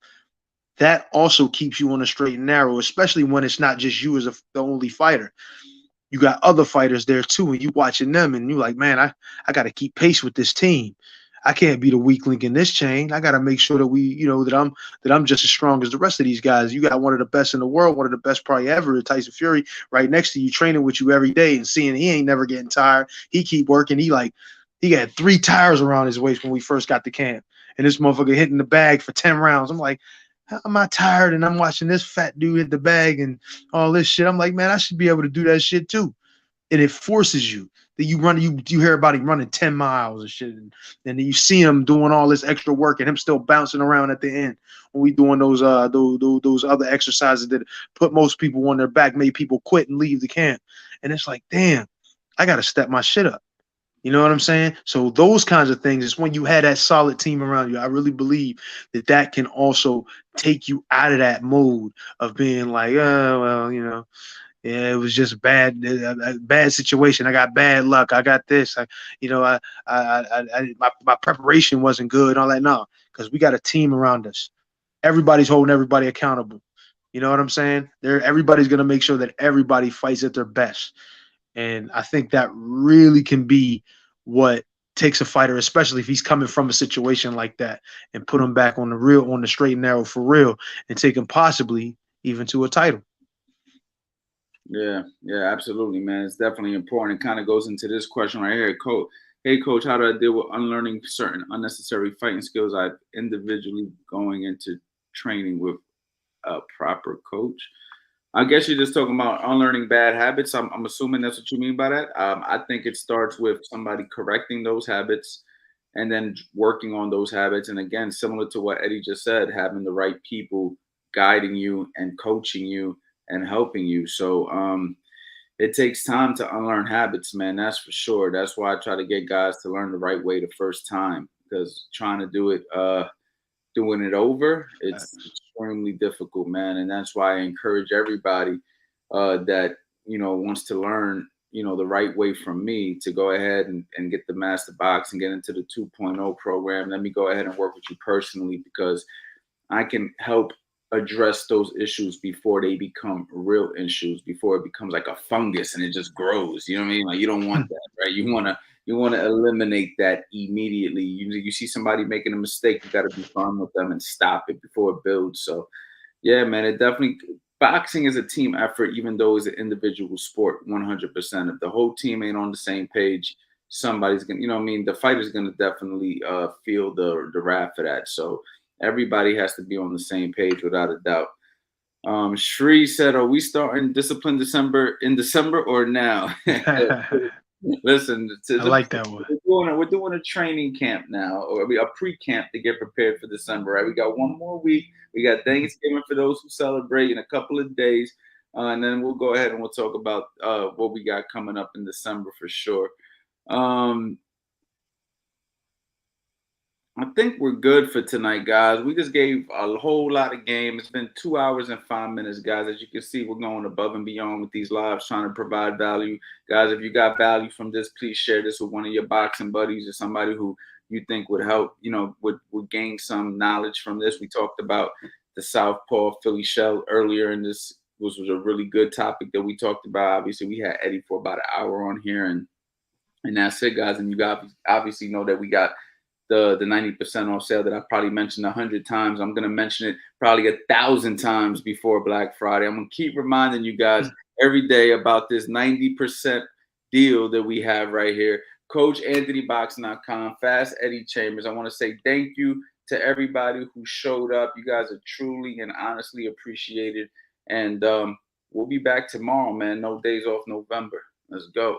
Speaker 4: that also keeps you on a straight and narrow, especially when it's not just you as the only fighter. You got other fighters there too, and you watching them, and you're like, man, I got to keep pace with this team. I can't be the weak link in this chain. I got to make sure that that I'm just as strong as the rest of these guys. You got one of the best in the world, one of the best probably ever, Tyson Fury, right next to you, training with you every day, and seeing he ain't never getting tired. He keep working. He got 3 tires around his waist when we first got to camp, and this motherfucker hitting the bag for 10 rounds. I'm like, how am I tired? And I'm watching this fat dude hit the bag and all this shit. I'm like, man, I should be able to do that shit too. And it forces you that you hear about him running 10 miles and shit. And then you see him doing all this extra work and him still bouncing around at the end when we doing those other exercises that put most people on their back, made people quit and leave the camp. And it's like, damn, I got to step my shit up. You know what I'm saying? So those kinds of things is when you had that solid team around you. I really believe that can also take you out of that mode of being like, oh, well, yeah, it was just a bad situation. I got bad luck. I got this. My preparation wasn't good and all that. No, because we got a team around us. Everybody's holding everybody accountable. You know what I'm saying? Everybody's gonna make sure that everybody fights at their best. And I think that really can be what takes a fighter, especially if he's coming from a situation like that, and put him back on the straight and narrow for real, and take him possibly even to a title.
Speaker 3: Yeah, absolutely, man. It's definitely important. It kind of goes into this question right here, Coach. Hey, Coach, how do I deal with unlearning certain unnecessary fighting skills I've individually going into training with a proper coach? I guess you're just talking about unlearning bad habits. I'm assuming that's what you mean by that. I think it starts with somebody correcting those habits and then working on those habits. And again, similar to what Eddie just said, having the right people guiding you and coaching you and helping you. So it takes time to unlearn habits, man. That's for sure. That's why I try to get guys to learn the right way the first time, because trying to do it doing it over, it's extremely difficult, man. And that's why I encourage everybody that, wants to learn, the right way from me to go ahead and get the master box and get into the 2.0 program. Let me go ahead and work with you personally, because I can help address those issues before they become real issues, before it becomes like a fungus and it just grows. You know what I mean? Like, you don't want that, right? You want to eliminate that immediately. You see somebody making a mistake, you got to be firm with them and stop it before it builds. So yeah, man, it definitely, boxing is a team effort, even though it's an individual sport. 100%. If the whole team ain't on the same page, somebody's gonna, you know what I mean, the fighter's gonna definitely feel the wrath of that. So everybody has to be on the same page without a doubt. Shri said, "Are we starting Discipline December in December or now?" Listen,
Speaker 4: I like that one.
Speaker 3: we're doing a training camp now, or a pre-camp to get prepared for December. Right, we got one more week. We got Thanksgiving for those who celebrate in a couple of days, and then we'll go ahead and we'll talk about what we got coming up in December for sure. I think we're good for tonight, guys. We just gave a whole lot of game. It's been 2 hours and 5 minutes, guys. As you can see, we're going above and beyond with these lives, trying to provide value. Guys, if you got value from this, please share this with one of your boxing buddies or somebody who you think would help, would gain some knowledge from this. We talked about the Southpaw Philly shell earlier, and this was a really good topic that we talked about. Obviously, we had Eddie for about an hour on here, and that's it, guys. And you obviously know that we got the 90% off sale that I probably mentioned 100 times. I'm gonna mention it probably 1,000 times before Black Friday. I'm gonna keep reminding you guys every day about this 90% deal that we have right here. CoachAnthonyBoxing.com, Fast Eddie Chambers. I want to say thank you to everybody who showed up. You guys are truly and honestly appreciated. And we'll be back tomorrow, man. No days off November. Let's go.